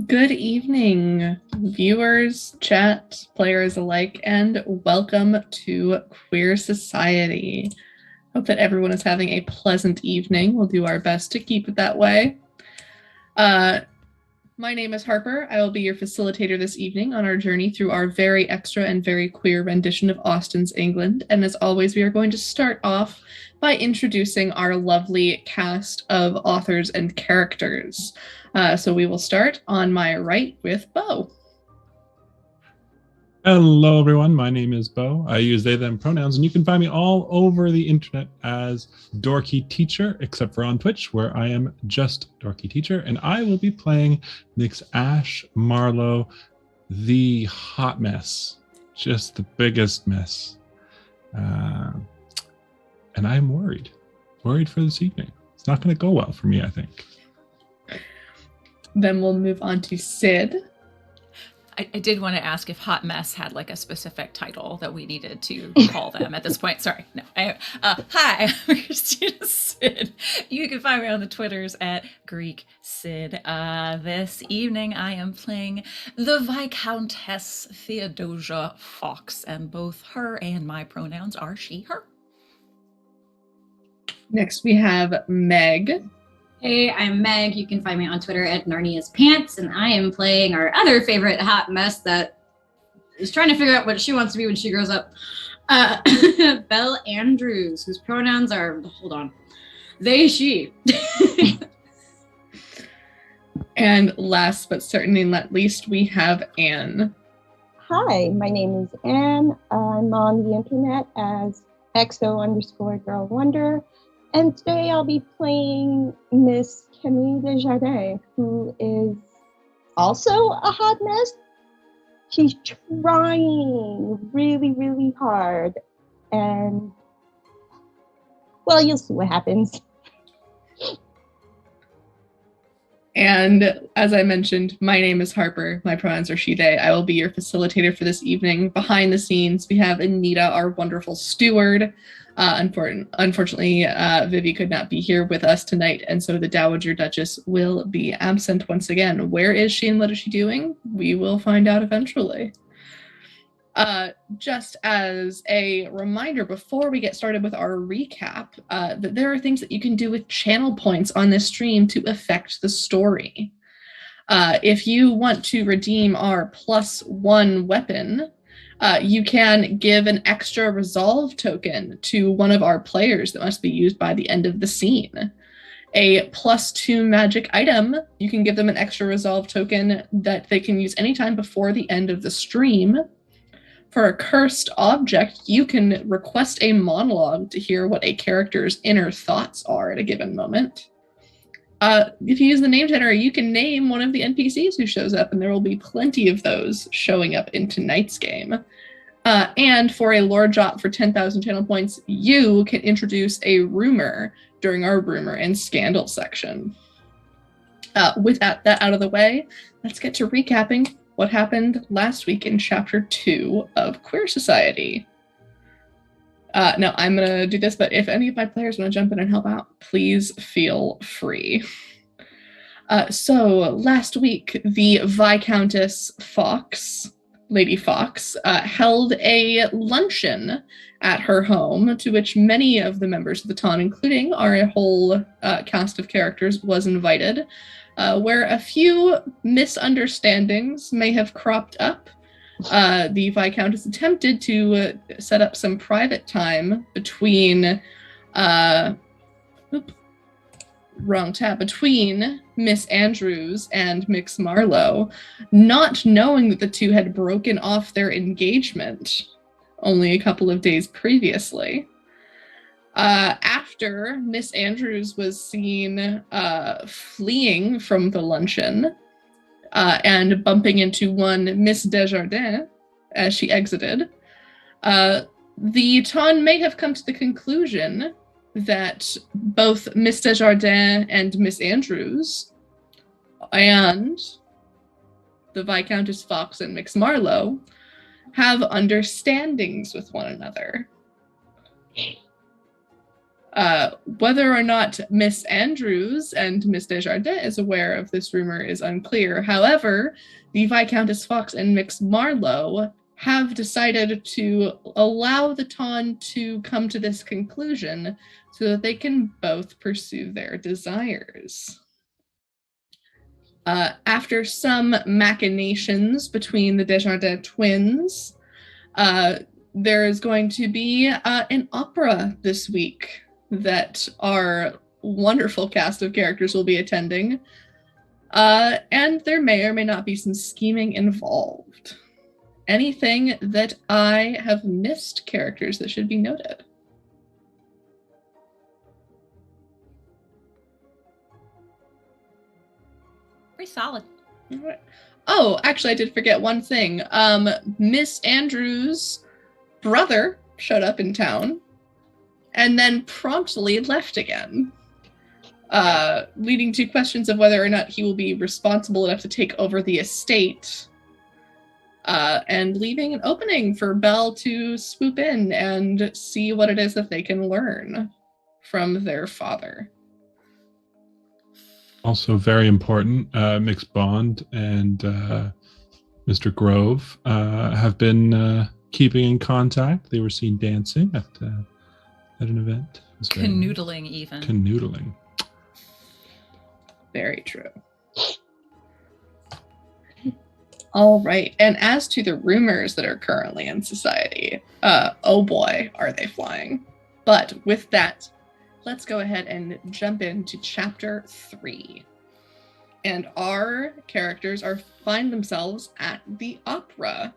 Good evening, viewers, chat, players alike, and welcome to Queer Society. Hope that everyone is having a pleasant evening. We'll do our best to keep it that way. My name is Harper. I will be your facilitator this evening on our journey through our very extra and very queer rendition of Austen's England. And as always, we are going to start off by introducing our lovely cast of authors and characters. So we will start on my right with Beau. Hello, everyone. My name is Beau. I use they, them pronouns, and you can find me all over the internet as Dorky Teacher, except for on Twitch, where I am just Dorky Teacher, and I will be playing Miss Ash Marlowe, the hot mess, just the biggest mess. And I'm worried for this evening. It's not going to go well for me, I think. Then we'll move on to Sid. I did want to ask if Hot Mess had like a specific title that we needed to call them at this point. Sorry. No. Hi, I'm Christina Sid. You can find me on the Twitters at Greek Sid. This evening I am playing the Viscountess Theodosia Fox, and both her and my pronouns are she, her. Next we have Meg. Hey, I'm Meg. You can find me on Twitter at Narnia's Pants, and I am playing our other favorite hot mess that is trying to figure out what she wants to be when she grows up. Belle Andrews, whose pronouns are, hold on, they, she. And last but certainly not least, we have Anne. Hi, my name is Anne. I'm on the internet as XO_girl wonder. And today I'll be playing Miss Camille Desjardins, who is also a hot mess. She's trying really, really hard. And, well, you'll see what happens. And as I mentioned, my name is Harper. My pronouns are she, they. I will be your facilitator for this evening. Behind the scenes, we have Anita, our wonderful steward. Unfortunately, Vivi could not be here with us tonight, and so the Dowager Duchess will be absent once again. Where is she and what is she doing? We will find out eventually. Just as a reminder, before we get started with our recap, that there are things that you can do with channel points on this stream to affect the story. If you want to redeem our +1 weapon, you can give an extra resolve token to one of our players that must be used by the end of the scene. A +2 magic item, you can give them an extra resolve token that they can use anytime before the end of the stream. For a cursed object, you can request a monologue to hear what a character's inner thoughts are at a given moment. If you use the name generator, you can name one of the NPCs who shows up, and there will be plenty of those showing up in tonight's game. And for a lore drop for 10,000 channel points, you can introduce a rumor during our rumor and scandal section. With that out of the way, let's get to recapping what happened last week in Chapter 2 of Queer Society. Now, I'm going to do this, but if any of my players want to jump in and help out, please feel free. So, last week, the Viscountess Fox, Lady Fox, held a luncheon at her home, to which many of the members of the ton, including our whole cast of characters, was invited, where a few misunderstandings may have cropped up. The Viscountess attempted to set up some private time between between Miss Andrews and Mix Marlowe, not knowing that the two had broken off their engagement only a couple of days previously. After Miss Andrews was seen fleeing from the luncheon, and bumping into one Miss Desjardins as she exited, the ton may have come to the conclusion that both Miss Desjardins and Miss Andrews and the Viscountess Fox and Mix Marlowe have understandings with one another. Whether or not Miss Andrews and Miss Desjardins is aware of this rumor is unclear. However, the Viscountess Fox and Mix Marlowe have decided to allow the Ton to come to this conclusion so that they can both pursue their desires. After some machinations between the Desjardins twins, there is going to be an opera this week that our wonderful cast of characters will be attending. And there may or may not be some scheming involved. Anything that I have missed, characters that should be noted? Pretty solid. All right. Oh, actually, I did forget one thing. Miss Andrews' brother showed up in town and then promptly left again, leading to questions of whether or not he will be responsible enough to take over the estate, and leaving an opening for Belle to swoop in and see what it is that they can learn from their father. Also very important, Mix Bond and Mr. Grove have been keeping in contact. They were seen dancing at an event. Canoodling even. Canoodling. Very true. All right. And as to the rumors that are currently in society, oh boy, are they flying. But with that, let's go ahead and jump into chapter 3. And our characters find themselves at the opera.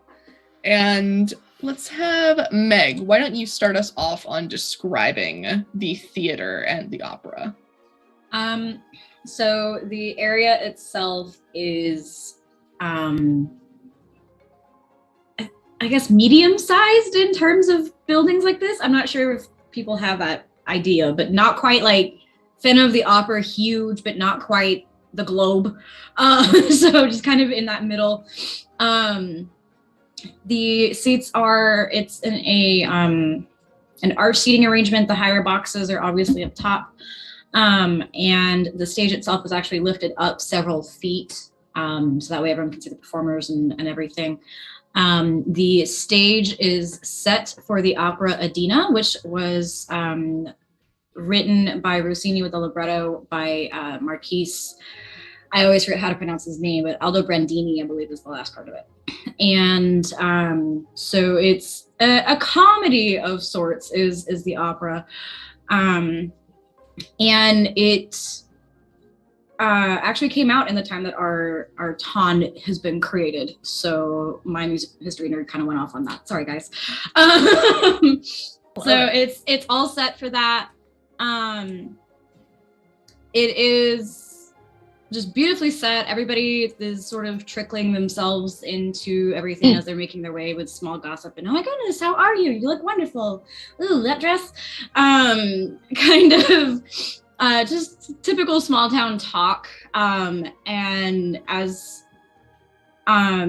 And let's have Meg, why don't you start us off on describing the theater and the opera? So the area itself is, I guess, medium-sized in terms of buildings like this. I'm not sure if people have that idea, but not quite like Phantom of the Opera, huge, but not quite the Globe. So just kind of in that middle. The seats it's in an arch seating arrangement. The higher boxes are obviously up top. And the stage itself is actually lifted up several feet, so that way everyone can see the performers and everything. The stage is set for the Opera Adena, which was written by Rossini with a libretto by Marquise. I always forget how to pronounce his name, but Aldo Brandini, I believe, is the last part of it. And so it's a comedy of sorts is the opera. And it actually came out in the time that our Ton has been created. So my music history nerd kind of went off on that. Sorry, guys. So it's all set for that. It is just beautifully set. Everybody is sort of trickling themselves into everything as they're making their way with small gossip and, oh my goodness, how are you? You look wonderful. Ooh, that dress. Kind of just typical small town talk. And as I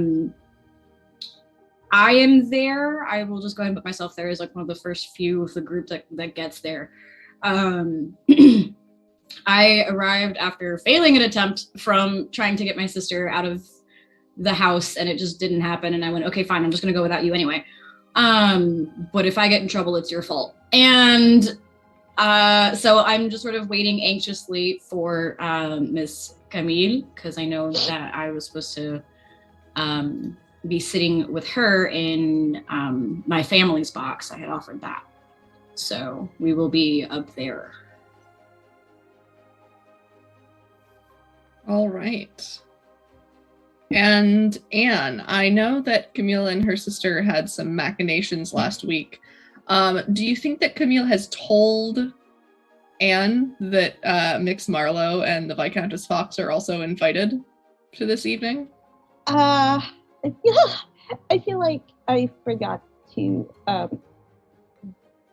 am there, I will just go ahead and put myself there as like one of the first few of the group that gets there. I arrived after failing an attempt from trying to get my sister out of the house, and it just didn't happen. And I went, okay, fine, I'm just gonna go without you anyway. But if I get in trouble, it's your fault. And so I'm just sort of waiting anxiously for Miss Camille, because I know that I was supposed to be sitting with her in my family's box. I had offered that. So we will be up there. All right. And Anne, I know that Camille and her sister had some machinations last week. Do you think that Camille has told Anne that Mix Marlowe and the Viscountess Fox are also invited to this evening? I feel like I forgot to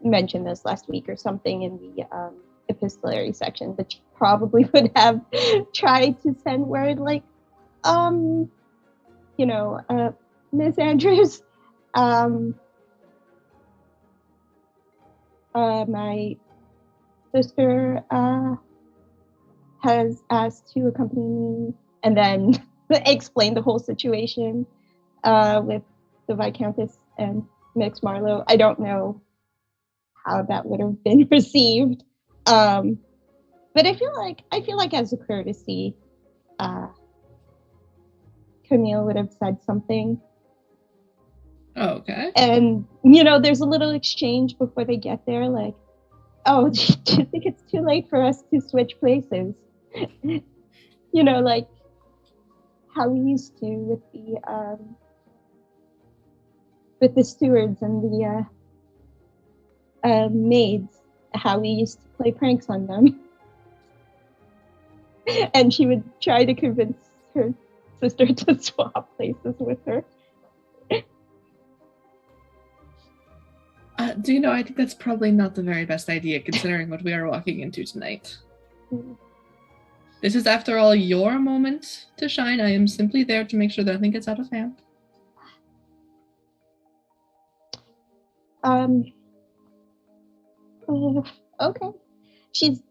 mention this last week or something in the epistolary section, but she probably would have tried to send word like, Miss Andrews, my sister has asked to accompany me, and then explain the whole situation with the Viscountess and Mix Marlowe. I don't know how that would have been received, but I feel like as a courtesy, Camille would have said something. Okay. And there's a little exchange before they get there, like, "Oh, do you think it's too late for us to switch places?" Like how we used to with the stewards and the maids, how we used to play pranks on them. And she would try to convince her sister to swap places with her. I think that's probably not the very best idea, considering what we are walking into tonight. This is, after all, your moment to shine. I am simply there to make sure that nothing gets out of hand. Okay. She's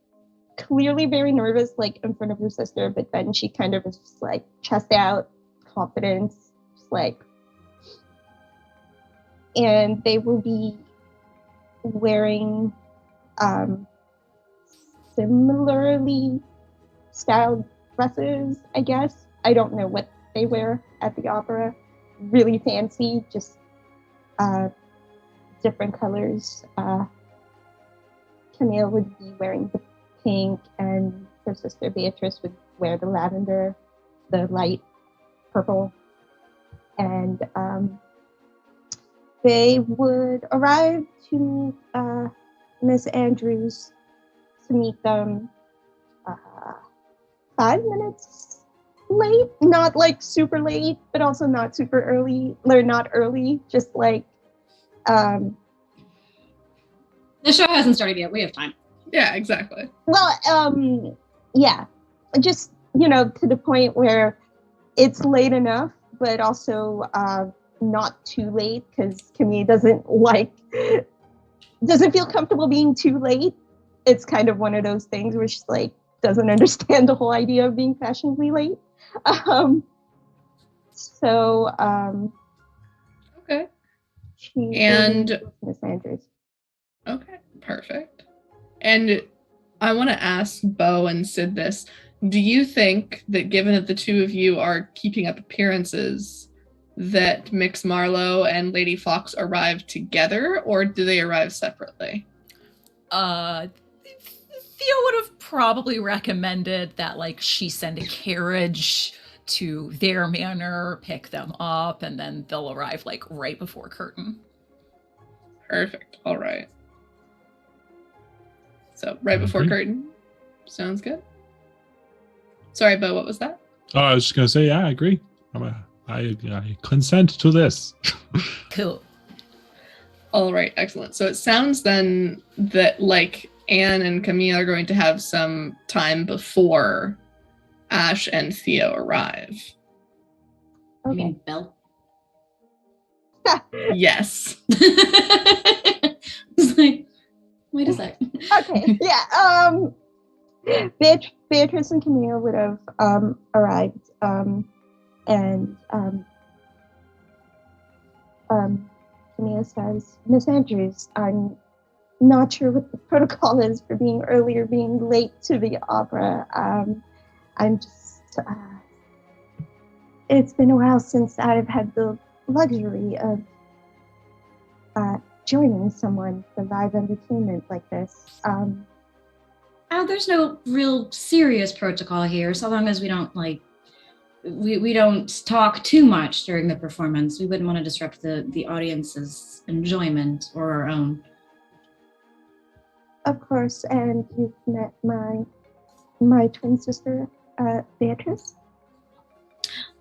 clearly very nervous, like, in front of her sister, but then she kind of is just like chest out, confidence, just like, and they will be wearing similarly styled dresses, I guess. I don't know what they wear at the opera. Really fancy, just different colors. Camille would be wearing the pink, and her sister Beatrice would wear the lavender, the light purple. And they would arrive to Miss Andrews to meet them 5 minutes late. Not like super late, but also not super early. Or not early, just like The show hasn't started yet. We have time. Yeah, exactly. Well, yeah, just to the point where it's late enough, but also not too late, because Camille doesn't feel comfortable being too late. It's kind of one of those things where she's like doesn't understand the whole idea of being fashionably late. Okay. And Miss Andrews. Okay, perfect. And I want to ask Beau and Sid this. Do you think that, given that the two of you are keeping up appearances, that Mix Marlowe and Lady Fox arrive together, or do they arrive separately? Theo would have probably recommended that, like, she send a carriage to their manor, pick them up, and then they'll arrive, like, right before curtain. Perfect. All right. So right before curtain. Sounds good. Sorry, Beau, what was that? Oh, I was just going to say, yeah, I agree. I consent to this. Cool. All right, excellent. So it sounds then that, like, Anne and Camille are going to have some time before Ash and Theo arrive. I mean, Belle. Yes. It's like, wait a sec. Okay, yeah. Beatrice and Camille would have arrived, and Camille says, "Miss Andrews, I'm not sure what the protocol is for being early or being late to the opera. I'm just, it's been a while since I've had the luxury of joining someone for live entertainment like this." Oh, there's no real serious protocol here, so long as we don't we don't talk too much during the performance. We wouldn't want to disrupt the audience's enjoyment or our own. Of course, and you've met my twin sister, Beatrice?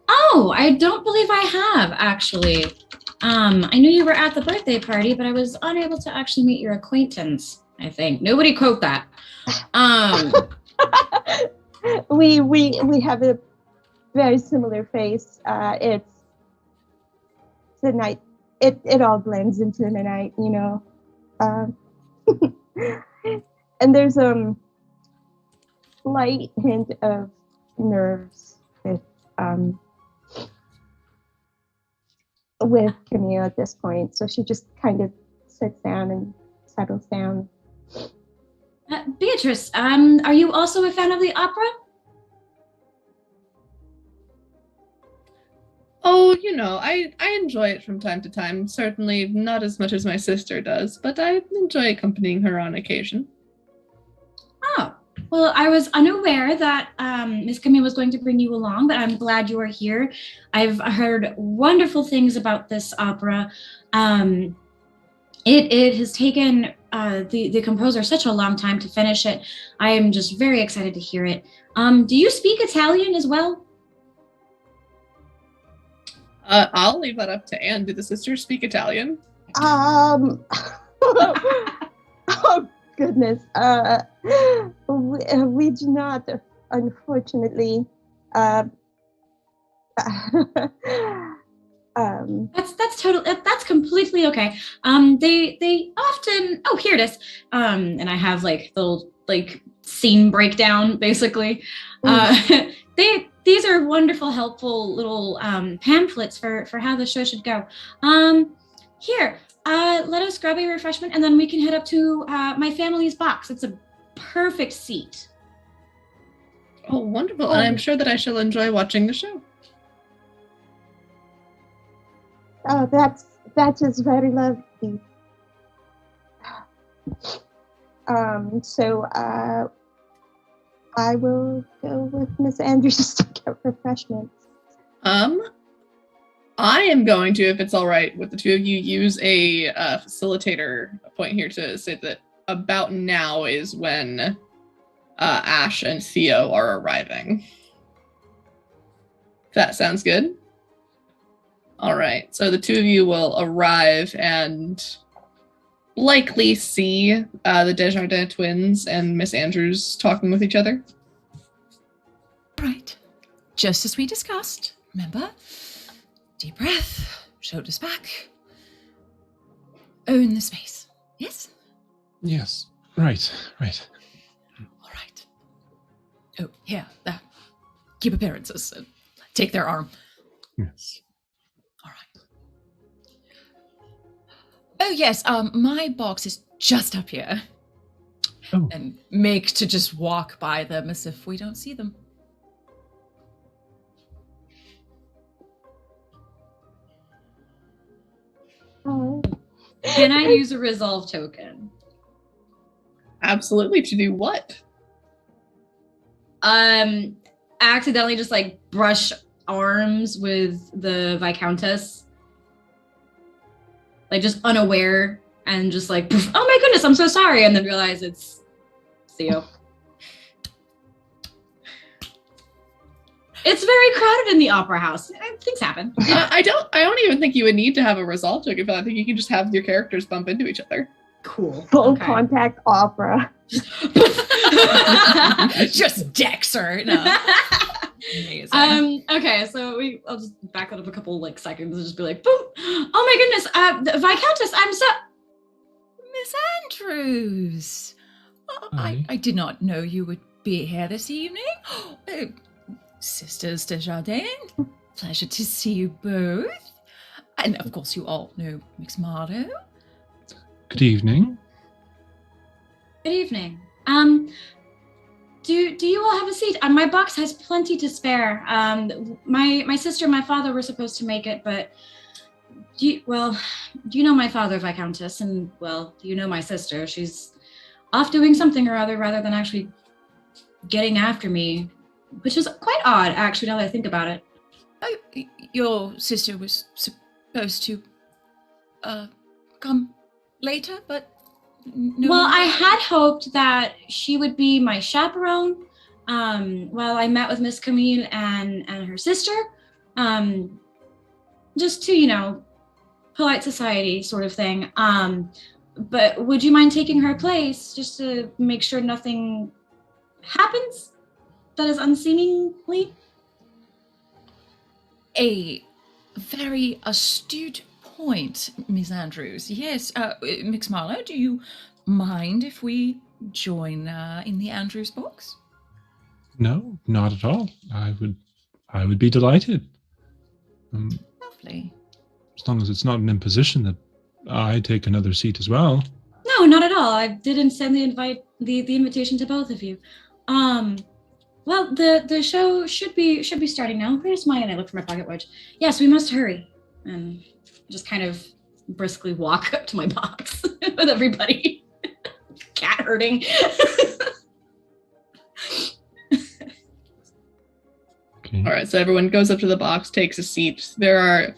Oh, I don't believe I have, actually. I knew you were at the birthday party, but I was unable to actually meet your acquaintance, I think. Nobody quote that. We have a very similar face. It's the night. It all blends into the night, And there's slight hint of nerves with Camille at this point, so she just kind of sits down and settles down. Beatrice, are you also a fan of the opera? Oh, I enjoy it from time to time. Certainly not as much as my sister does, but I enjoy accompanying her on occasion. Oh, well, I was unaware that Miss Camille was going to bring you along, but I'm glad you are here. I've heard wonderful things about this opera. It has taken the composer such a long time to finish it. I am just very excited to hear it. Do you speak Italian as well? I'll leave that up to Anne. Do the sisters speak Italian? Oh goodness. We do not, unfortunately. That's completely okay. They often, oh, here it is. And I have like the little, like, scene breakdown basically. These are wonderful, helpful little pamphlets for how the show should go. Here, let us grab a refreshment and then we can head up to my family's box. It's a perfect seat. Oh, wonderful. And I'm sure that I shall enjoy watching the show. Oh, that is very lovely. So I will go with Miss Andrews to get refreshments. I am going to, if it's all right with the two of you, use a facilitator point here to say that about now is when Ash and Theo are arriving. That sounds good. All right, so the two of you will arrive and likely see the Desjardins twins and Miss Andrews talking with each other. Right. Just as we discussed, remember? Deep breath, shoulders back. Own the space. Yes? Yes. Right. All right. Oh, here. Keep appearances. Take their arm. Yes. All right. Oh, yes. My box is just up here. Oh. And make to just walk by them as if we don't see them. Can I use a resolve token? Absolutely. To do what? Accidentally just like brush arms with the Viscountess. Like just unaware and just like, oh my goodness, I'm so sorry. And then realize it's Theo. It's very crowded in the opera house. Things happen. I don't even think you would need to have a resolve token for that. I think you can just have your characters bump into each other. Cool. Full contact opera. Just Dexter. No. Amazing. Okay, so I'll just back it up a couple like seconds and just be like, boom. Oh my goodness, the Viscountess, I'm so Miss Andrews. I did not know you would be here this evening. Sisters Desjardins, pleasure to see you both. And of course you all know Mixmado. Good evening. Good evening. Do you all have a seat? My box has plenty to spare. My sister and my father were supposed to make it, but do you know my father, Viscountess, and well, you know my sister. She's off doing something or other rather than actually getting after me, which is quite odd, actually, now that I think about it. Oh, your sister was supposed to come later, but no. Well, I had hoped that she would be my chaperone while I met with Miss Camille and her sister, just to, polite society sort of thing. But would you mind taking her place just to make sure nothing happens that is unseemly? A very astute point, Miss Andrews. Yes, Mix Marlowe, do you mind if we join in the Andrews box? No, not at all. I would be delighted. Lovely. As long as it's not an imposition that I take another seat as well. No, not at all. I didn't send the invitation to both of you. Well, the show should be starting now. Where's my? And I look for my pocket watch. Yes, we must hurry. And just kind of briskly walk up to my box with everybody. Cat herding. Okay. All right, so everyone goes up to the box, takes a seat. There are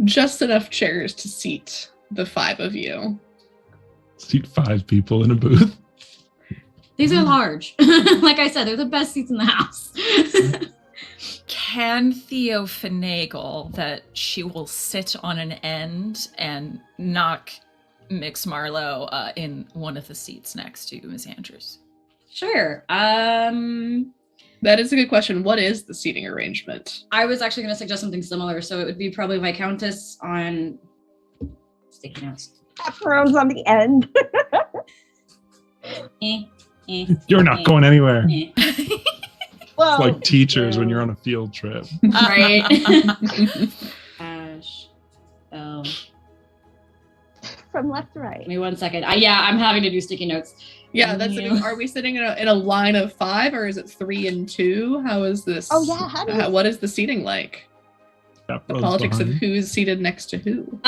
just enough chairs to seat the 5 of you. Seat 5 people in a booth. These are large. Like I said, they're the best seats in the house. Can Theo finagle that she will sit on an end and knock Mix Marlowe in one of the seats next to Miss Andrews? Sure. That is a good question. What is the seating arrangement? I was actually going to suggest something similar, so it would be probably Viscountess on sticky notes. Chaperones on the end. You're not going anywhere. Well, It's like teachers when you're on a field trip. Right. Ash. Belle. from left to right. Give me 1 second. Yeah, I'm having to do sticky notes. Yeah, that's are we sitting in a line of 5 or is it 3 and 2? How is this? Oh yeah, What is the seating like? The politics of who's seated next to who.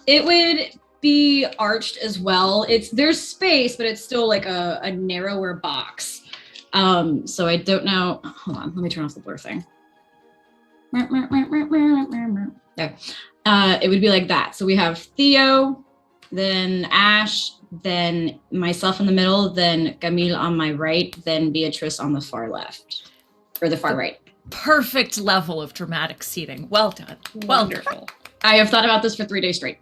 It would be arched as well. There's space, but it's still like a narrower box. So I don't know. Hold on, let me turn off the blur thing. There. It would be like that. So we have Theo, then Ash, then myself in the middle, then Camille on my right, then Beatrice on the far left, or the far right. Perfect level of dramatic seating. Well done. Wonderful. I have thought about this for 3 days straight.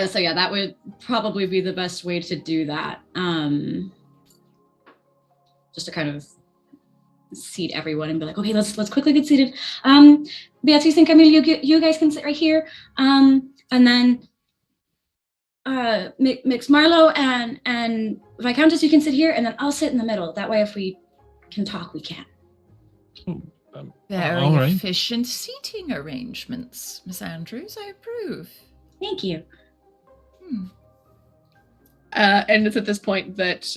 So yeah, that would probably be the best way to do that. Just to kind of seat everyone and be like, okay, let's quickly get seated. Beatrice and Camille, you guys can sit right here. And then Mix Marlowe and Viscountess, you can sit here, and then I'll sit in the middle. That way, if we can talk, we can. Very all right. efficient seating arrangements, Miss Andrews. I approve. Thank you. And it's at this point that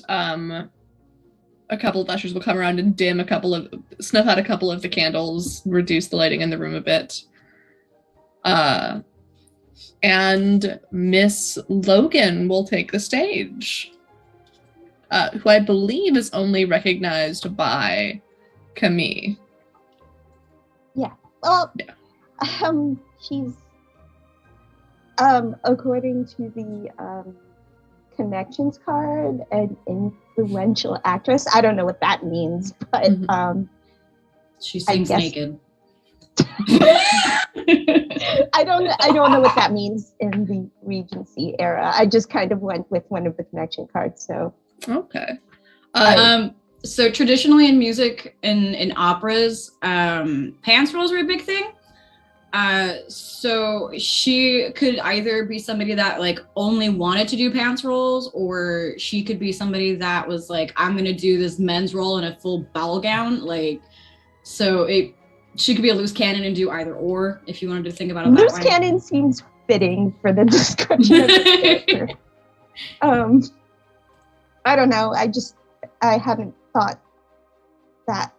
a couple of ushers will come around and snuff out a couple of the candles, reduce the lighting in the room a bit. And Miss Logan will take the stage, who I believe is only recognized by Camille. Yeah. Well, Yeah. She's according to the connections card, an influential actress. I don't know what that means, but She sings naked. I don't know what that means in the Regency era. I just kind of went with one of the connection cards. So Okay. So traditionally in music, in operas, pants rolls are a big thing. So she could either be somebody that like only wanted to do pants rolls, or she could be somebody that was like, I'm gonna do this men's roll in a full ball gown. Like, so she could be a loose cannon and do either or, if you wanted to think about it. Loose cannon seems fitting for the description of the character. I don't know. I hadn't thought that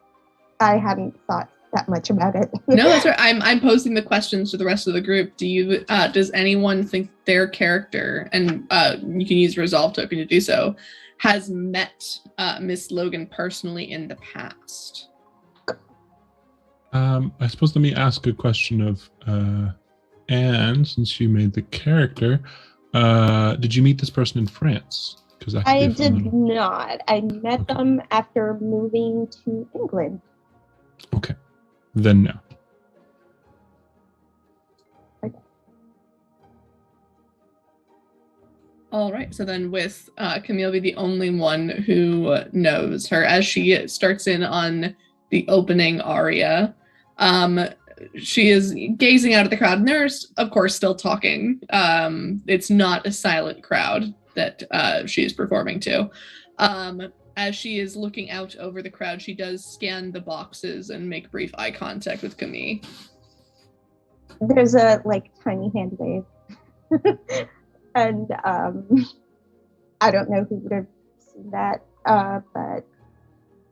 much about it. No, that's right. I'm posing the questions to the rest of the group. Does anyone think their character, and you can use resolve token to do so, has met Miss Logan personally in the past? I suppose let me ask a question of Anne, since you made the character. Did you meet this person in France? I did not. I met them after moving to England. Okay. Then no. Okay. All right. So then with Camille be the only one who knows her as she starts in on the opening aria. she is gazing out at the crowd, and there's, of course, still talking. It's not a silent crowd that she is performing to. As she is looking out over the crowd, she does scan the boxes and make brief eye contact with Camille. There's a tiny hand wave. And I don't know who would have seen that, but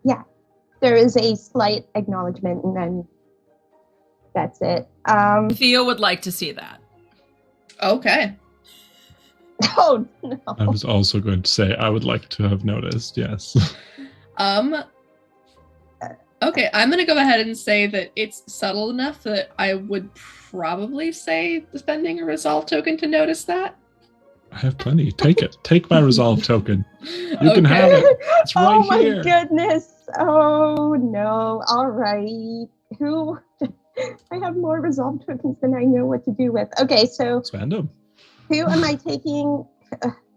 yeah, there is a slight acknowledgement, and then that's it. Theo would like to see that. Okay. Oh no! I was also going to say I would like to have noticed. Yes. Okay, I'm gonna go ahead and say that it's subtle enough that I would probably say spending a resolve token to notice that. I have plenty. Take it. Take my resolve token. You can have it. It's right Oh my here. goodness! Oh no! All right. Who? I have more resolve tokens than I know what to do with. Okay, so Spend them. who am I taking?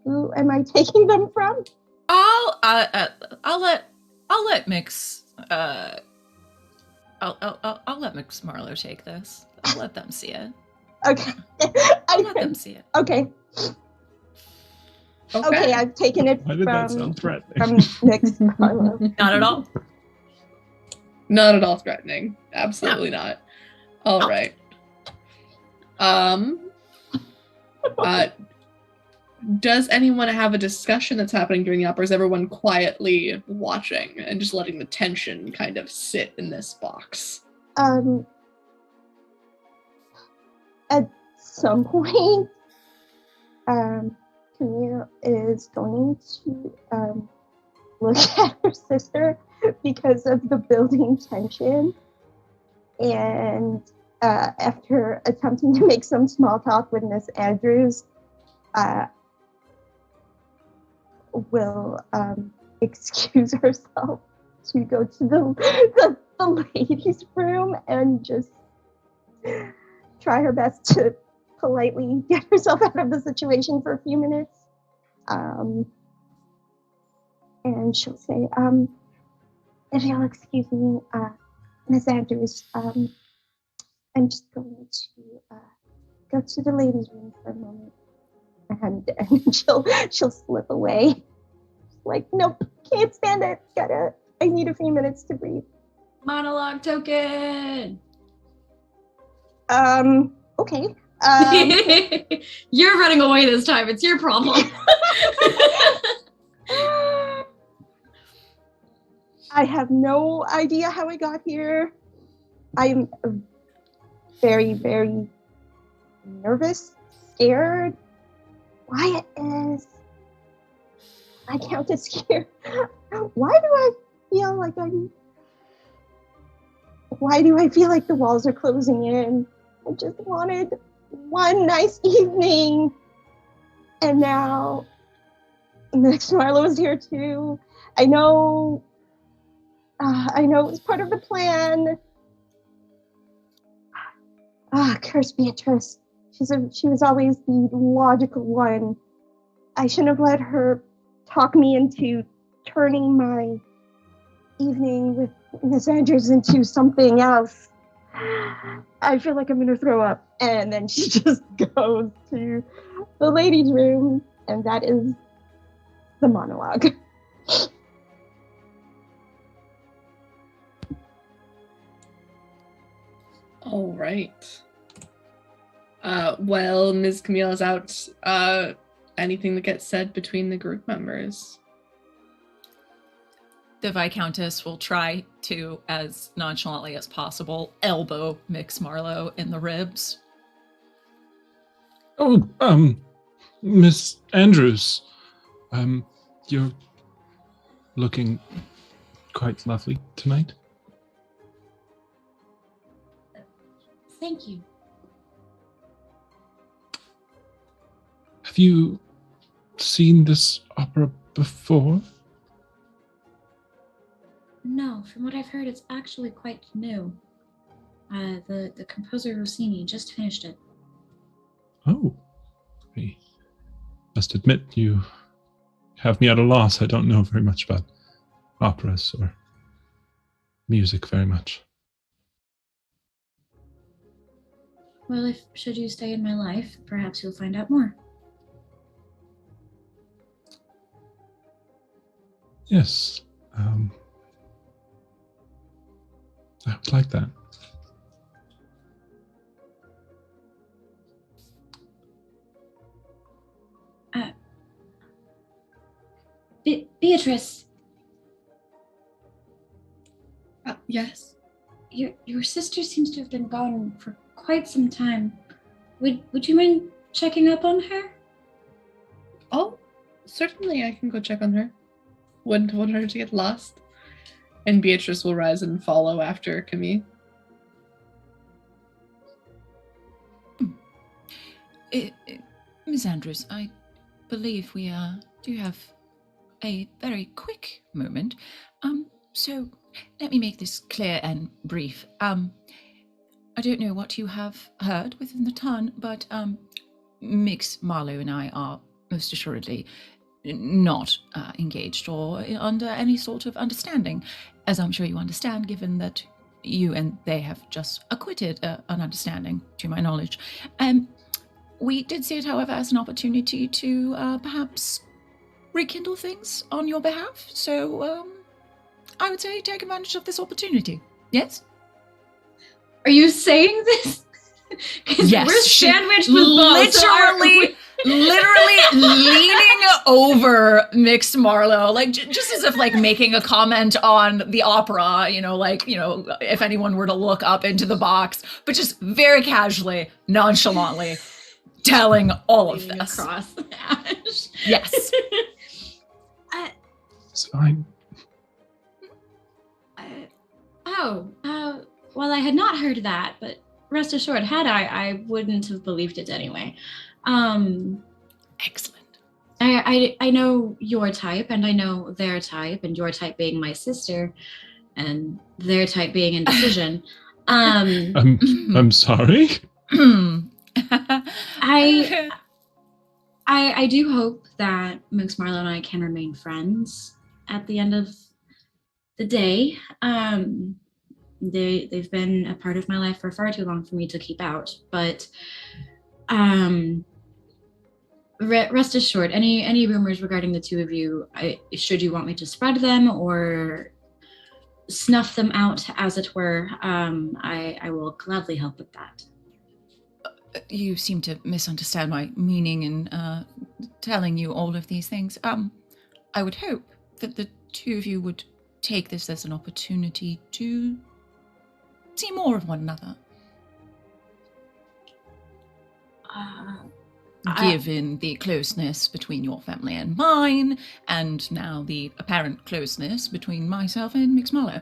Who am I taking them from? I'll let Mix I'll let Mix Marlowe take this. I'll let them see it. Okay. I'll let them see it. Okay. Okay, I've taken it Why did that from sound threatening? Nick's Carlo. Not at all. Not at all threatening. Absolutely not. All right. Does anyone have a discussion that's happening during the opera? Is everyone quietly watching and just letting the tension kind of sit in this box? At some point, Camille is going to look at her sister because of the building tension, and after attempting to make some small talk with Miss Andrews, will excuse herself to go to the ladies' room and just try her best to politely get herself out of the situation for a few minutes. And she'll say, if you'll excuse me, Miss Andrews, I'm just going to go to the ladies' room for a moment. And she'll slip away. Like, nope, can't stand it. I need a few minutes to breathe. Monologue token. Okay. You're running away this time. It's your problem. I have no idea how I got here. I'm very, very nervous, scared. Wyatt is. I count as scared. Why do I feel like the walls are closing in? I just wanted one nice evening. And now Max Marlowe is here too. I know it was part of the plan. Curse Beatrice. She was always the logical one. I shouldn't have let her talk me into turning my evening with Miss Andrews into something else. I feel like I'm gonna throw up. And then she just goes to the ladies' room, and that is the monologue. All right. Well, Ms. Camille is out. Anything that gets said between the group members? The Viscountess will try to, as nonchalantly as possible, elbow Mix Marlowe in the ribs. Oh, Miss Andrews, you're looking quite lovely tonight. Thank you. Have you seen this opera before? No, from what I've heard, it's actually quite new. The composer Rossini just finished it. Oh, I must admit you have me at a loss. I don't know very much about operas or music very much. Well, if should you stay in my life, perhaps you'll find out more. Yes. I would like that. Beatrice, Yes. your sister seems to have been gone for quite some time. Would you mind checking up on her? Oh, certainly I can go check on her. Wouldn't want her to get lost. And Beatrice will rise and follow after Camille. Miss Andrews, I believe we do have a very quick moment. So let me make this clear and brief. I don't know what you have heard within the town, but Mix, Marlowe, and I are most assuredly not engaged or under any sort of understanding, as I'm sure you understand, given that you and they have just acquitted an understanding, to my knowledge. We did see it, however, as an opportunity to perhaps rekindle things on your behalf. So I would say take advantage of this opportunity. Yes? Are you saying this? Yes. We're sandwiched with both. Literally leaning over Mixed Marlowe, like just as if like making a comment on the opera, if anyone were to look up into the box, but just very casually, nonchalantly telling all of this. Across Ash. Yes. It's fine. Well, I had not heard that, but rest assured, had I wouldn't have believed it anyway. Excellent. I know your type, and I know their type, and your type being my sister, and their type being indecision. I'm sorry. I do hope that Mix Marlowe and I can remain friends at the end of the day. They've been a part of my life for far too long for me to keep out, but rest assured, any rumors regarding the two of you, should you want me to spread them or snuff them out, as it were, I will gladly help with that. You seem to misunderstand my meaning in telling you all of these things. I would hope that the two of you would take this as an opportunity to see more of one another. Given the closeness between your family and mine, and now the apparent closeness between myself and Mix Marlowe.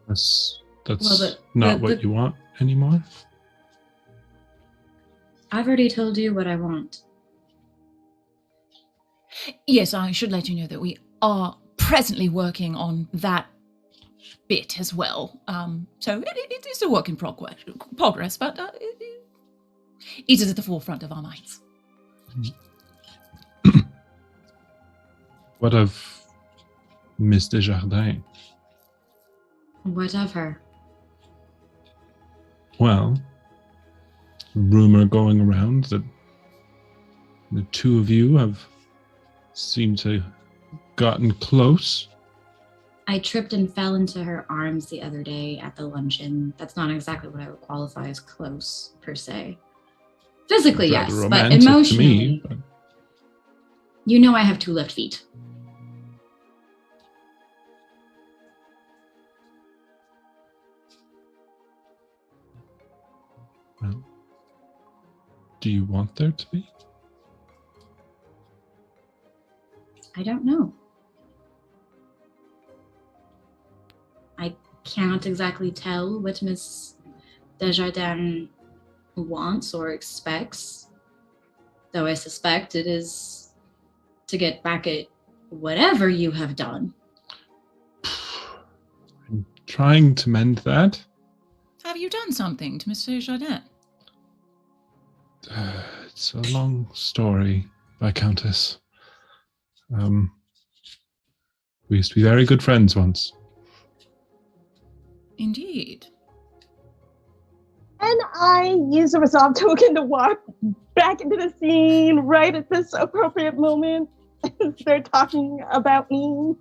That's not what you want anymore? I've already told you what I want. Yes, I should let you know that we are presently working on that bit as well. So it is a work in progress, but it is at the forefront of our minds. What of Miss Desjardins? What of her? Well, rumor going around that the two of you have seemed to gotten close. I tripped and fell into her arms the other day at the luncheon. That's not exactly what I would qualify as close, per se. Physically, yes, but emotionally, to me, but... You know I have 2 left feet. Well, do you want there to be? I don't know. I can't exactly tell what Miss Desjardins wants or expects, though I suspect it is to get back at whatever you have done. I'm trying to mend that. Have you done something to Mr. Desjardins? It's a long story, Viscountess. We used to be very good friends once. Indeed. And I use a resolve token to walk back into the scene right at this appropriate moment as they're talking about me.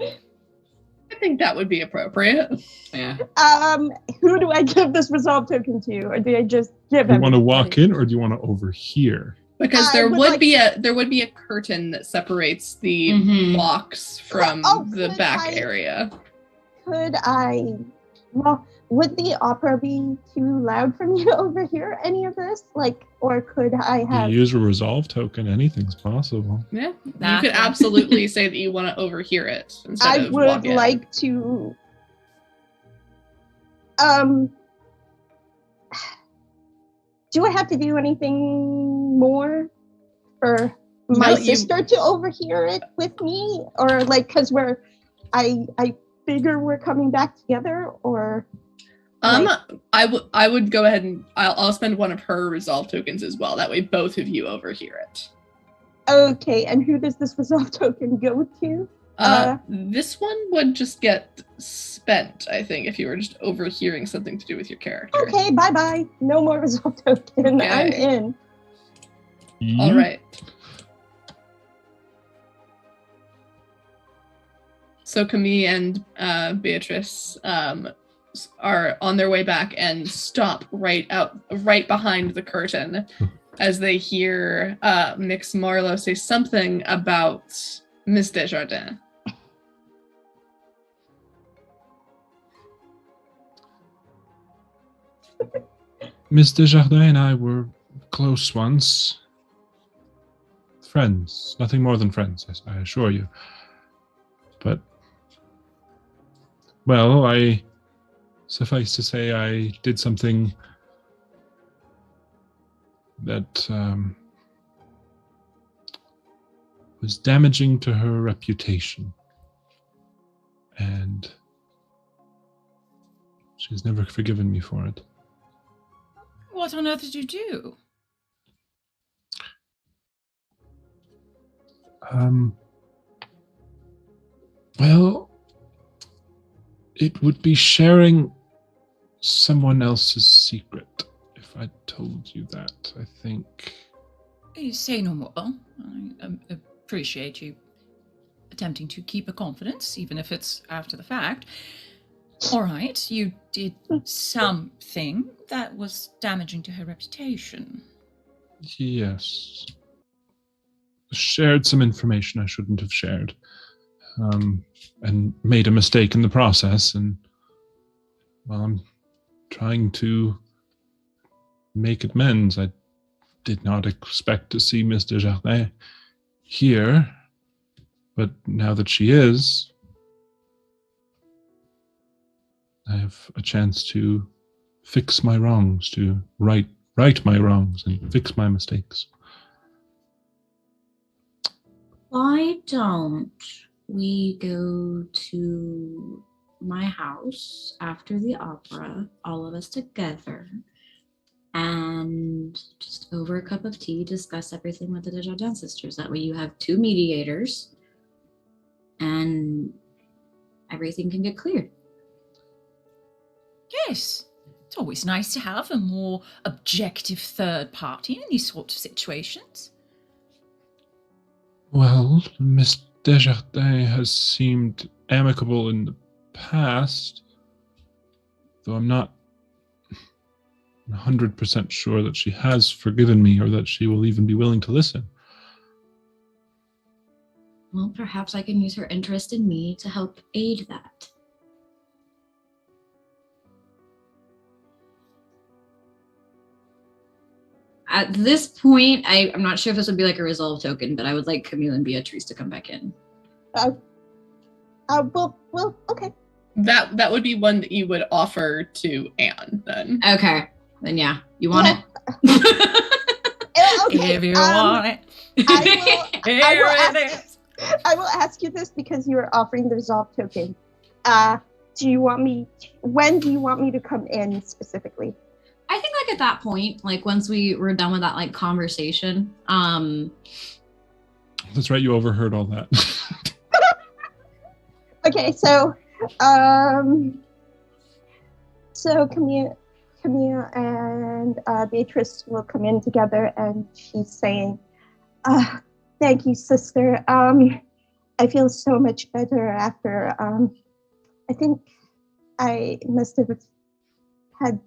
I think that would be appropriate. Yeah. Who do I give this resolve token to, or do I just give Do you want to everybody? walk in or do you want to overhear? Because I there would would like- be a curtain that separates the Mhm. box from the could back I- area. Could I? Well, would the opera be too loud for me to overhear any of this? Like, or could I You have? use a resolve token, anything's possible. Yeah, Nah. you could absolutely say that you want to overhear it instead I of would walk in. like to. Do I have to do anything more for my No, you- sister to overhear it with me, or like because I figure we're coming back together, or I would go ahead and I'll spend one of her resolve tokens as well. That way, both of you overhear it. okay. And who does this resolve token go to? This one would just get spent, I think, if you were just overhearing something to do with your character. Okay, bye bye. No more resolve token. I'm Okay. in. All right. So Camille and Beatrice are on their way back and stop right behind the curtain as they hear Mix Marlowe say something about Miss Desjardins. Miss Desjardins and I were close once. Friends. Nothing more than friends, I assure you. But, well, suffice to say, I did something that was damaging to her reputation. And she's never forgiven me for it. What on earth did you do? Well, it would be sharing someone else's secret if I told you that, I think. You say no more. I appreciate you attempting to keep a confidence, even if it's after the fact. All right, you did something that was damaging to her reputation. Yes. Shared some information I shouldn't have shared. And made a mistake in the process. And, well, I'm trying to make amends. I did not expect to see Miss Desjardins here. But now that she is, I have a chance to fix my wrongs, to right my wrongs and fix my mistakes. Why don't we go to my house after the opera, all of us together, and just over a cup of tea discuss everything with the Desjardins sisters? That way you have two mediators and everything can get cleared. Yes, it's always nice to have a more objective third party in these sorts of situations. Well, Miss Desjardins has seemed amicable in the past, though I'm not 100% sure that she has forgiven me or that she will even be willing to listen. Well, perhaps I can use her interest in me to help aid that. At this point, I'm not sure if this would be like a resolve token, but I would like Camille and Beatrice to come back in. Well, okay. That would be one that you would offer to Anne then. Okay, then yeah, you want Yeah. it? Okay. If you want it, here ask- it is. I will ask you this because you are offering the resolve token. Do you want me? When do you want me to come in specifically? I think like at that point, like once we were done with that like conversation, That's right, you overheard all that. So Camille and Beatrice will come in together, and she's saying, "Thank you, sister. I feel so much better after. I think I must have had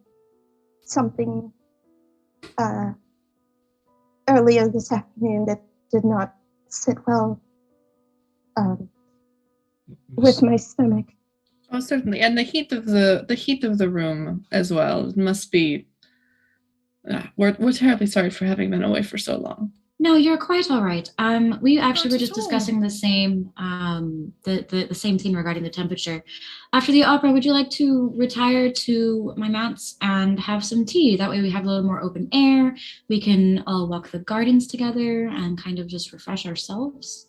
something earlier this afternoon that did not sit well with my stomach." Oh, certainly, and the heat of the room as well must be. We're terribly sorry for having been away for so long. No, you're quite all right. We actually were Not just at all. discussing the same the same thing regarding the temperature. After the opera, would you like to retire to my manse and have some tea? That way we have a little more open air. We can all walk the gardens together and kind of just refresh ourselves.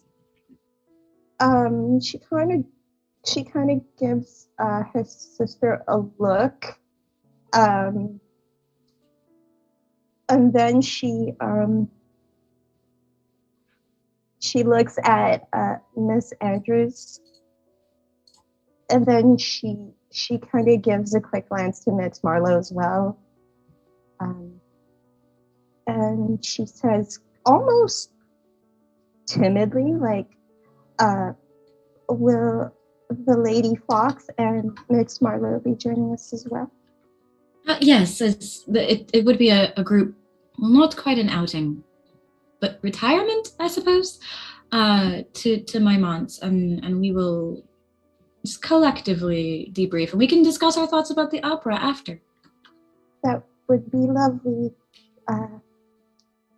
She kind of gives her sister a look, and then she looks at Miss Andrews, and then she kind of gives a quick glance to Miss Marlowe as well, and she says almost timidly, like, "Will the Lady Fox and Miss Marlowe be joining us as well?" Yes, it would be a group, well, not quite an outing, but retirement, I suppose, to my manse, and we will just collectively debrief, and we can discuss our thoughts about the opera after. That would be lovely.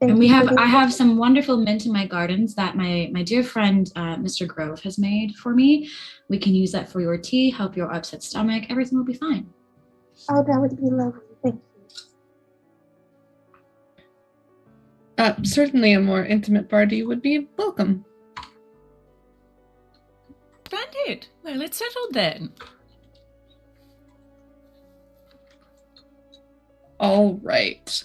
And I have some wonderful mint in my gardens that my dear friend Mr. Grove has made for me. We can use that for your tea, help your upset stomach. Everything will be fine. Oh, that would be lovely. Thank you. Certainly, a more intimate party would be welcome. Splendid. Well, it's settled then. All right.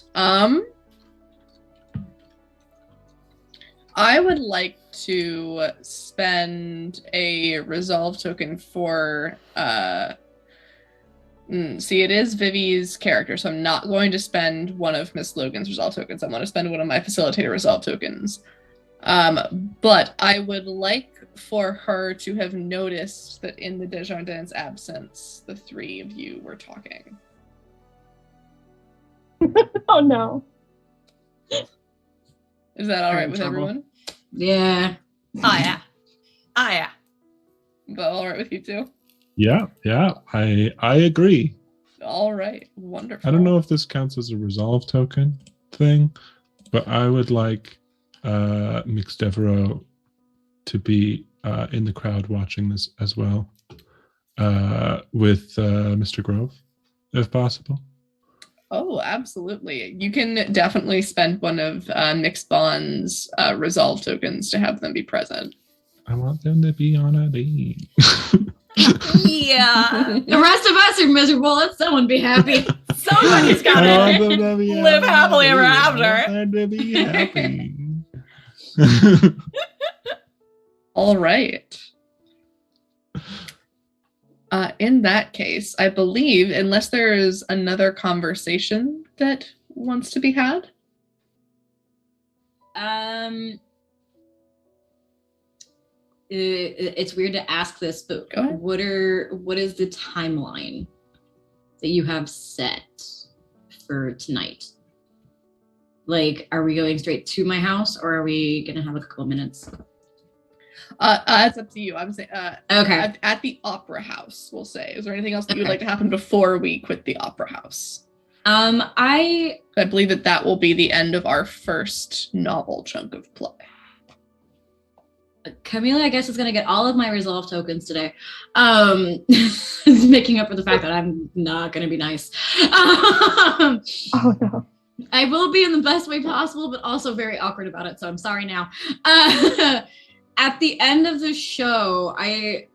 I would like to spend a resolve token for see, it is Vivi's character, so I'm not going to spend one of Miss Logan's resolve tokens. I'm going to spend one of my facilitator resolve tokens. But I would like for her to have noticed that in the Desjardins' absence, the three of you were talking. Oh no. Is that all We're right in with trouble. everyone? Yeah. Ah, yeah. Belle, all right with you too? Yeah, I agree. All right, wonderful. I don't know if this counts as a resolve token thing, but I would like Mix Devereaux to be in the crowd watching this as well, with Mr. Grove, if possible. Oh, absolutely. You can definitely spend one of Nick's Bond's resolve tokens to have them be present. I want them to be on a date. Yeah. The rest of us are miserable. Let someone be happy. Somebody's got I want to them to be live on a happily date. ever I after. want them to be happy. All right. In that case, I believe, unless there is another conversation that wants to be had. It's weird to ask this, but Go ahead. what is the timeline that you have set for tonight? Like, are we going straight to my house, or are we gonna have a couple of minutes? It's up to you. I'm saying Okay. at the Opera House, we'll say. Is there anything else that you'd like to happen before we quit the Opera House? I believe that will be the end of our first novel chunk of play. Camila, I guess, is gonna get all of my resolve tokens today. Making up for the fact that I'm not gonna be nice. Oh no. I will be in the best way possible, but also very awkward about it, so I'm sorry now. At the end of the show, I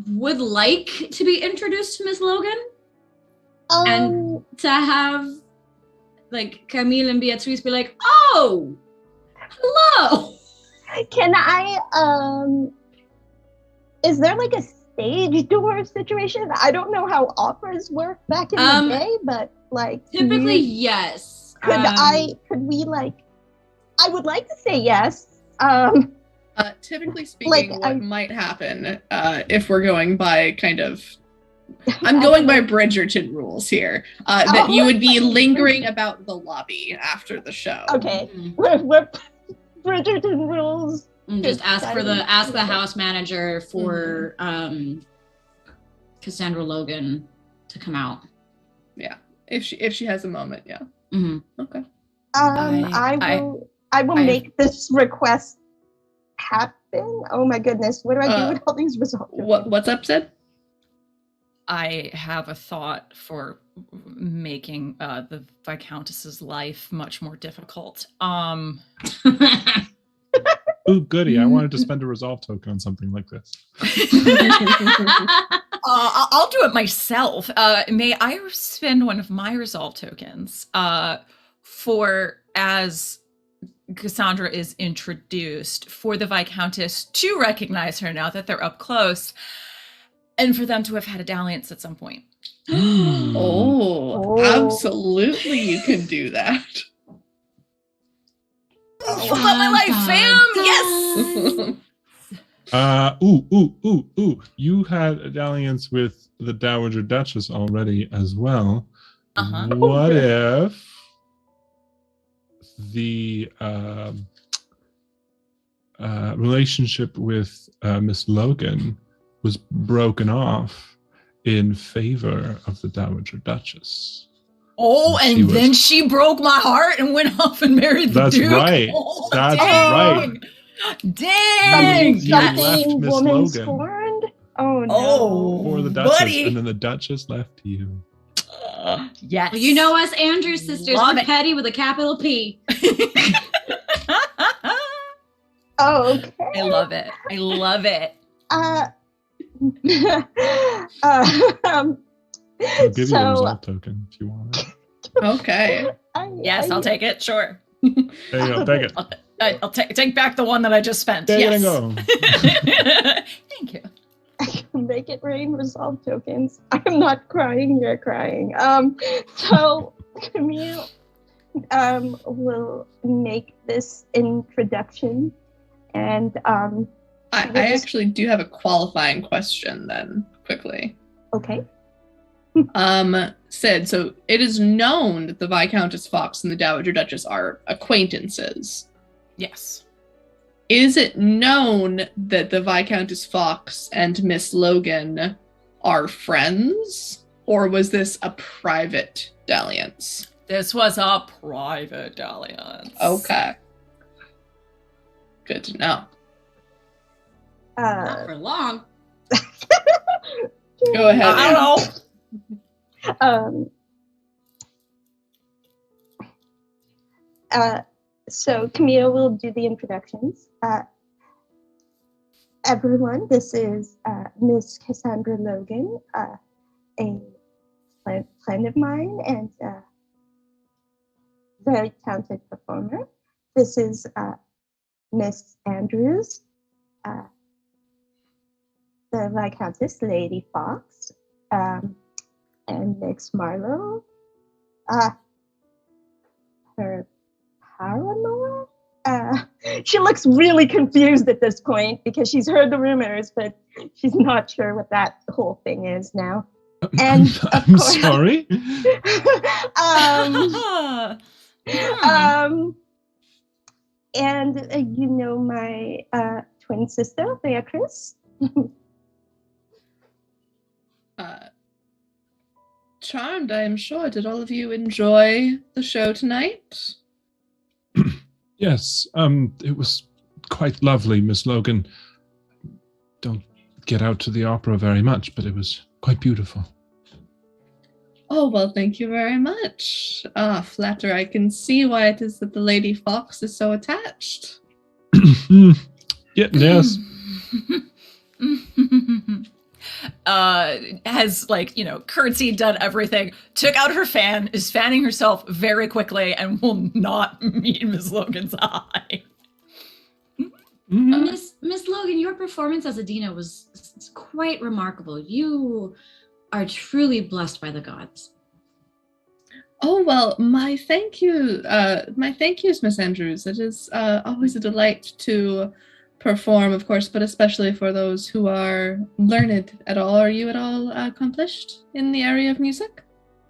would like to be introduced to Miss Logan and to have, like, Camille and Beatrice be like, "Oh, hello." Can I is there like a stage door situation? I don't know how operas work back in the day, but like Typically, yes. I would like to say yes. Typically speaking, what might happen if we're going by kind of, I'm going by Bridgerton rules here, that you would be lingering about the lobby after the show. Okay, we're Bridgerton rules. Just ask the house manager for Cassandra Logan to come out. Yeah, if she has a moment, yeah. Mm-hmm. Okay. I will make this request happen. Oh my goodness, what do I do with all these results? What's up, Sid? I have a thought for making the Viscountess's life much more difficult. Ooh, goody. I wanted to spend a resolve token on something like this. I'll do it myself. May I spend one of my resolve tokens for, as Cassandra is introduced, for the Viscountess to recognize her now that they're up close, and for them to have had a dalliance at some point. Oh, absolutely, you can do that. You got my life, fam! Yes! Ooh. You had a dalliance with the Dowager Duchess already as well. Uh-huh. What if the relationship with Miss Logan was broken off in favor of the Dowager Duchess? Oh, and then she broke my heart and went off and married the Duke. Right. Oh, That's dang. right. Dang! You left Miss woman Logan. Scorned? Oh no. Oh, For the Duchess, buddy. and then the Duchess left to you. Yes. Well, you know us Andrews sisters, Love we're it. petty with a capital P. Oh, okay. I love it. I love it. I'll give you a resolve token if you want it. Okay. Yes, I'll take it. Sure. There you go. Take it. I'll take back the one that I just spent. Take yes. it and go. Thank you. Make it rain resolve tokens. I'm not crying, you're crying. So Camille will make this introduction, and I actually do have a qualifying question then, quickly. Okay. Sid, so it is known that the Viscountess Fox and the Dowager Duchess are acquaintances. Yes. Is it known that the Viscountess Fox and Miss Logan are friends? Or was this a private dalliance? This was a private dalliance. Okay. Good to know. Not for long. Go ahead. I don't know. So Camille will do the introductions. Everyone, this is Miss Cassandra Logan, a friend of mine and very talented performer. This is Miss Andrews, the Viscountess Lady Fox, and Miss Marlowe, her paramour. She looks really confused at this point because she's heard the rumors, but she's not sure what that whole thing is now. And I'm sorry. And you know my twin sister, Beatrice. Charmed, I am sure. Did all of you enjoy the show tonight? Yes, it was quite lovely, Miss Logan. Don't get out to the opera very much, but it was quite beautiful. Oh, well, thank you very much. Flatter, I can see why it is that the Lady Fox is so attached. Yes. Has, curtsied, done everything, took out her fan, is fanning herself very quickly, and will not meet Miss Logan's eye. Mhm. Miss Logan, your performance as Adena was quite remarkable. You are truly blessed by the gods. Oh, well, my thank you. My thank yous, Miss Andrews. It is always a delight to perform, of course, but especially for those who are learned at all. Are you at all accomplished in the area of music?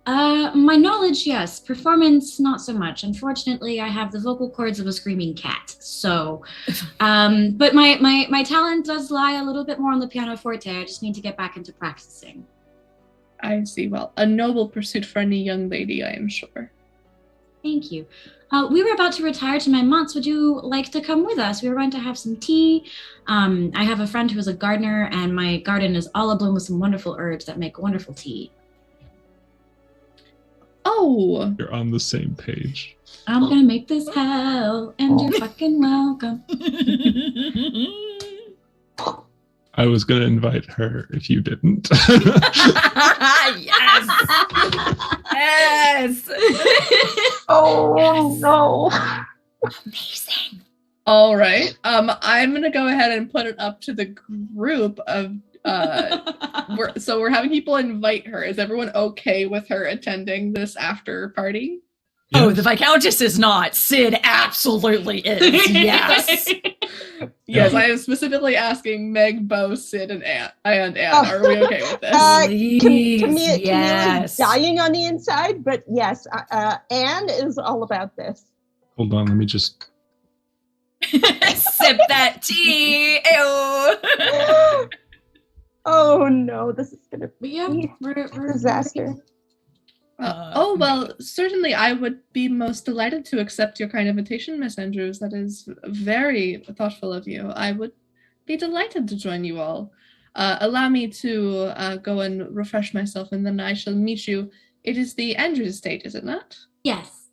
My knowledge, yes. Performance, not so much. Unfortunately, I have the vocal cords of a screaming cat. So, but my talent does lie a little bit more on the pianoforte. I just need to get back into practicing. I see. Well, a noble pursuit for any young lady, I am sure. Thank you. We were about to retire to my months. Would you like to come with us? We were going to have some tea. I have a friend who is a gardener, and my garden is all abloom with some wonderful herbs that make wonderful tea. Oh, You're on the same page. I'm gonna make this hell, and you're fucking welcome. I was going to invite her if you didn't. Yes. Yes. Oh no. Amazing. all right. I'm gonna go ahead and put it up to the group of. We're having people invite her. Is everyone okay with her attending this after party? Oh, Yes. the Viscountess is not. Sid absolutely is. Yes. Yes, Yeah. I am specifically asking Meg, Bo, Sid, and Anne. Are we okay with this? Please, Camille yes. is dying on the inside, but yes, Anne is all about this. Hold on, let me just. Sip that tea. Ew. Oh no, this is gonna But yeah, be we're a disaster. Oh, well, certainly I would be most delighted to accept your kind invitation, Miss Andrews. That is very thoughtful of you. I would be delighted to join you all. Allow me to go and refresh myself, and then I shall meet you. It is the Andrews estate, is it not? Yes.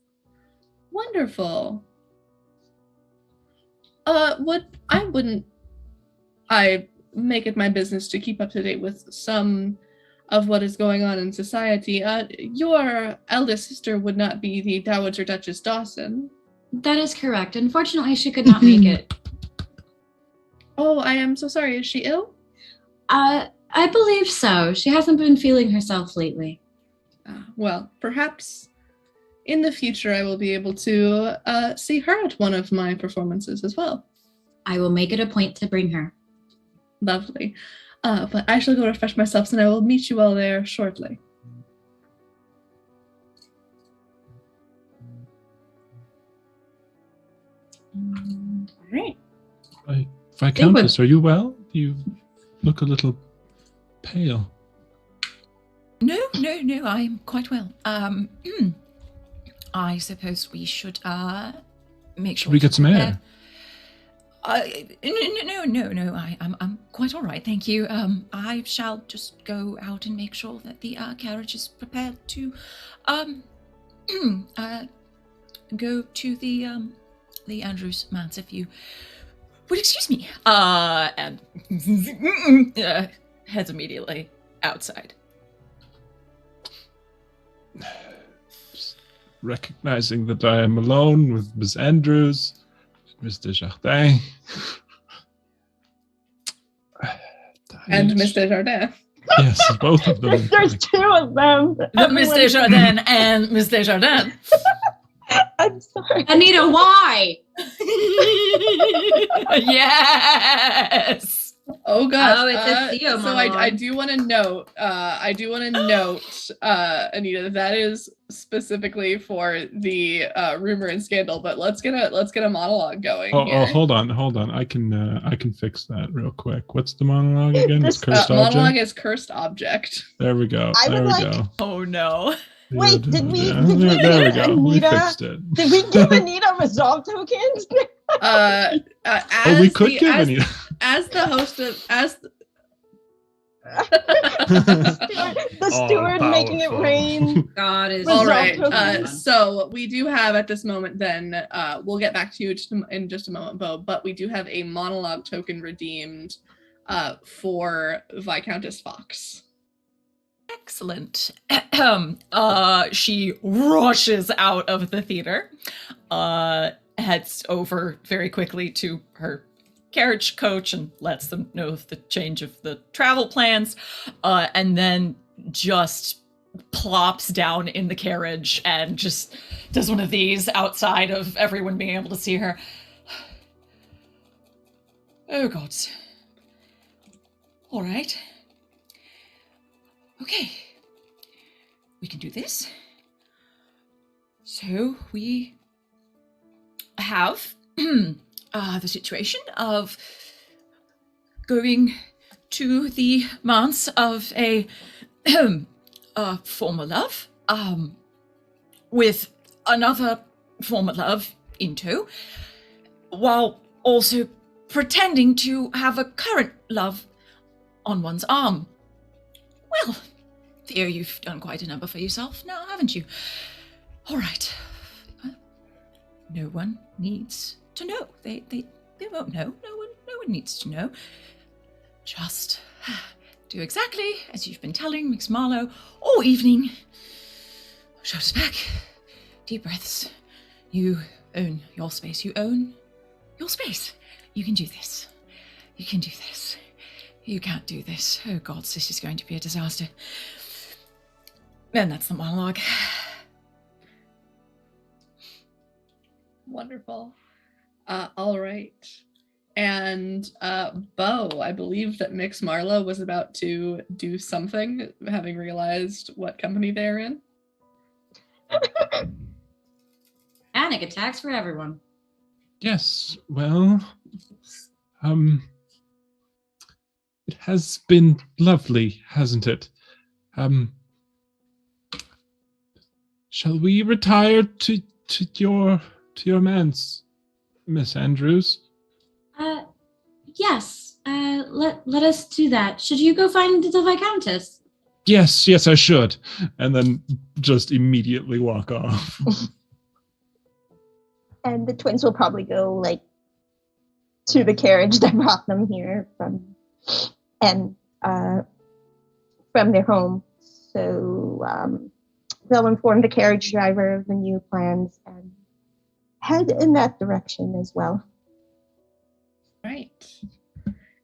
Wonderful. I make it my business to keep up to date with some of what is going on in society. Your eldest sister would not be the Dowager Duchess Dawson. That is correct. Unfortunately, she could not make it. Oh, I am so sorry. Is she ill? I believe so. She hasn't been feeling herself lately. Well, perhaps in the future I will be able to see her at one of my performances as well. I will make it a point to bring her. Lovely. But I shall go refresh myself, and I will meet you all there shortly. All right. Viscountess, are you well? You look a little pale. No, I'm quite well. I suppose we should make sure Should we get some air? No. I'm quite all right, thank you. I shall just go out and make sure that the carriage is prepared to go to the Andrews manse, if you would excuse me. And heads immediately outside. Recognizing that I am alone with Miss Andrews, Miss Desjardins. And Miss Desjardins. Yes, both of them. There's two of them. Miss Desjardins and Miss Desjardins. I'm sorry. Anita, why? Yes. Oh gosh. Oh, it's a Theo so monologue. I do want to note, Anita, that is specifically for the rumor and scandal. But let's get a monologue going. Oh, hold on. I can fix that real quick. What's the monologue again? It's cursed object. Monologue is cursed object. There we go. I would There we like- go. Oh no. Wait, did we There give we go. We Anita- fixed it. Did we give Anita resolve tokens? As We could give as, Anita. as the host of The steward making it powerful. rain. God is All Resolve right. tokens. So we do have at this moment. Then we'll get back to you in just a moment, Bo. But we do have a monologue token redeemed for Viscountess Fox. Excellent. She rushes out of the theater, heads over very quickly to her carriage coach and lets them know of the change of the travel plans, and then just plops down in the carriage and just does one of these outside of everyone being able to see her. Oh, God. All right. Okay. We can do this. So we have the situation of going to the manse of a former love, with another former love in tow, while also pretending to have a current love on one's arm. Well, Theo, you've done quite a number for yourself now, haven't you? All right. No one needs to know. They won't know. No one needs to know. Just do exactly as you've been telling Miss Marlowe all evening. Shoulders back. Deep breaths. You own your space. You own your space. You can do this. You can do this. You can't do this. Oh, God, this is going to be a disaster. And that's the monologue. Wonderful. All right. And Beau, I believe that Mix Marlowe was about to do something, having realized what company they're in. Panic attacks for everyone. Yes, well, it has been lovely, hasn't it? Shall we retire to your manse, Miss Andrews? Yes. Let us do that. Should you go find the Viscountess? Yes, I should. And then just immediately walk off. And the twins will probably go like to the carriage that brought them here from their home. So they'll inform the carriage driver of the new plans and head in that direction as well. Right.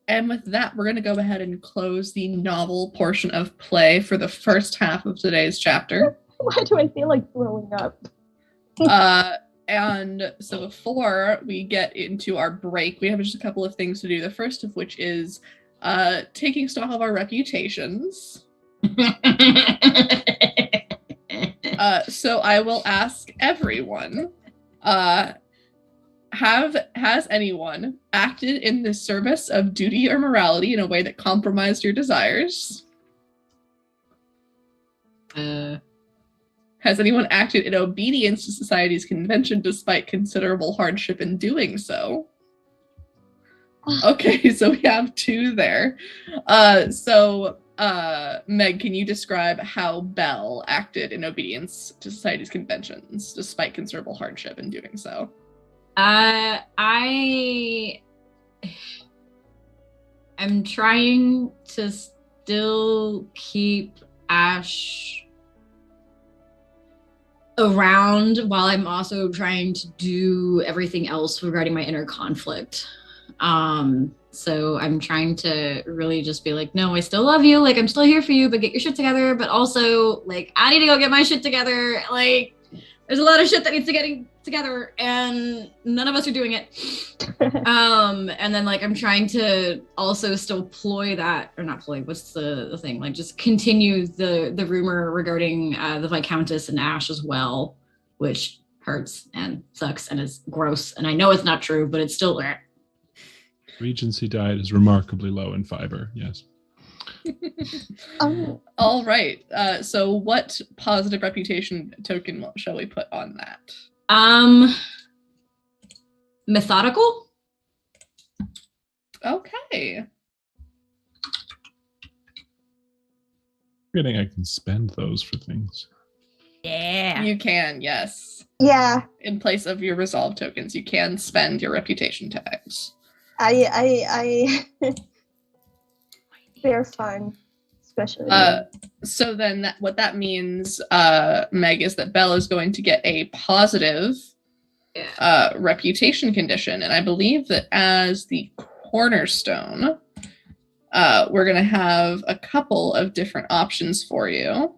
And with that, we're going to go ahead and close the novel portion of play for the first half of today's chapter. Why do I feel like throwing up? And so before we get into our break, we have just a couple of things to do. The first of which is taking stock of our reputations. So I will ask everyone, has anyone acted in the service of duty or morality in a way that compromised your desires? Has anyone acted in obedience to society's convention despite considerable hardship in doing so? Okay, so we have two there. Meg, can you describe how Belle acted in obedience to society's conventions despite considerable hardship in doing so? I'm trying to still keep Ash around while I'm also trying to do everything else regarding my inner conflict. So I'm trying to really just be like, no, I still love you. Like, I'm still here for you, but get your shit together. But also, like, I need to go get my shit together. Like, there's a lot of shit that needs to get together, and none of us are doing it. And then, like, I'm trying to also still ploy that, or not ploy, what's the thing? Like, just continue the rumor regarding the Viscountess and Ash as well, which hurts and sucks and is gross. And I know it's not true, but it's still there. Regency diet is remarkably low in fiber, yes. All right. So what positive reputation token shall we put on that? Methodical? Okay. Forgetting I can spend those for things. Yeah. You can, yes. Yeah, In place of your resolve tokens, you can spend your reputation tags. I they're fun, especially. So then what that means, Meg, is that Belle is going to get a positive reputation condition. And I believe that as the cornerstone, we're going to have a couple of different options for you.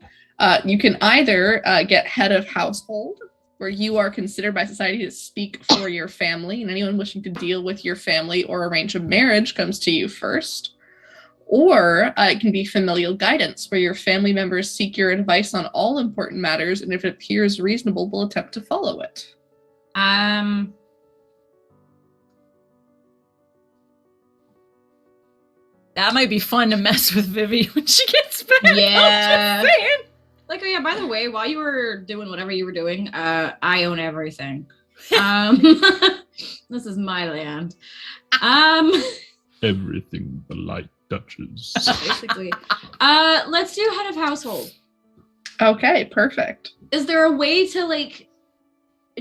You can either get head of household, where you are considered by society to speak for your family, and anyone wishing to deal with your family or arrange a marriage comes to you first. Or it can be familial guidance, where your family members seek your advice on all important matters, and if it appears reasonable, will attempt to follow it. That might be fun to mess with Vivi when she gets back. Yeah. I'm just saying. Like, oh yeah, by the way, while you were doing whatever you were doing, I own everything. This is my land. Everything the light touches. Basically. Let's do head of household. Okay, perfect. Is there a way to, like,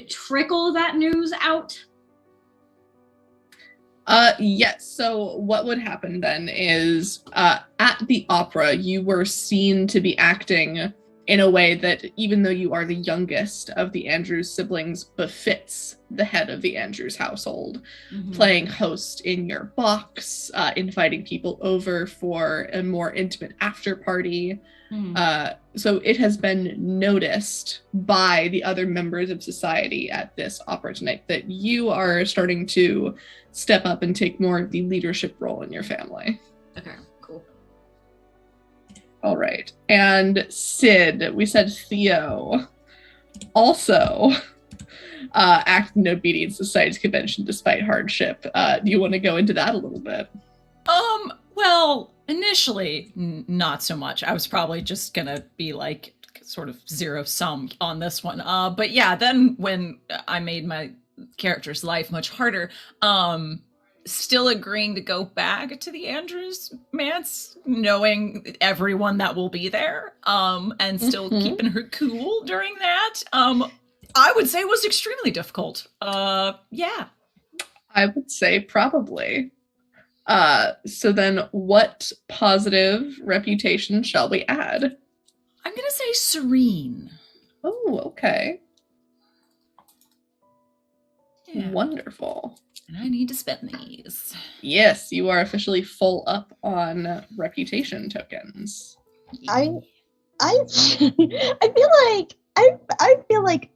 trickle that news out? Yes. So what would happen then is at the opera, you were seen to be acting in a way that, even though you are the youngest of the Andrews siblings, befits the head of the Andrews household. Playing host in your box, inviting people over for a more intimate after party. So it has been noticed by the other members of society at this opera tonight that you are starting to step up and take more of the leadership role in your family. Okay, cool. All right. And Sid, we said Theo, also acted in obedience to society's convention despite hardship. Do you want to go into that a little bit? Well, initially, not so much. I was probably just gonna be like sort of zero sum on this one. But yeah, then when I made my character's life much harder, still agreeing to go back to the Andrews manse, knowing everyone that will be there, and still keeping her cool during that, I would say was extremely difficult. Yeah. I would say probably. So then what positive reputation shall we add? I'm gonna say serene. Oh, okay. Yeah. Wonderful. And I need to spend these. Yes, you are officially full up on reputation tokens. I feel like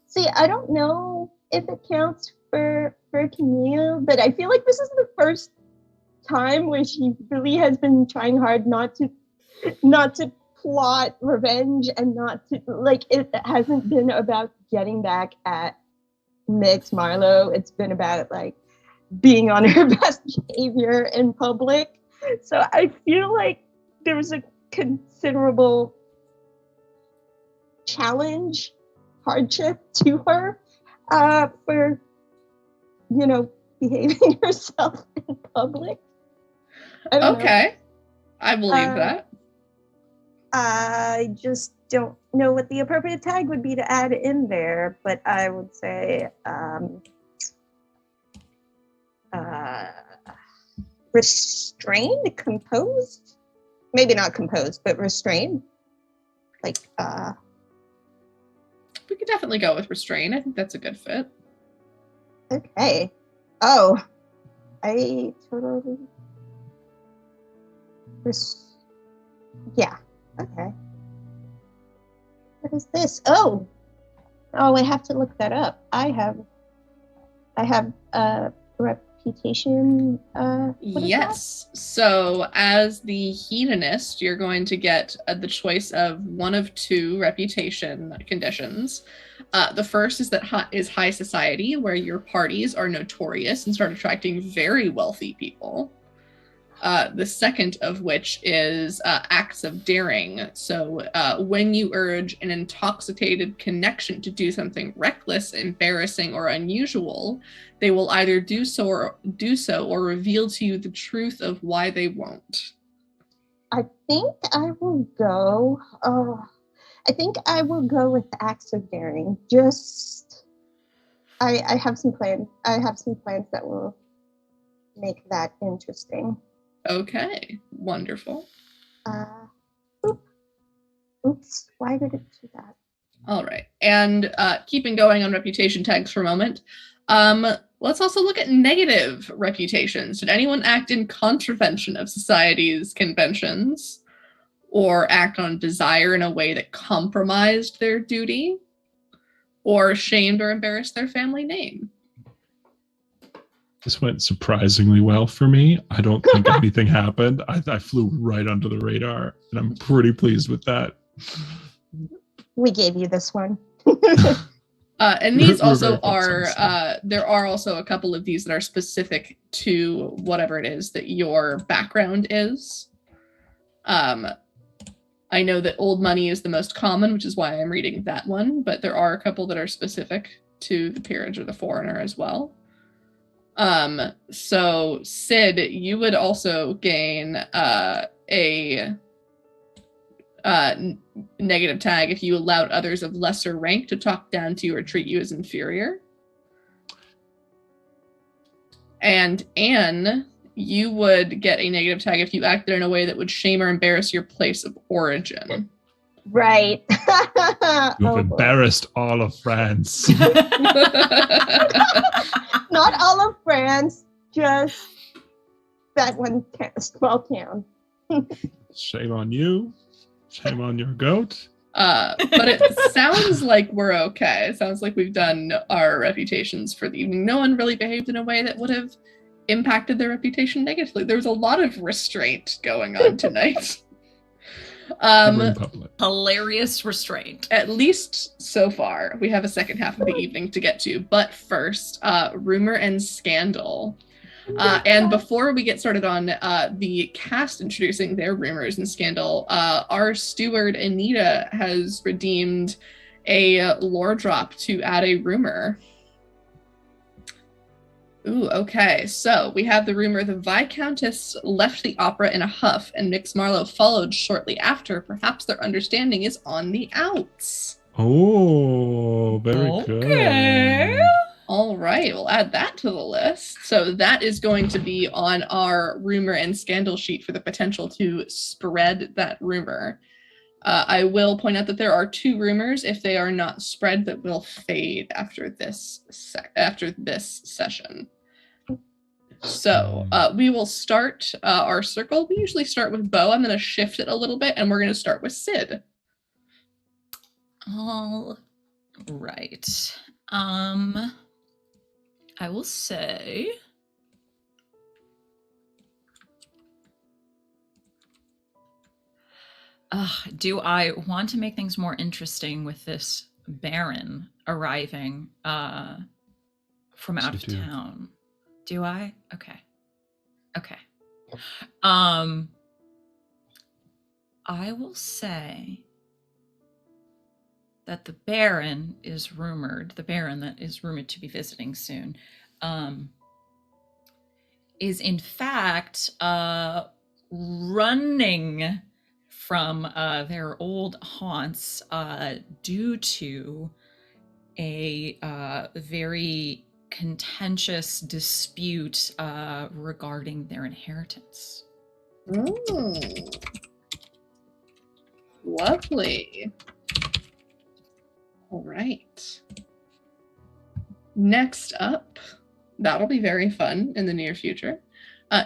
see, I don't know if it counts for Camille, but I feel like this is the first time where she really has been trying hard not to plot revenge, and not to, like, it hasn't been about getting back at Mix Marlowe. It's been about, like, being on her best behavior in public. So I feel like there was a considerable challenge, hardship to her for, behaving herself in public. Okay. I believe that. I just don't know what the appropriate tag would be to add in there, but I would say restrained, composed? Maybe not composed, but restrained. Like, we could definitely go with restrain. I think that's a good fit. Okay. Oh, I totally... Yeah, okay. What is this? Oh, I have to look that up. I have a reputation. Yes. So as the hedonist, you're going to get the choice of one of two reputation conditions. The first is that is high society, where your parties are notorious and start attracting very wealthy people. The second of which is acts of daring. So when you urge an intoxicated connection to do something reckless, embarrassing, or unusual, they will either do so or reveal to you the truth of why they won't. I think I will go. I think I will go with acts of daring. Just, I have some plans. I have some plans that will make that interesting. Okay, wonderful. Oops, why did it do that? All right, and keeping going on reputation tags for a moment, Let's also look at negative reputations. Did anyone act in contravention of society's conventions or act on desire in a way that compromised their duty or shamed or embarrassed their family name? This went surprisingly well for me. I don't think anything happened. I flew right under the radar, and I'm pretty pleased with that. We gave you this one. And these We're also very focused on are, there are also a couple of these that are specific to whatever it is that your background is. I know that old money is the most common, which is why I'm reading that one, but there are a couple that are specific to the peerage or the foreigner as well. So Sid, you would also gain a negative tag if you allowed others of lesser rank to talk down to you or treat you as inferior. And Anne, you would get a negative tag if you acted in a way that would shame or embarrass your place of origin. Right. You have embarrassed all of France. Not all of France, just that one small town. Shame on you. Shame on your goat. But it sounds like we're okay. It sounds like we've done our reputations for the evening. No one really behaved in a way that would have impacted their reputation negatively. There was a lot of restraint going on tonight. We're in public. Hilarious restraint. At least so far. We have a second half of the evening to get to. But first, rumor and scandal. And before we get started on the cast introducing their rumors and scandal, our steward Anita has redeemed a lore drop to add a rumor. Ooh, okay. So we have the rumor the Viscountess left the opera in a huff and Mix Marlowe followed shortly after. Perhaps their understanding is on the outs. Oh, very good. All right, we'll add that to the list. So that is going to be on our rumor and scandal sheet for the potential to spread that rumor. I will point out that there are 2 rumors, if they are not spread, that will fade after this session. So we will start our circle. We usually start with Beau. I'm going to shift it a little bit, and we're going to start with Sid. All right. I will say do I want to make things more interesting with this Baron arriving from out of town? Do I? Okay. I will say that the Baron that is rumored to be visiting soon, is in fact running from their old haunts due to a very contentious dispute regarding their inheritance. Lovely. All right. Next up, that'll be very fun in the near future.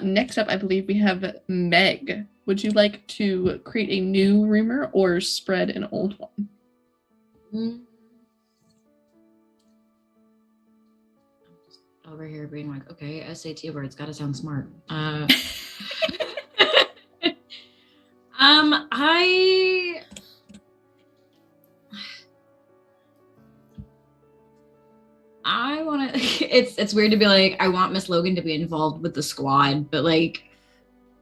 Next up, I believe we have Meg. Would you like to create a new rumor or spread an old one? I'm just over here being like, okay, SAT words gotta sound smart. I want to. It's weird to be like, I want Miss Logan to be involved with the squad, but like,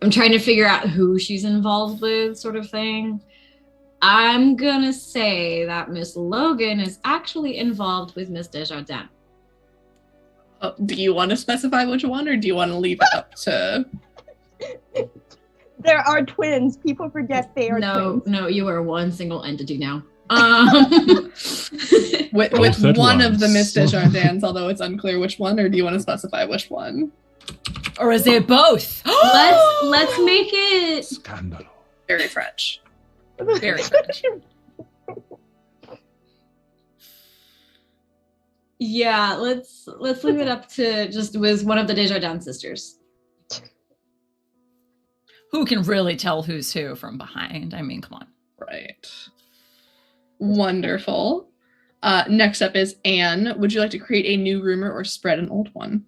I'm trying to figure out who she's involved with, sort of thing. I'm gonna say that Miss Logan is actually involved with Miss Desjardins. Do you want to specify which one, or do you want to leave it up to? There are twins. People forget they are twins. No, you are one single entity now. With one of the Miss Desjardins, although it's unclear which one, or do you want to specify which one? Or is it both? Let's make it Scandal. Very French. Very French. Yeah, let's leave it up to just with one of the Desjardins sisters. Who can really tell who's who from behind? I mean, come on. Right. Wonderful. Next up is Anne. Would you like to create a new rumor or spread an old one?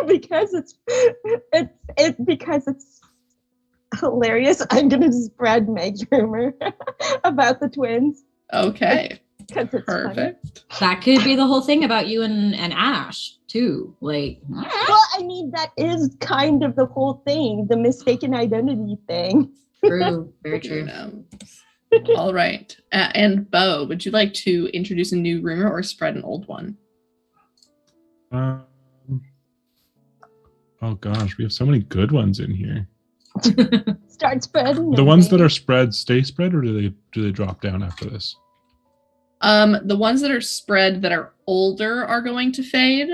Because it's hilarious, I'm gonna spread Meg's rumor about the twins. Okay. Because it's funny. Perfect. That could be the whole thing about you and Ash too. Like, Well, I mean, that is kind of the whole thing, the mistaken identity thing. true, very Who true. knows? All right. And Beau, would you like to introduce a new rumor or spread an old one? Oh gosh, we have so many good ones in here. Start spreading. The ones that are spread stay spread, or do they drop down after this? The ones that are spread that are older are going to fade.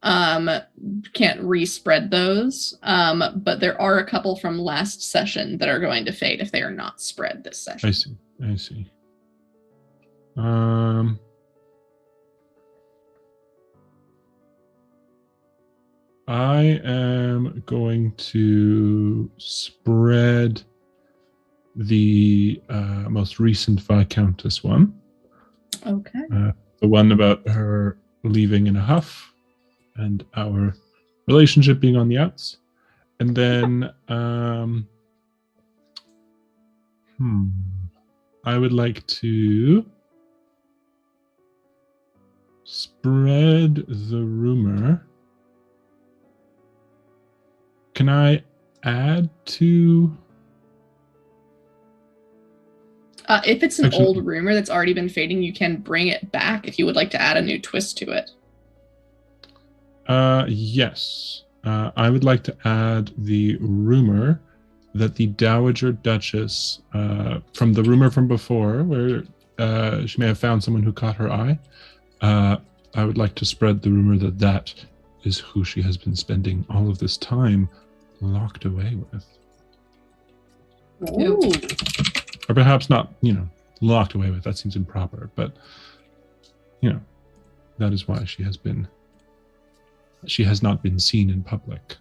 Can't respread those. But there are a couple from last session that are going to fade if they are not spread this session. I see. I am going to spread the most recent Viscountess one. Okay. The one about her leaving in a huff and our relationship being on the outs. And then I would like to spread the rumor. Can I add to... If it's an old rumor that's already been fading, you can bring it back if you would like to add a new twist to it. Yes. I would like to add the rumor that the Dowager Duchess, from the rumor from before, where she may have found someone who caught her eye, I would like to spread the rumor that that is who she has been spending all of this time locked away with. Ooh. Or perhaps not, locked away with. That seems improper. But, that is why she has not been seen in public.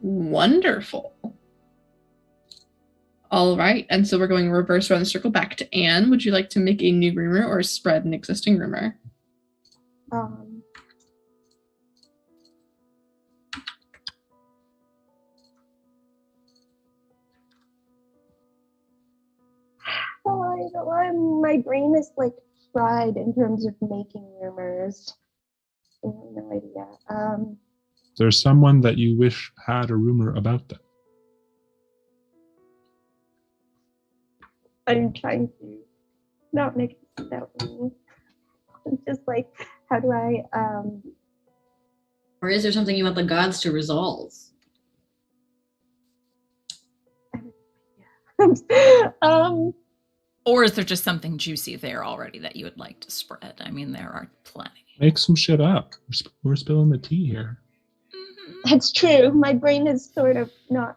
Wonderful. All right. And so we're going reverse around the circle back to Anne. Would you like to make a new rumor or spread an existing rumor? My brain is like fried in terms of making rumors. I have no idea. There's someone that you wish had a rumor about them. I'm trying to not make it about me. It's just like, how do I Or is there something you want the gods to resolve? Or is there just something juicy there already that you would like to spread? I mean, there are plenty. Make some shit up. We're spilling the tea here. That's true. My brain is sort of not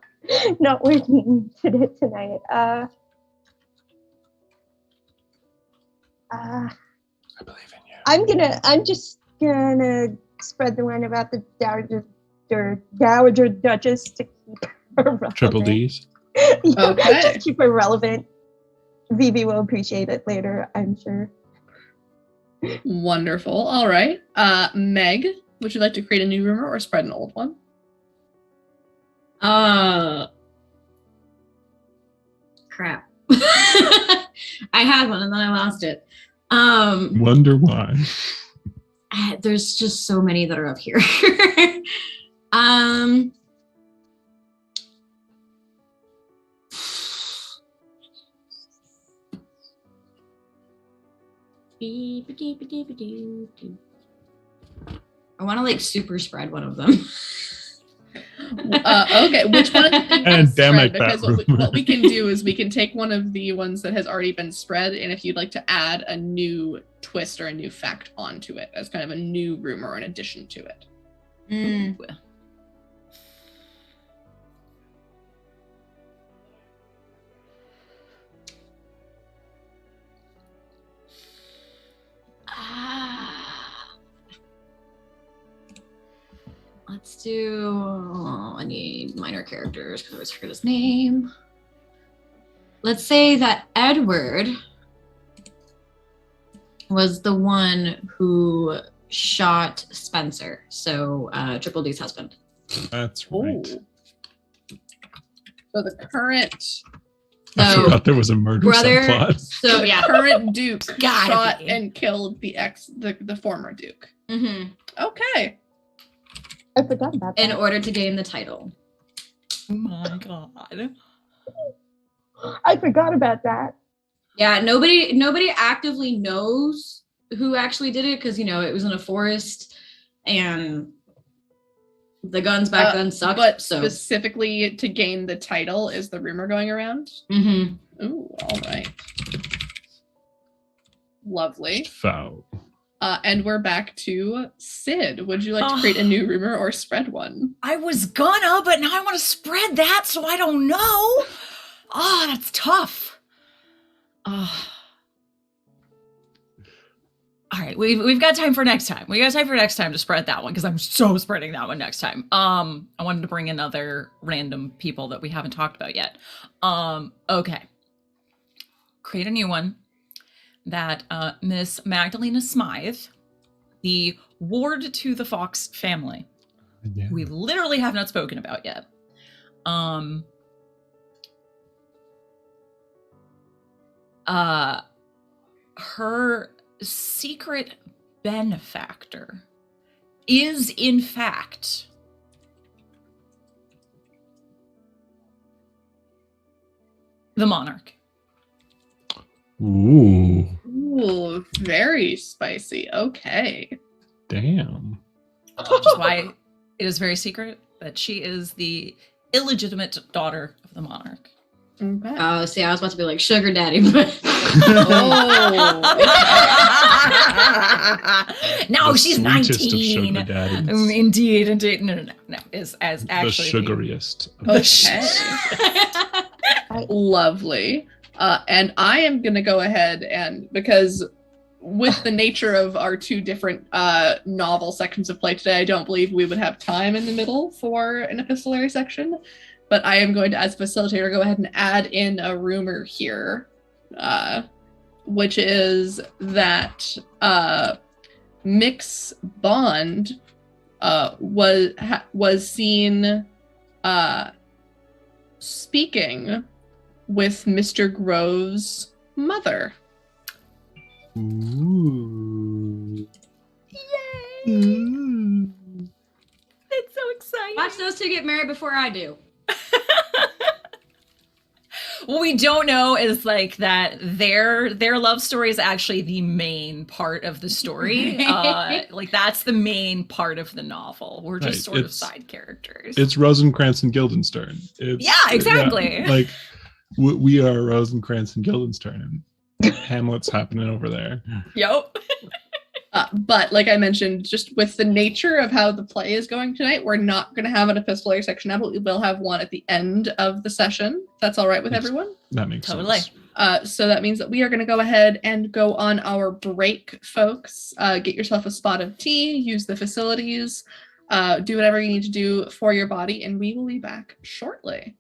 working tonight. I believe in you. I'm just gonna spread the one about the Dowager Duchess to keep her relevant. Triple D's. Okay. Just keep her relevant. Vivi will appreciate it later, I'm sure. Wonderful. All right. Meg, would you like to create a new rumor or spread an old one? Crap. I had one and then I lost it. Wonder why. There's just so many that are up here. I want to super spread one of them. Okay, which one? And damn it, because what we can do is we can take one of the ones that has already been spread, and if you'd like to add a new twist or a new fact onto it as kind of a new rumor in addition to it. Mm. let's do. I need minor characters because I always forget his name. Let's say that Edward was the one who shot Spencer, so Triple D's husband. That's right. Ooh. So the current I So, forgot there was a murder brother. subplot. So the yeah. current Duke Gotta shot be. and killed the former Duke. hmm Okay. I forgot about that. In order to gain the title. Oh my god. I forgot about that. Yeah, nobody actively knows who actually did it because it was in a forest and the guns back then sucked. But so specifically to gain the title is the rumor going around. Mhm. Ooh, all right. Lovely. Foul. And we're back to Sid. Would you like to create a new rumor or spread one? I was gonna, but now I want to spread that, so I don't know. Oh, that's tough. All right, we've got time for next time. We got time for next time to spread that one because I'm so spreading that one next time. I wanted to bring in other random people that we haven't talked about yet. Okay. Create a new one that Miss Magdalena Smythe, the ward to the Fox family, Yeah. we literally have not spoken about yet. Her secret benefactor is in fact the monarch. Ooh. Ooh, very spicy. Okay. Damn. Which is why it is very secret that she is the illegitimate daughter of the monarch. Okay. Oh, see, I was about to be like sugar daddy, but Oh. No, The she's sweetest of 19. sugar daddies. Indeed. No. Is as The actually sugariest. of Okay. Lovely. And I am going to go ahead and, because with the nature of our two different novel sections of play today, I don't believe we would have time in the middle for an epistolary section. But I am going to, as facilitator, go ahead and add in a rumor here, which is that Mix Bond was seen speaking with Mr. Grove's mother. Ooh. Yay! It's so exciting. watch those two get married before I do. What we don't know is like that their love story is actually the main part of the story. Like that's the main part of the novel. We're just Right, sort of it's- side characters. It's Rosencrantz and Guildenstern. It's, Yeah, exactly. like we are Rosencrantz and Guildenstern, and Hamlet's happening over there. Yep. But like I mentioned, just with the nature of how the play is going tonight, we're not going to have an epistolary section now, but we will have one at the end of the session. That's all right with Yes. everyone? That makes Totally. sense. So that means that we are going to go ahead and go on our break, folks. Get yourself a spot of tea, use the facilities, do whatever you need to do for your body, and we will be back shortly.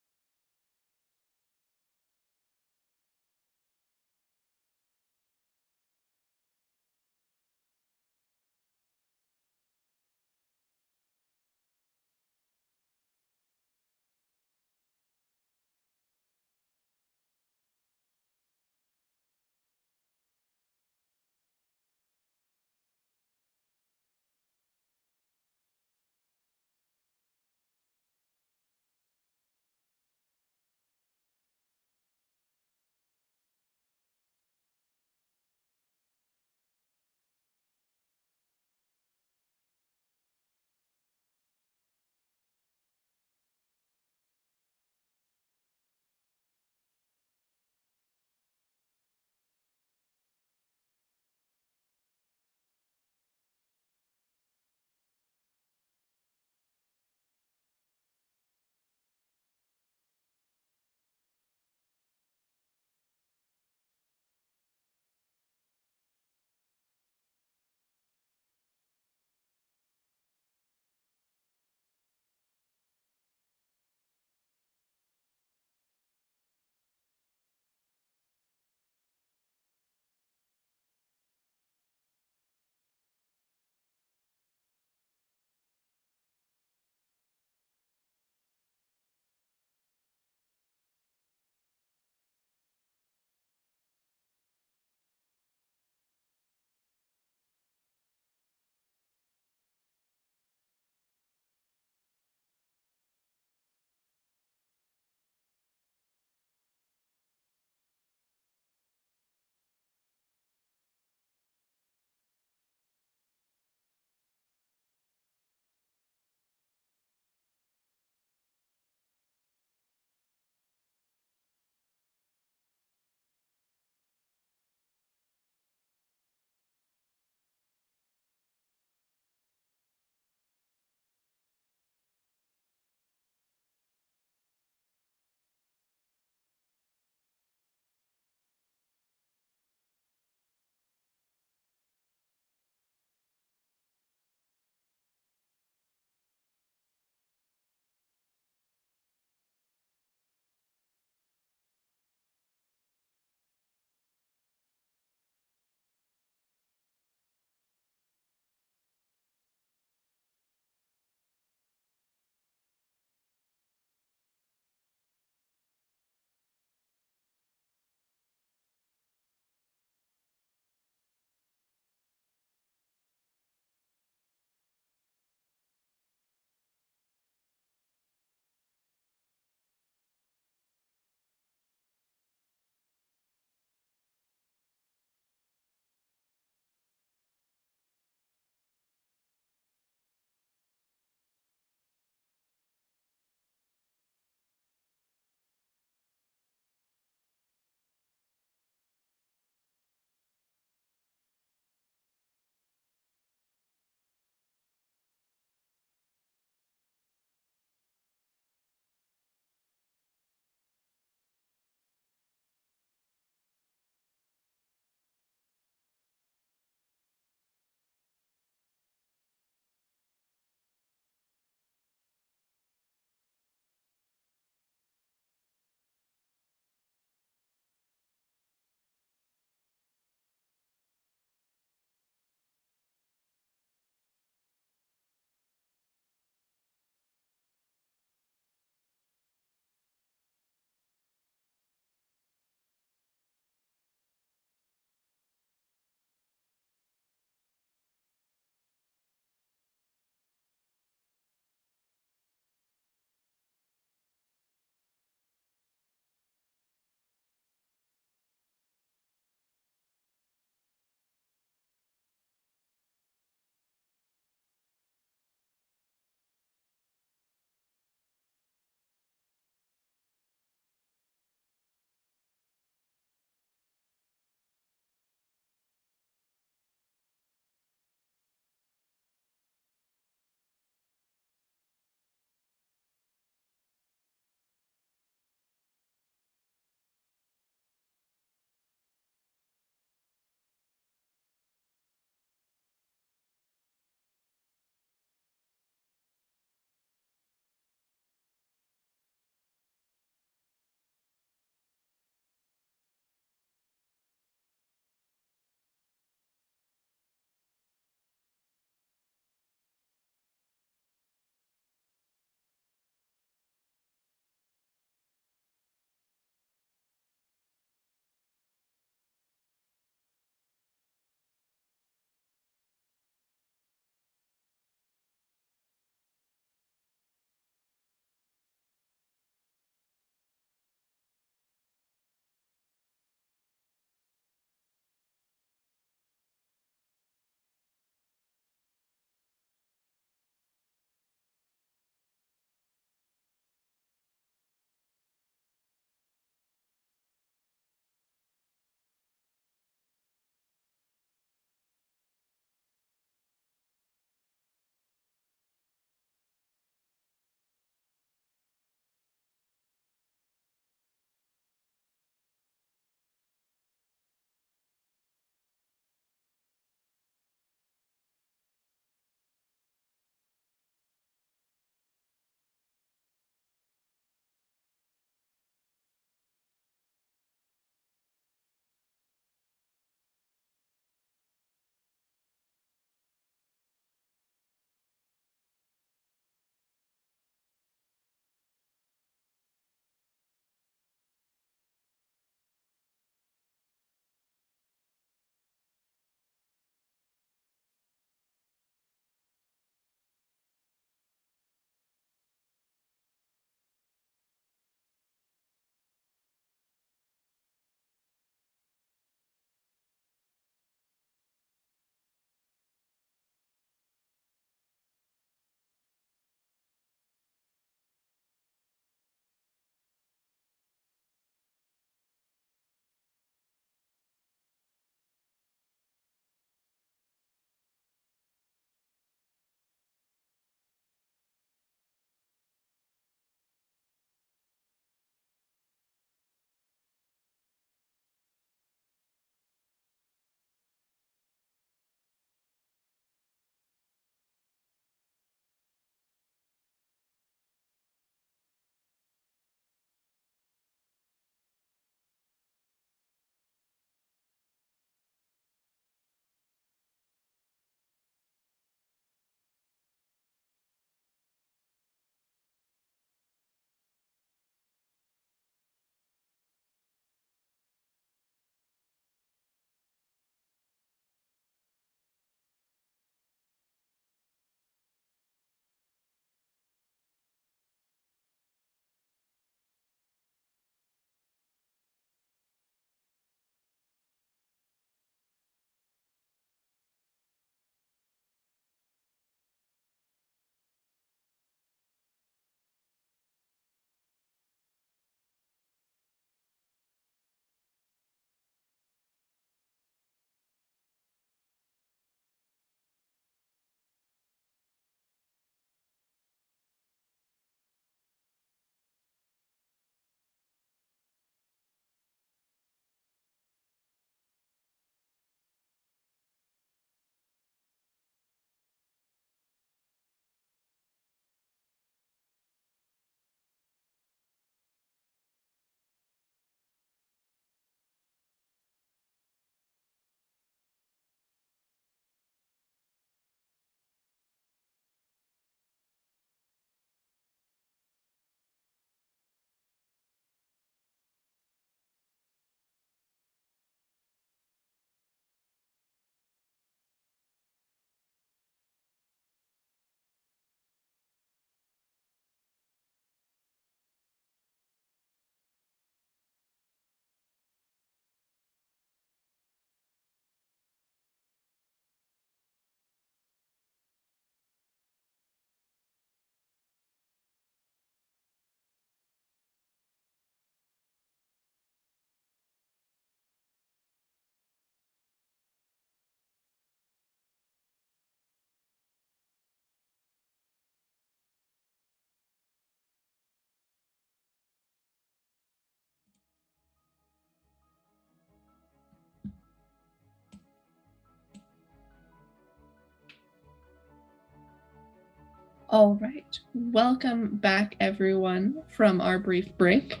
All right. Welcome back, everyone, from our brief break.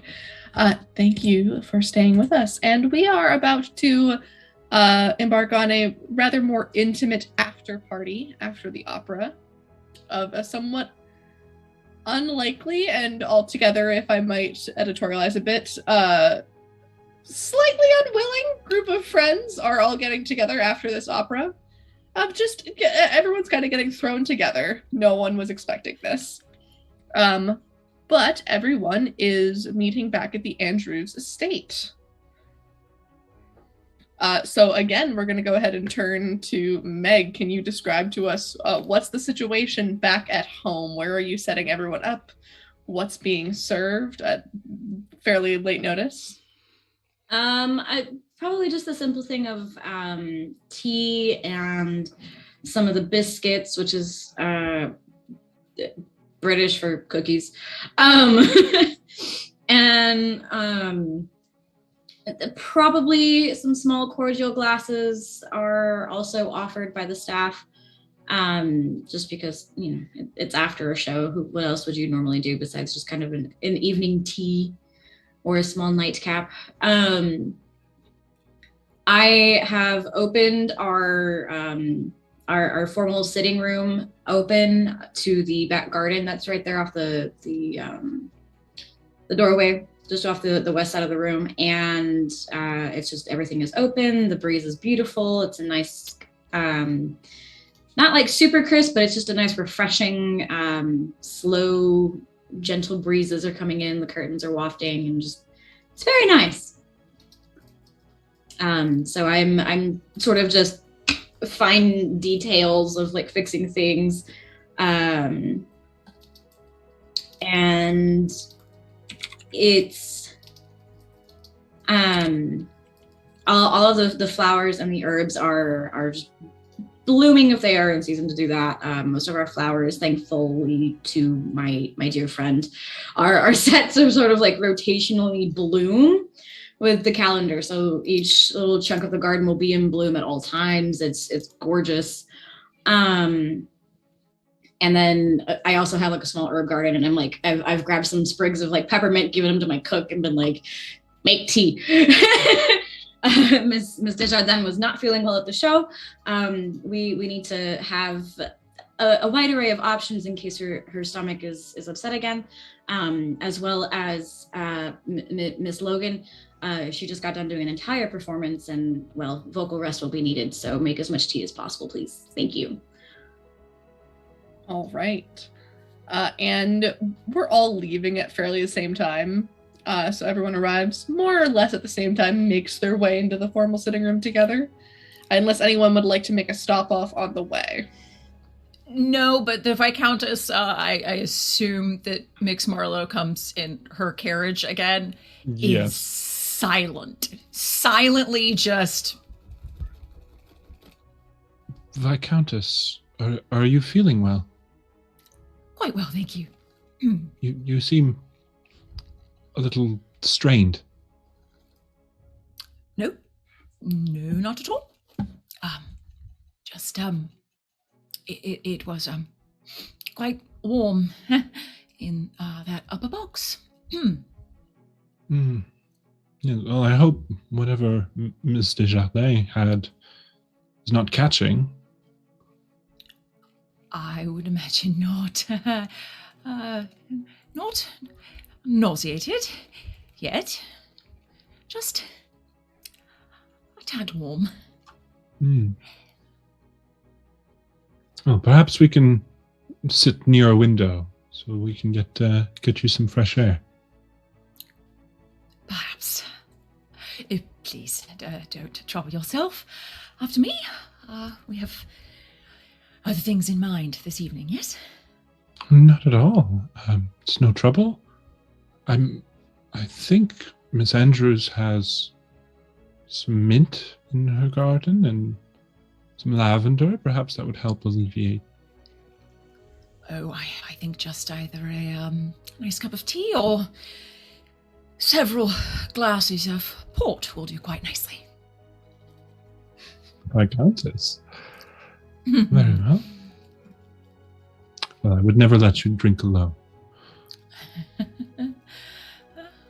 Thank you for staying with us. And we are about to embark on a rather more intimate after party after the opera of a somewhat unlikely and altogether, if I might editorialize a bit, slightly unwilling group of friends are all getting together after this opera. Just everyone's kind of getting thrown together. No one was expecting this. But everyone is meeting back at the Andrews estate. So again, we're going to go ahead and turn to Meg. Can you describe to us what's the situation back at home? Where are you setting everyone up? What's being served at fairly late notice? Probably just the simple thing of tea and some of the biscuits, which is British for cookies, and probably some small cordial glasses are also offered by the staff, just because, you know, it's after a show. What else would you normally do besides just kind of an evening tea or a small nightcap? I have opened our formal sitting room open to the back garden that's right there off the doorway, just off the west side of the room, and it's just, everything is open. The breeze is beautiful. It's a nice, not like super crisp, but it's just a nice, refreshing, slow, gentle breezes are coming in. The curtains are wafting, and just, it's very nice. So I'm sort of just fine details of like fixing things, and it's all of the flowers and the herbs are just blooming if they are in season to do that. Most of our flowers, thankfully to my dear friend, are set to sort of like rotationally bloom with the calendar. So each little chunk of the garden will be in bloom at all times. It's gorgeous. And then I also have like a small herb garden, and I'm like, I've grabbed some sprigs of like peppermint, given them to my cook, and been like, make tea. Miss Desjardins was not feeling well at the show. We need to have a wide array of options in case her stomach is upset again, as well as Miss Logan. She just got done doing an entire performance, and, well, vocal rest will be needed. So make as much tea as possible, please. Thank you. All right. And we're all leaving at fairly the same time. So everyone arrives more or less at the same time, makes their way into the formal sitting room together. Unless anyone would like to make a stop off on the way. No, but the Viscountess, I assume that Mix Marlowe comes in her carriage again. Yes. Silently just... Viscountess, are you feeling well? Quite well, thank you. You seem a little strained. No, not at all. It was quite warm in that upper box. Yeah, well, I hope whatever Miss Desjardins had is not catching. I would imagine not. Not nauseated yet. Just a tad warm. Well, perhaps we can sit near a window so we can get you some fresh air. Perhaps. Please, don't trouble yourself. After me, we have other things in mind this evening, yes? Not at all. It's no trouble. I think Miss Andrews has some mint in her garden and some lavender. Perhaps that would help alleviate. Oh, I think just either a nice cup of tea or several glasses of port will do quite nicely. Viscountess. Very well. Well, I would never let you drink alone.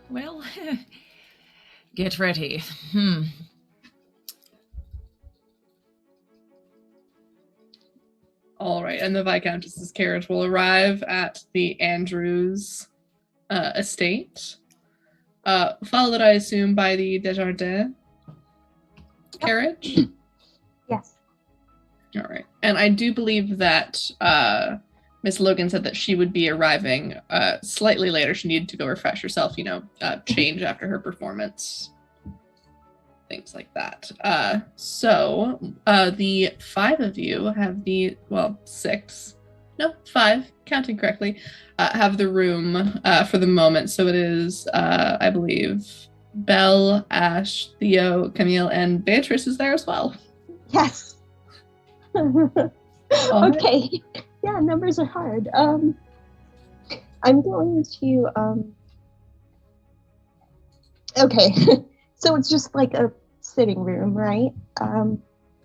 Well, get ready. All right, and the Viscountess's carriage will arrive at the Andrews estate, followed, I assume, by the Desjardins carriage. Yes. All right, and I do believe that Miss Logan said that she would be arriving slightly later. She needed to go refresh herself, change after her performance, things like that. So the five of you have five, counting correctly, have the room for the moment. So it is, I believe, Belle, Ash, Theo, Camille, and Beatrice is there as well. Yes. Okay. Yeah, numbers are hard. I'm going to okay. So it's just like a sitting room, right?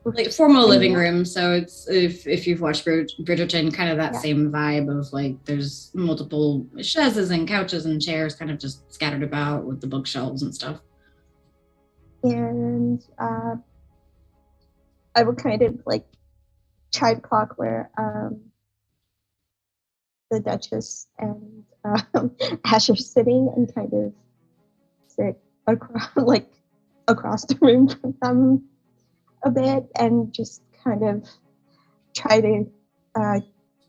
Like formal living room. So it's if you've watched Bridgerton, kind of that same vibe of like there's multiple chaises and couches and chairs kind of just scattered about with the bookshelves and stuff. And I would kind of like chime clock where the Duchess and Ash are sitting and kind of sit across the room from them a bit and just kind of try to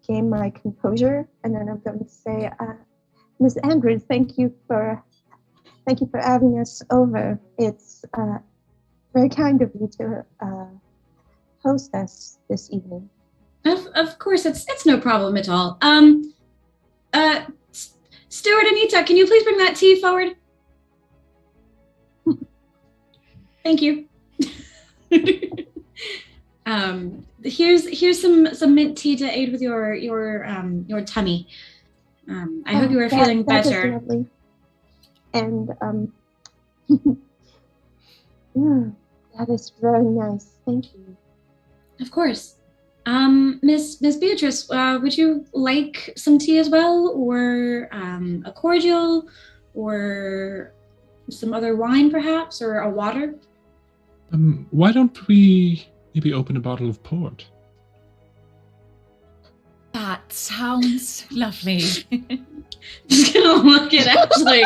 gain my composure. And then I'm going to say, Miss Andrews, thank you for having us over. It's very kind of you to host us this evening. Of course, it's no problem at all. Steward Anita, can you please bring that tea forward? Thank you. Here's some mint tea to aid with your tummy. I hope you are feeling better. That is lovely. And that is very nice. Thank you. Of course. Miss Beatrice, would you like some tea as well, or a cordial, or some other wine perhaps, or a water? Why don't we maybe open a bottle of port? That sounds lovely. Just gonna look at Ashley.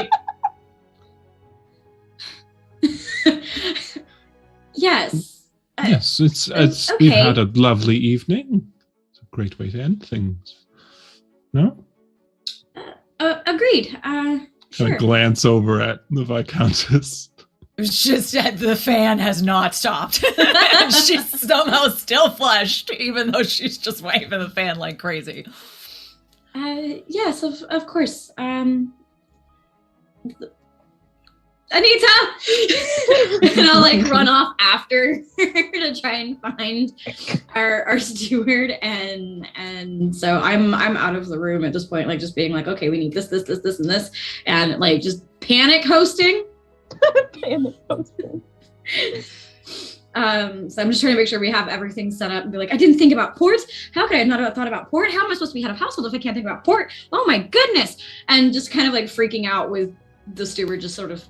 Yes. Yes, it's okay. We've had a lovely evening. It's a great way to end things. No? Agreed. Sure. I glance over at the Viscountess. It's just that the fan has not stopped. She's somehow still flushed, even though she's just waving the fan like crazy. Yes, of course. Anita! And I'll like run off after her to try and find our steward, and so I'm out of the room at this point, like just being like, okay, we need this, and this, and like just panic hosting. Panic hosting. So I'm just trying to make sure we have everything set up and be like, I didn't think about port. How could I have not thought about port? How am I supposed to be head of household if I can't think about port? Oh my goodness. And just kind of like freaking out with the steward just sort of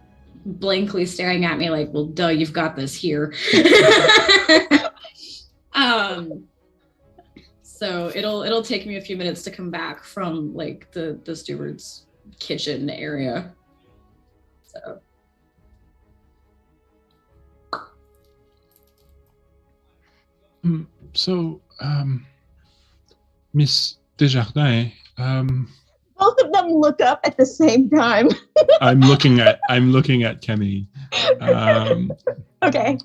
blankly staring at me like, well, duh, you've got this here. So it'll take me a few minutes to come back from like the steward's kitchen area. So, Miss Desjardins, both of them look up at the same time. I'm looking at Kemi. Okay.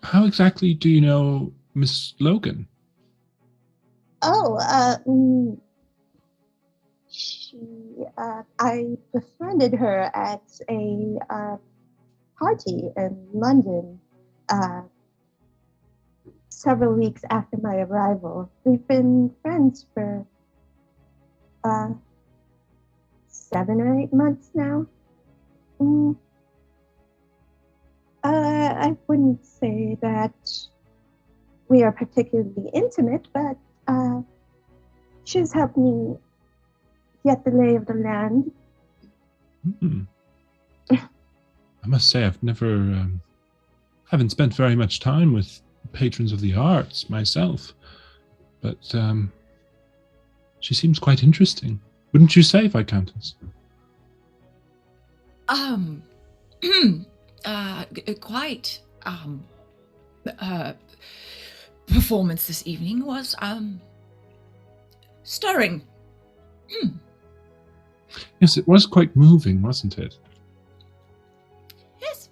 How exactly do you know Miss Logan? Oh, I befriended her at a party in London several weeks after my arrival. We've been friends for 7 or 8 months now. I wouldn't say that we are particularly intimate, but She's helped me get the lay of the land. Hmm. I must say, I've never, haven't spent very much time with patrons of the arts myself, but she seems quite interesting. Wouldn't you say, Viscountess? Quite. Performance this evening was stirring. Yes, it was quite moving, wasn't it? Yes.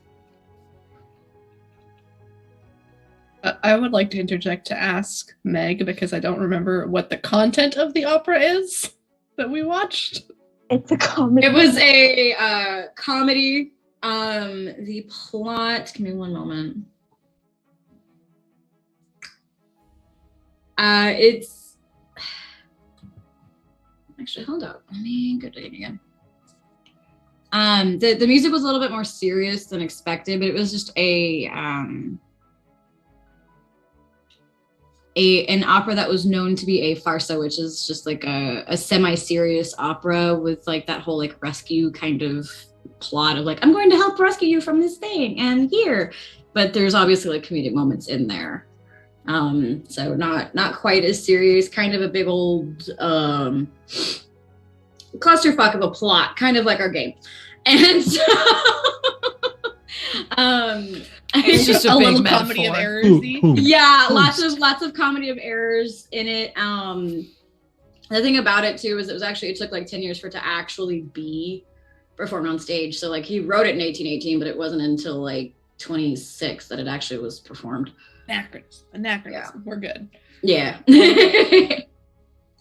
I would like to interject to ask Meg, because I don't remember what the content of the opera is that we watched. It's a comedy. It was a comedy. The plot. Give me one moment. It's actually, hold up. Let me go to it again. The music was a little bit more serious than expected, but it was just an opera that was known to be a farsa, which is just like a semi-serious opera with like that whole like rescue kind of plot of like, I'm going to help rescue you from this thing and here, but there's obviously like comedic moments in there. So not quite as serious, kind of a big old clusterfuck of a plot, kind of like our game. And so It's just a a big little metaphor. comedy of errors. yeah, Post. lots of comedy of errors in it. The thing about it too is it took like 10 years for it to actually be performed on stage. So like he wrote it in 1818, but it wasn't until like 26 that it actually was performed. Anachronism. Yeah. We're good. Yeah.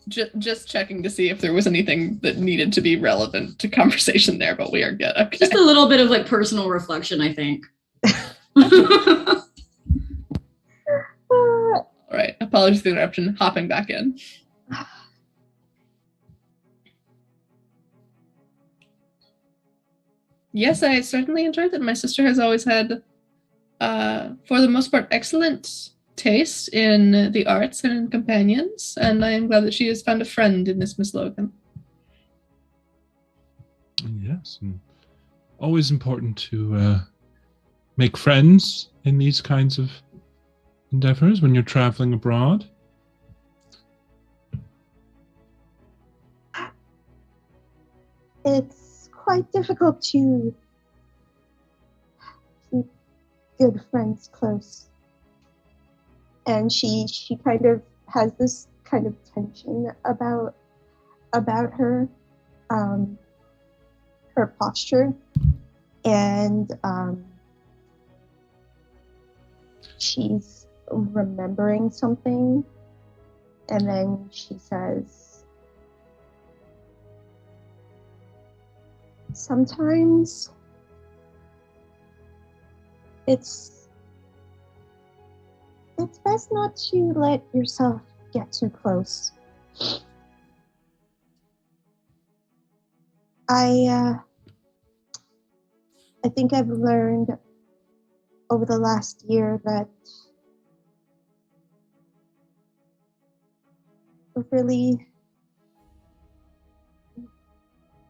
Just checking to see if there was anything that needed to be relevant to conversation there, but we are good. Okay. Just a little bit of like personal reflection, I think. All right. Apologies for the interruption. Hopping back in. Yes, I certainly enjoyed it. My sister has always had, for the most part, excellent taste in the arts and in companions, and I am glad that she has found a friend in this Miss Logan. Yes, and always important to make friends in these kinds of endeavors when you're traveling abroad. It's quite difficult to keep good friends close. And she kind of has this kind of tension about her her posture, and she's remembering something, and then she says, sometimes it's best not to let yourself get too close. I think I've learned over the last year that really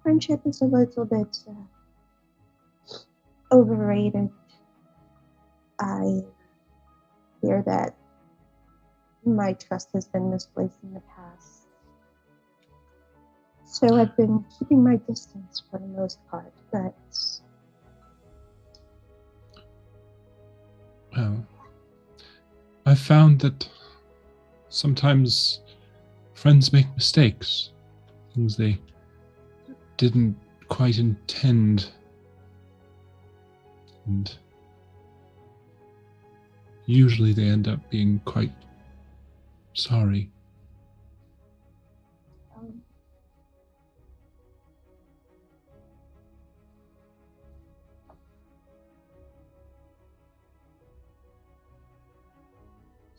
friendship is a little bit overrated. I fear that my trust has been misplaced in the past. So I've been keeping my distance for the most part, but Well, I found that sometimes friends make mistakes, things they didn't quite intend, and usually they end up being quite sorry.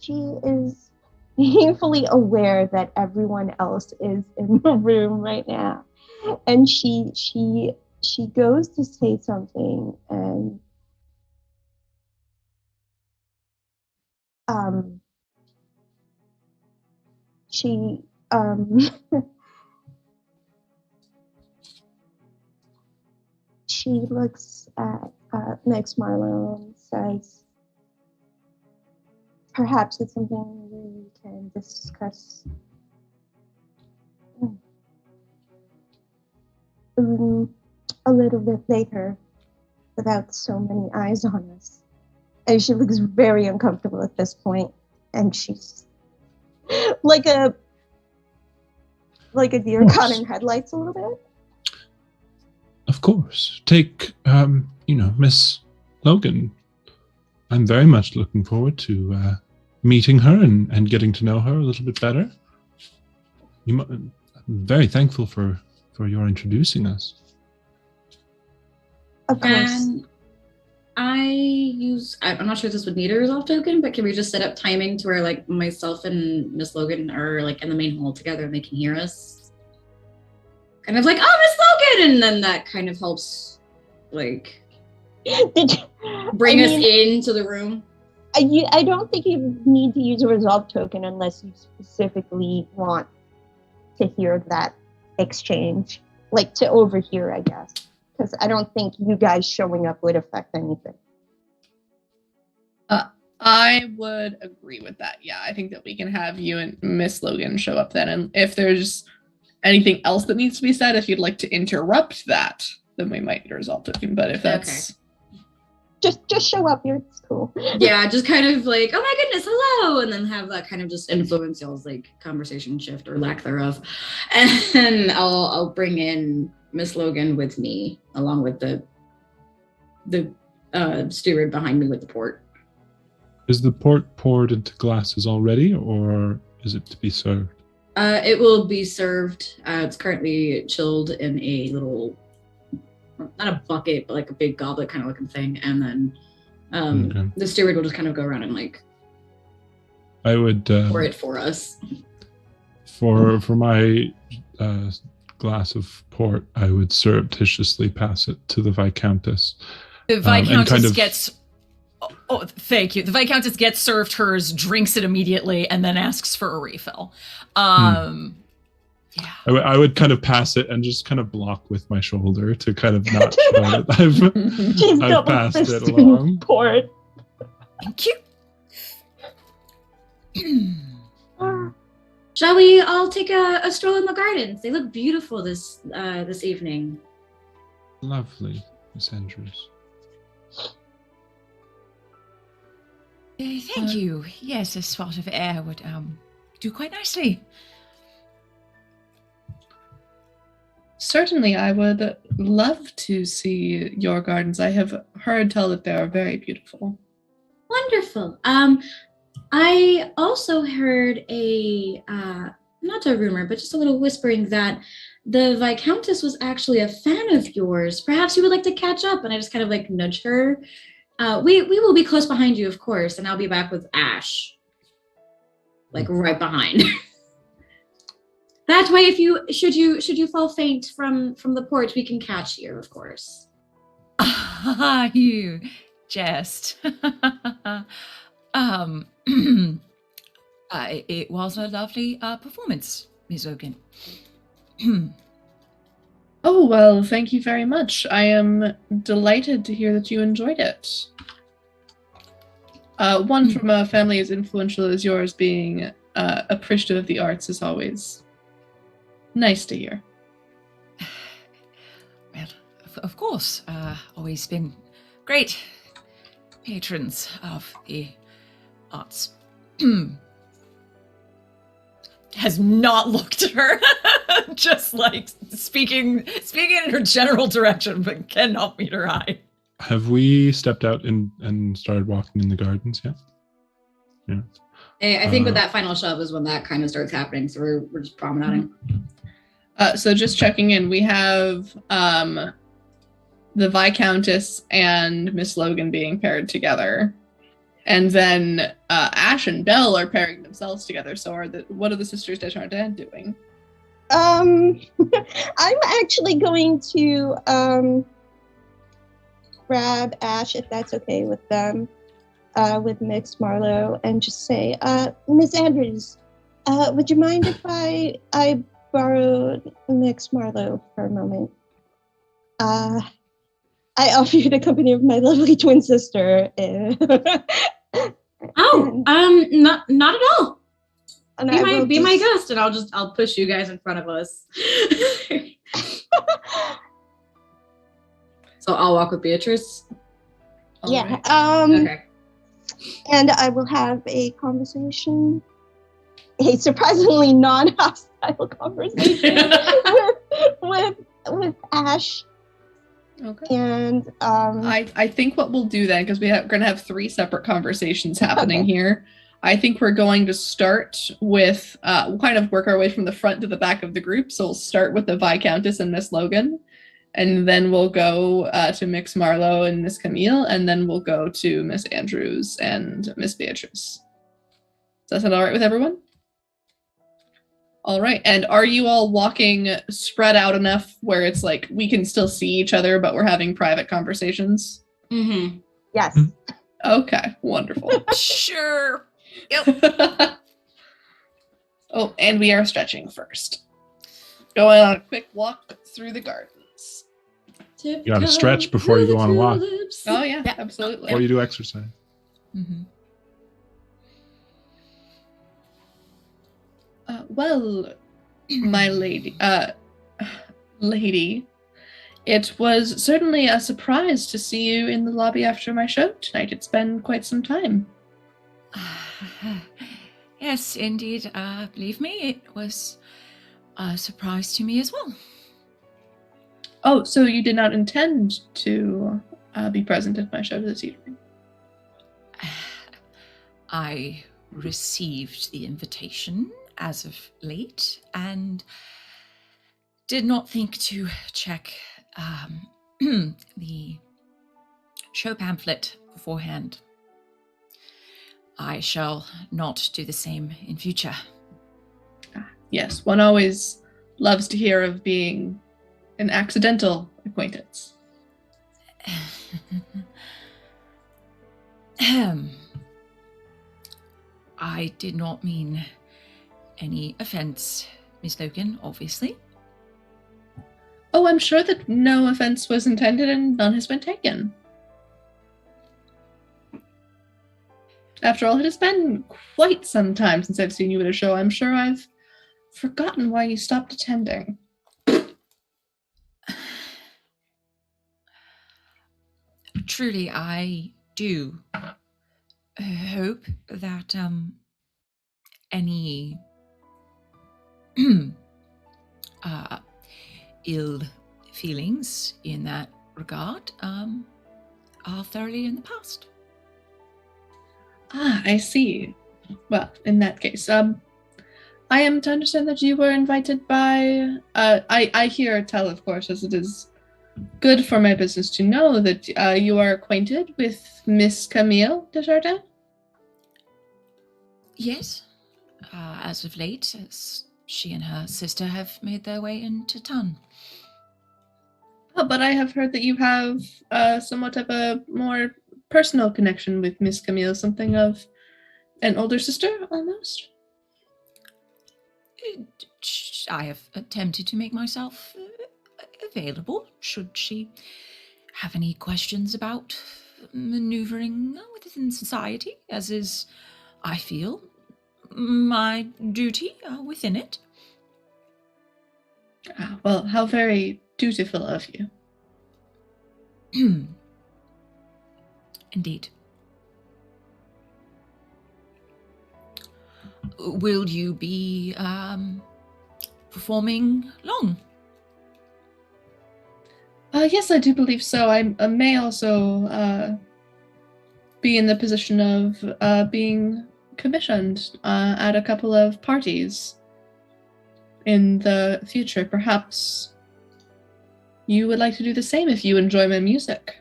she is painfully aware that everyone else is in the room right now, and she goes to say something, and she she looks at Max Marlowe and says, perhaps it's something we can discuss a little bit later without so many eyes on us. And she looks very uncomfortable at this point, and she's like a deer caught in headlights a little bit. Of course. Take, Miss Logan. I'm very much looking forward to meeting her and getting to know her a little bit better. I'm very thankful for your introducing us. Of course. I'm not sure if this would need a resolve token, but can we just set up timing to where like myself and Miss Logan are like in the main hall together and they can hear us? Kind of like, oh, Miss Logan! And then that kind of helps like bring us into the room. I don't think you need to use a resolve token unless you specifically want to hear that exchange, like to overhear, I guess. Because I don't think you guys showing up would affect anything. I would agree with that. Yeah, I think that we can have you and Miss Logan show up then. And if there's anything else that needs to be said, if you'd like to interrupt that, then we might need a resolve token. But if that's... Okay. Just show up here. It's cool. Yeah, just kind of like, oh my goodness, hello. And then have that kind of just influence y'all's like conversation shift or lack thereof. And I'll bring in Miss Logan with me, along with the steward behind me with the port. Is the port poured into glasses already, or is it to be served? It will be served. It's currently chilled in a little, not a bucket, but like a big goblet kind of looking thing. And then the steward will just kind of go around and like I would pour it for us. For my glass of port, I would surreptitiously pass it to the Viscountess. The Viscountess gets... Oh, thank you. The Viscountess gets served hers, drinks it immediately, and then asks for a refill. Yeah. I would kind of pass it and just kind of block with my shoulder to kind of not show that I've passed it along. Port. Thank you. Shall we all take a stroll in the gardens? They look beautiful this evening. Lovely, Miss Andrews. Thank you. Yes, a spot of air would do quite nicely. Certainly, I would love to see your gardens. I have heard tell that they are very beautiful. Wonderful. I also heard not a rumor, but just a little whispering that the Viscountess was actually a fan of yours. Perhaps you would like to catch up. And I just kind of like nudged her. We will be close behind you, of course, and I'll be back with Ash, like right behind. That way, if should you fall faint from the porch, we can catch you, of course. You jest. It was a lovely performance, Ms. Logan. Oh, well, thank you very much. I am delighted to hear that you enjoyed it. One from a family as influential as yours being appreciative of the arts is always nice to hear. Well, of course, always been great patrons of the arts. Has not looked at her, just like speaking in her general direction, but cannot meet her eye. Have we stepped out and started walking in the gardens yet? Yeah. I think with that final shove is when that kind of starts happening. So we're just promenading. So just checking in, we have the Viscountess and Miss Logan being paired together. And then Ash and Belle are pairing themselves together. So what are the Sisters Desjardins doing? I'm actually going to grab Ash, if that's okay with them, with Miss Marlowe, and just say, Miss Andrews, Would you mind if I borrowed Mix Marlowe for a moment? I offer you the company of my lovely twin sister. Not at all. And Be my guest, and I'll push you guys in front of us. So I'll walk with Beatrice. Yeah. Alright. Okay. And I will have a conversation, a surprisingly non-hostile conversation with Ash. Okay. And I think what we'll do then, because we're going to have 3 separate conversations happening Okay. here. I think we're going to start with, we'll kind of work our way from the front to the back of the group. So we'll start with the Viscountess and Miss Logan, and then we'll go to Mix Marlowe and Miss Camille, and then we'll go to Miss Andrews and Miss Beatrice. Does that sound all right with everyone? All right. And are you all walking spread out enough where it's like we can still see each other, but we're having private conversations? Mm-hmm. yes. Okay, wonderful. Sure. Yep. Oh, and we are stretching first. Going on a quick walk through the gardens. You gotta stretch before you go on a walk. Oh yeah, Yeah. absolutely. Or you do exercise. Mm-hmm. Well, my lady, it was certainly a surprise to see you in the lobby after my show tonight. It's been quite some time. Yes, indeed. Believe me, it was a surprise to me as well. Oh, so you did not intend to be present at my show this evening? I received the invitation as of late and did not think to check the show pamphlet beforehand. I shall not do the same in future. Yes, one always loves to hear of being an accidental acquaintance. I did not mean any offense, Miss Logan, obviously. Oh, I'm sure that no offense was intended and none has been taken. After all, it has been quite some time since I've seen you at a show. I'm sure I've forgotten why you stopped attending. Truly, I do hope that any ill feelings in that regard are thoroughly in the past. Ah, I see. Well, in that case, I am to understand that you were invited by... I hear tell, of course, as it is good for my business to know that you are acquainted with Miss Camille Desjardins? Yes, as of late, as she and her sister have made their way into town. Oh, but I have heard that you have somewhat of a more personal connection with Miss Camille, something of an older sister, almost? I have attempted to make myself available should she have any questions about maneuvering within society, as is, I feel, my duty within it. Well, how very dutiful of you. Indeed. Will you be performing long? Yes, I do believe so. I may also be in the position of being commissioned at a couple of parties in the future. Perhaps you would like to do the same if you enjoy my music.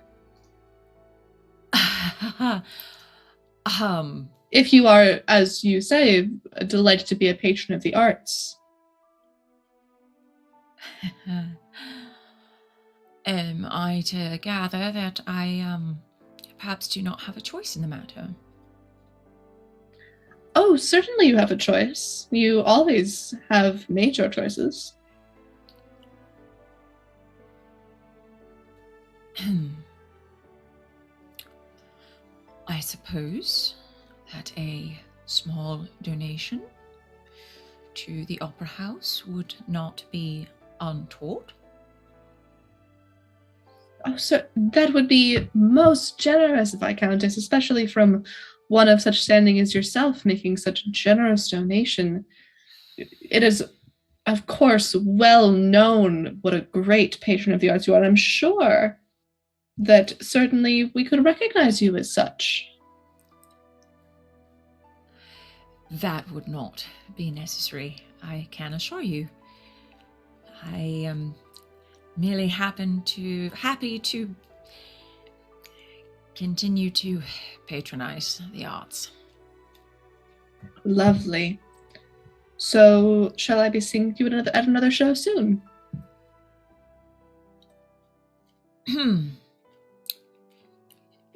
If you are, as you say, delighted to be a patron of the arts. Am I to gather that I perhaps do not have a choice in the matter? Oh, certainly you have a choice. You always have made your choices. I suppose that a small donation to the Opera House would not be untoward. Oh, so that would be most generous, Viscountess, especially from one of such standing as yourself making such a generous donation. It is, of course, well known what a great patron of the arts you are. I'm sure that certainly we could recognize you as such. That would not be necessary, I can assure you. I am merely happy to continue to patronize the arts. Lovely. So, shall I be seeing you at another show soon?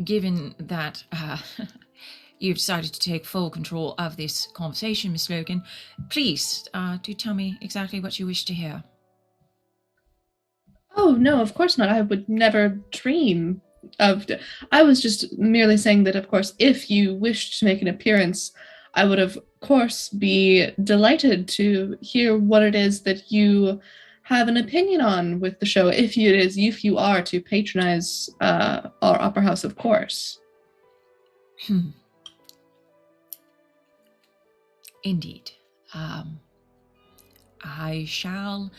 Given that you've decided to take full control of this conversation, Miss Logan, please do tell me exactly what you wish to hear. Oh, no, of course not. I would never dream of. I was just merely saying that, of course, if you wished to make an appearance, I would, of course, be delighted to hear what it is that you have an opinion on with the show, if you are to patronize our opera house, of course. Indeed. I shall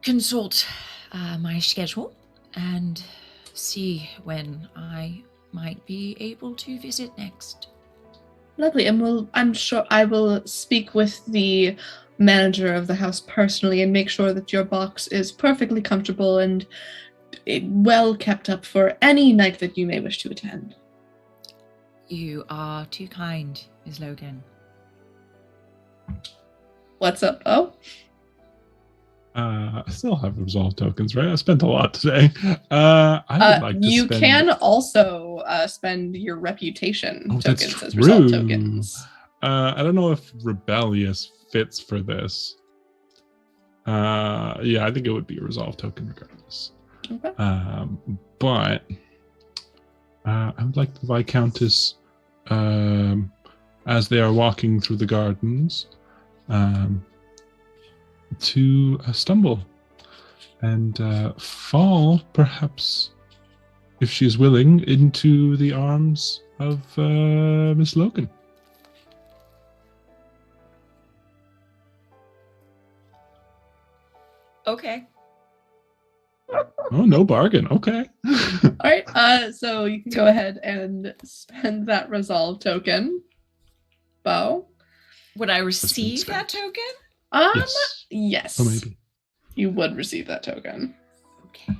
consult my schedule and see when I might be able to visit next. Lovely, and I'm sure I will speak with the manager of the house personally and make sure that your box is perfectly comfortable and well kept up for any night that you may wish to attend. You are too kind, Ms. Logan. What's up? Oh? I still have resolve tokens, right? I spent a lot today. I would like to you spend... can also spend your reputation tokens that's as resolve true. tokens. I don't know if rebellious fits for this. Yeah, I think it would be a resolve token regardless. Okay. But I would like the Viscountess, as they are walking through the gardens, to stumble and fall, perhaps, if she's willing, into the arms of Miss Logan. Okay. Oh, no bargain. Okay. All right. So you can go ahead and spend that resolve token. Beau. Would I receive that token? Yes. Oh, maybe. You would receive that token. Okay.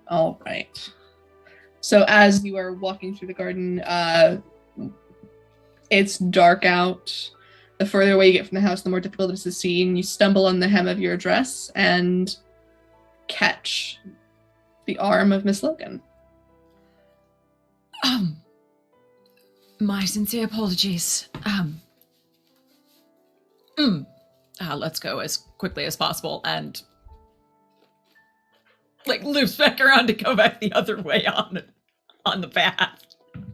All right. So as you are walking through the garden, it's dark out. The further away you get from the house, the more difficult it is to see, and you stumble on the hem of your dress and catch the arm of Miss Logan. My sincere apologies. Let's go as quickly as possible and loops back around to go back the other way on the path.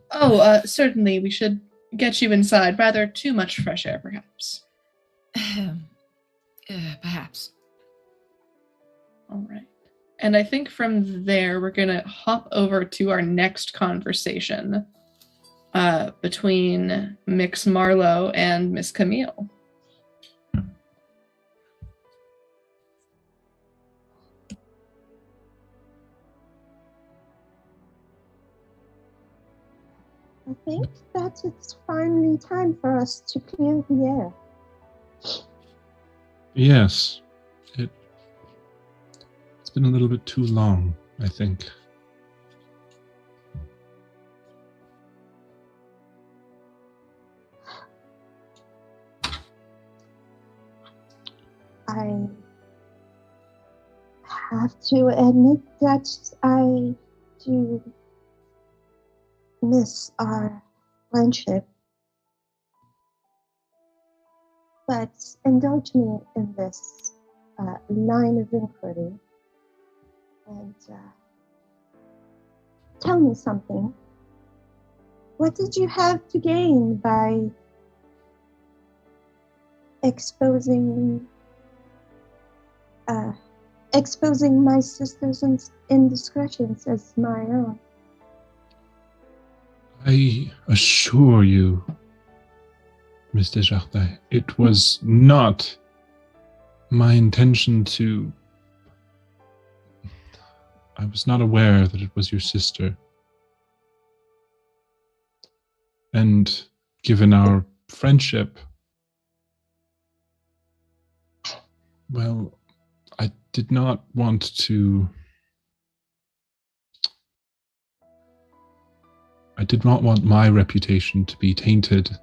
Oh, certainly. We should get you inside. Rather too much fresh air, perhaps. Perhaps. All right. And I think from there, we're going to hop over to our next conversation between Mix Marlowe and Miss Camille. I think that it's finally time for us to clear the air. Yes. It's been a little bit too long, I think. I have to admit that I do miss our friendship. But indulge me in this line of inquiry and tell me something. What did you have to gain by exposing my sister's indiscretions as my own? I assure you, Miss Desjardins, it was not my intention to... I was not aware that it was your sister. And given our friendship, well, I did not want to... I did not want my reputation to be tainted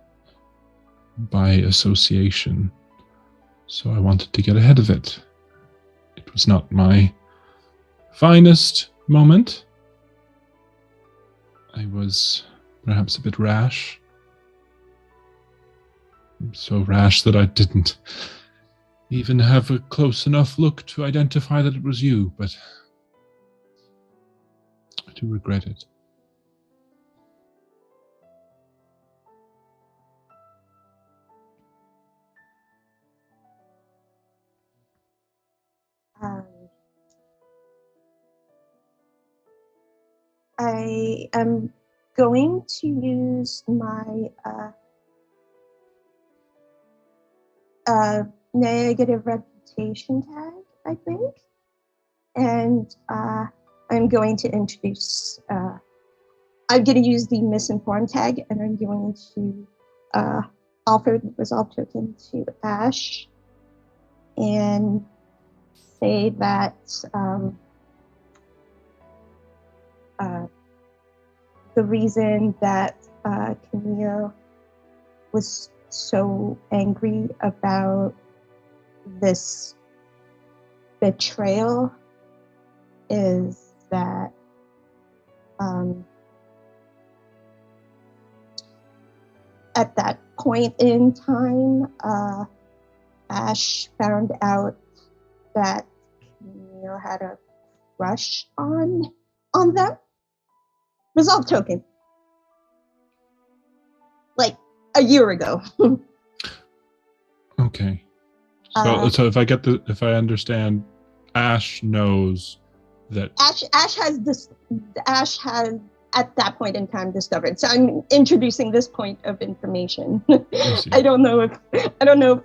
by association, so I wanted to get ahead of it. It was not my finest moment. I was perhaps a bit rash. So rash that I didn't even have a close enough look to identify that it was you, but I do regret it. I am going to use my negative reputation tag, I think, and I'm going to introduce. I'm going to use the misinformed tag, and I'm going to offer the resolve token to Ash, and say that the reason that Camille was so angry about this betrayal is that at that point in time, Ash found out that Camille had a crush on them. Resolve token. Like a year ago. Okay. So if I understand, Ash knows that Ash has at that point in time discovered. So I'm introducing this point of information. I don't know if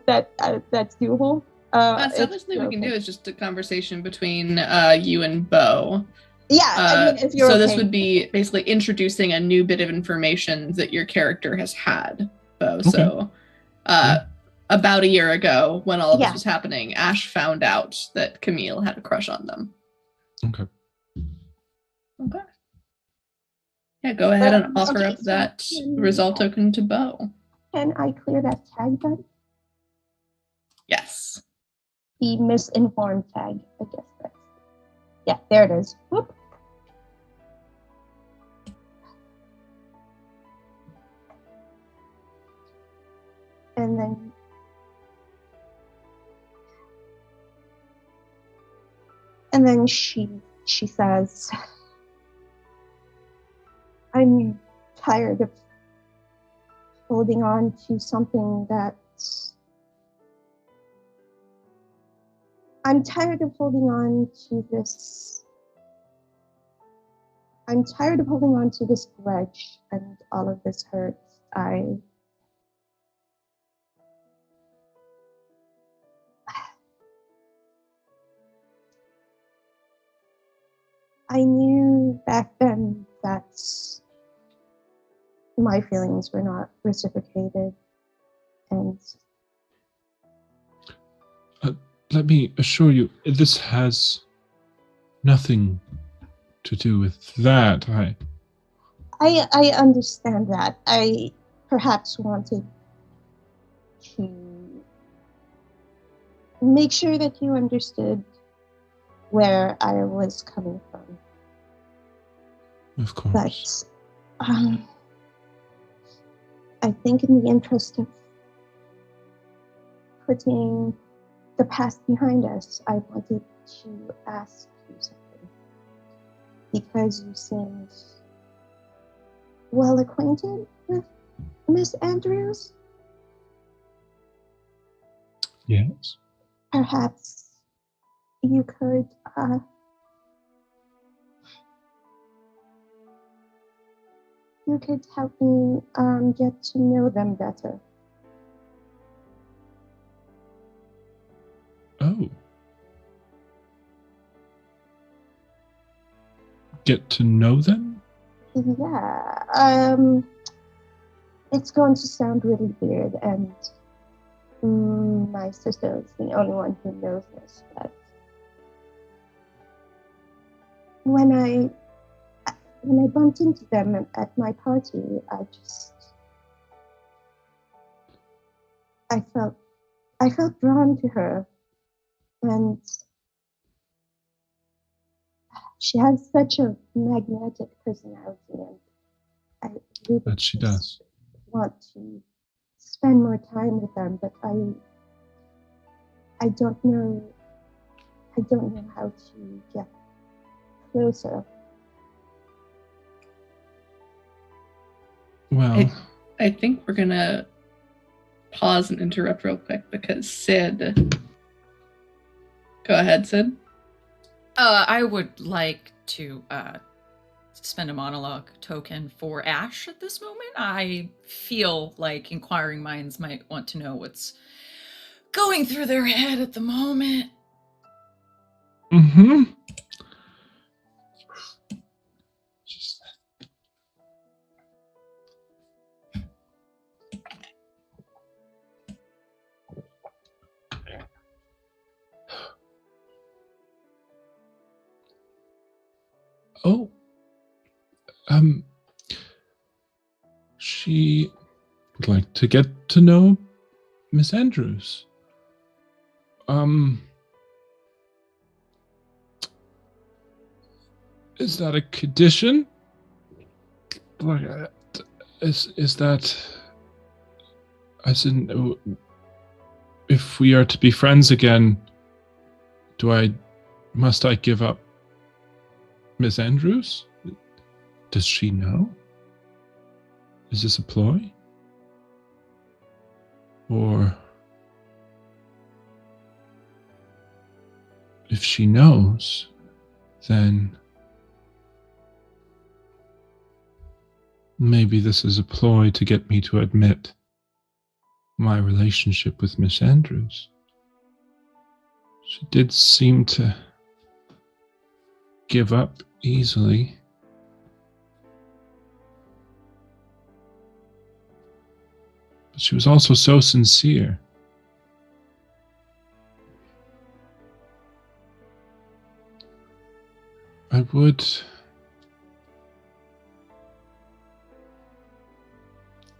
that's doable. Something we can do is just a conversation between you and Beau. Yeah, I mean, if you're so okay. This would be basically introducing a new bit of information that your character has had, Beau. Okay. So about a year ago, when all of this was happening, Ash found out that Camille had a crush on them. Okay. Yeah, go ahead and offer up that resolve token to Beau. Can I clear that tag then? Yes. The misinformed tag, I guess that's... Yeah, there it is. Whoop. And then she says, I'm tired of holding on to something that's... I'm tired of holding on to this... I'm tired of holding on to this grudge and all of this hurt. I knew back then that my feelings were not reciprocated, and let me assure you, this has nothing to do with that. I understand that. I perhaps wanted to make sure that you understood where I was coming from. Of course. But I think in the interest of putting the past behind us, I wanted to ask you something. Because you seemed well acquainted with Miss Andrews. Yes. Perhaps you could help me get to know them better. Oh. Get to know them? Yeah. It's going to sound really weird, and my sister is the only one who knows this, but when I bumped into them at my party, I felt drawn to her, and she has such a magnetic personality, and I really That she does. want to spend more time with them, but I don't know how to get closer. Well, I think we're gonna pause and interrupt real quick because Sid. Go ahead, Sid. I would like to spend a monologue token for Ash at this moment. I feel like inquiring minds might want to know what's going through their head at the moment. mm-hmm. Oh, she would like to get to know Miss Andrews. Is that a condition? Like, is that, as in, if we are to be friends again, must I give up Miss Andrews? Does she know? Is this a ploy? Or if she knows, then maybe this is a ploy to get me to admit my relationship with Miss Andrews. She did seem to give up easily. But she was also so sincere.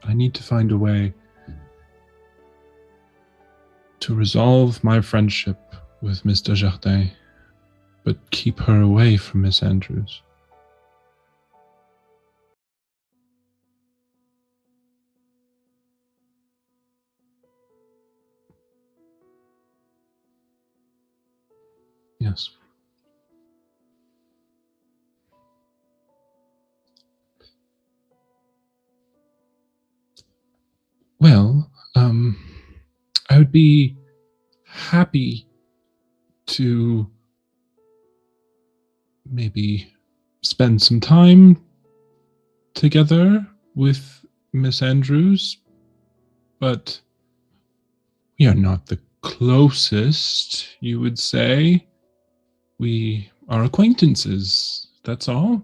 I need to find a way to resolve my friendship with Miss Desjardins, but keep her away from Miss Andrews. Yes. Well, I would be happy to maybe spend some time together with Miss Andrews, but we are not the closest, you would say. We are acquaintances, that's all.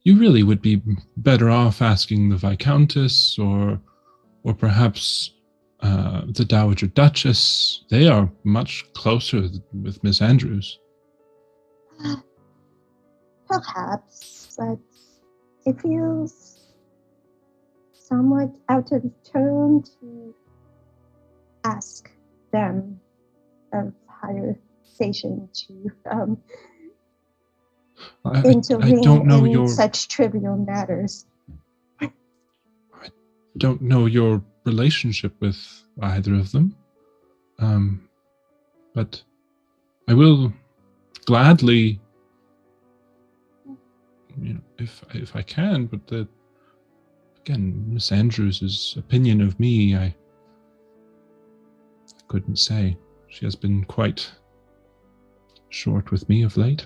You really would be better off asking the Viscountess or perhaps the Dowager Duchess. They are much closer with Miss Andrews. Perhaps, but it feels somewhat out of tone to ask them of higher conversation to I intervene don't know in your such trivial matters. don't know your relationship with either of them, but I will gladly, if I can. But again, Miss Andrews' opinion of me, I couldn't say. She has been quite short with me of late.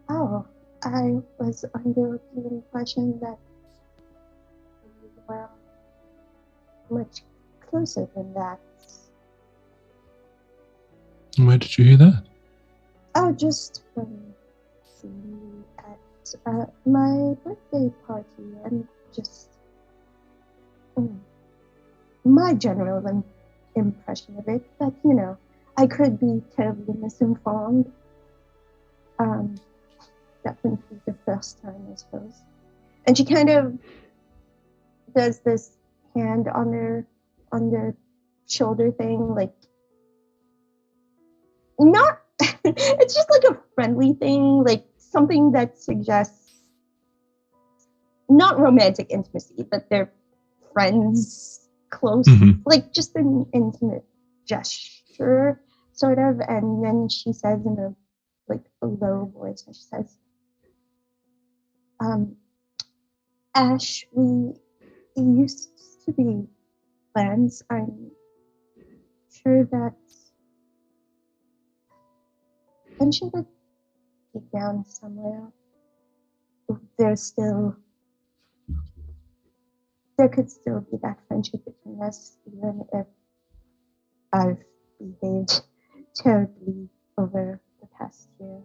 Oh, I was under the impression that we were much closer than that. Where did you hear that? Oh, just from seeing you at my birthday party, and just my general impression of it. But I could be terribly misinformed. That wouldn't be the first time, I suppose. And she kind of does this hand on their shoulder thing, like not. It's just like a friendly thing, like something that suggests not romantic intimacy, but they're friends, close, like just an intimate gesture, sort of. And then she says in a low voice, and she says, Ash, we used to be friends. I'm sure that. And she would be down somewhere. There could still be that friendship between us, even if I've behaved terribly over the past year.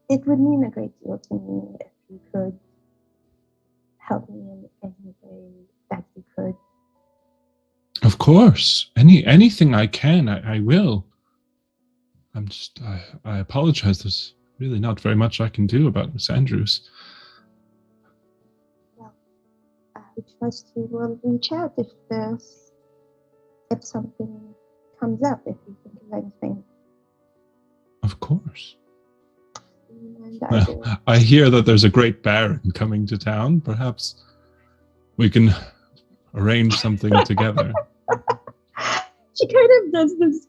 It would mean a great deal to me if you could help me in any way that you could. Of course. Anything I can, I will. I apologize. There's really not very much I can do about Miss Andrews. Well, I trust you will reach out if something comes up, if you think of anything. Of course. Well, I hear that there's a great baron coming to town. Perhaps we can arrange something together. She kind of does this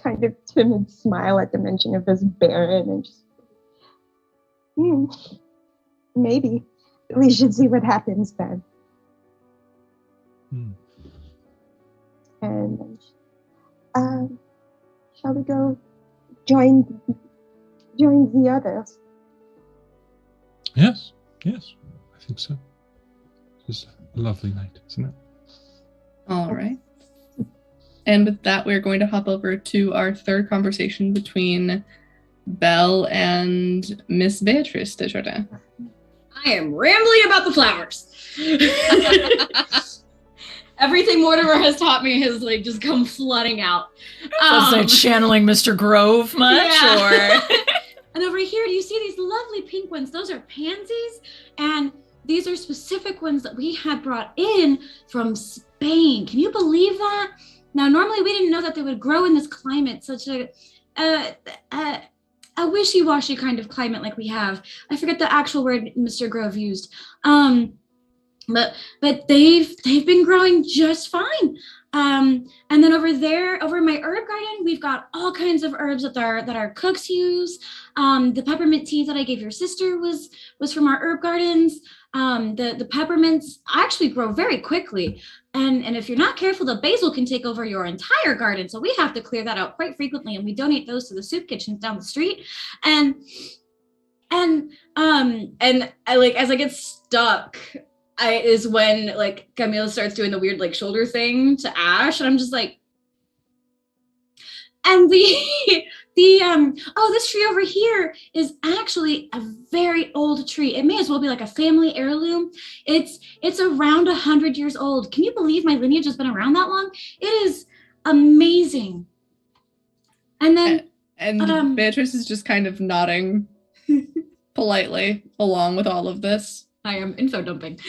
kind of timid smile at the mention of this baron, and just maybe we should see what happens then. And shall we go join the others? Yes, I think so. It's a lovely night, isn't it? All right. And with that, we're going to hop over to our third conversation between Belle and Miss Beatrice Desjardins. I am rambling about the flowers. Everything Mortimer has taught me has just come flooding out. Was I channeling Mr. Grove much? Yeah. Or And over here, do you see these lovely pink ones? Those are pansies, and these are specific ones that we had brought in from Spain. Can you believe that? Now, normally we didn't know that they would grow in this climate, such a wishy-washy kind of climate like we have. I forget the actual word Mr. Grove used. But they've been growing just fine. And then over there, over in my herb garden, we've got all kinds of herbs that our cooks use. The peppermint tea that I gave your sister was from our herb gardens. The peppermints actually grow very quickly. And if you're not careful, the basil can take over your entire garden. So we have to clear that out quite frequently, and we donate those to the soup kitchens down the street. And I as I get stuck, is when Camila starts doing the weird shoulder thing to Ash, and I'm just like, and this tree over here is actually a very old tree. It may as well be like a family heirloom. It's around 100 years old. Can you believe my lineage has been around that long? It is amazing. And then Beatrice is just kind of nodding politely along with all of this. I am info dumping.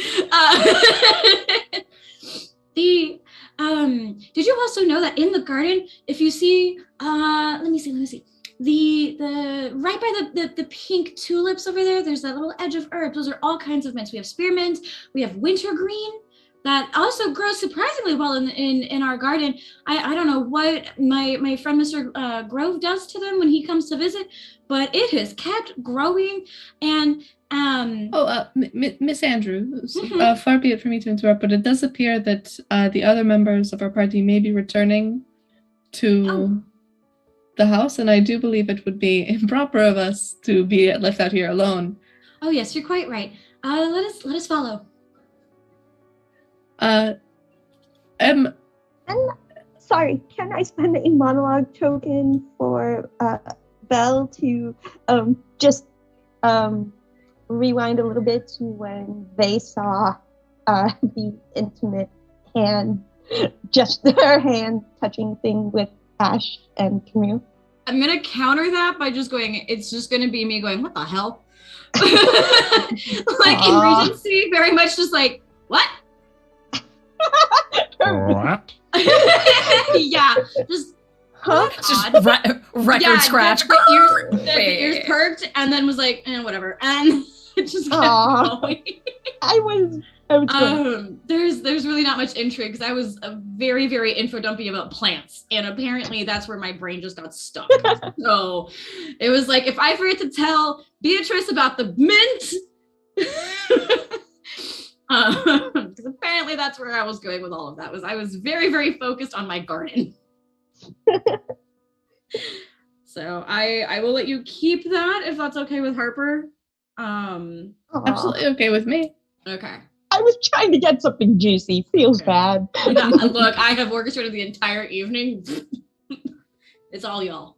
Did you also know that in the garden, if you see, let me see, the right by the pink tulips over there, there's that little edge of herbs. Those are all kinds of mints. We have spearmint, we have wintergreen that also grows surprisingly well in our garden. I don't know what my friend Mr. Grove does to them when he comes to visit, but it has kept growing. And Miss Andrews, far be it for me to interrupt, but it does appear that the other members of our party may be returning to the house, and I do believe it would be improper of us to be left out here alone. Oh yes, you're quite right. Let us follow. And sorry, can I spend a monologue token for Belle to just rewind a little bit to when they saw the intimate hand, just her hand touching thing with Ash and Camille? I'm gonna counter that by just going, it's just gonna be me going, what the hell? Like in Regency, very much just like, what? What? Yeah, just record scratch. The ears perked, and then was like, whatever, and it just kept going. I was there's really not much intrigue because I was very, very info dumpy about plants, and apparently that's where my brain just got stuck. So it was like, if I forget to tell Beatrice about the mint, because apparently that's where I was going with all of that. I was very, very focused on my garden. So I will let you keep that if that's okay with Harper. Absolutely okay with me. Okay. I was trying to get something juicy. Feels bad. Yeah, look, I have orchestrated the entire evening. It's all y'all.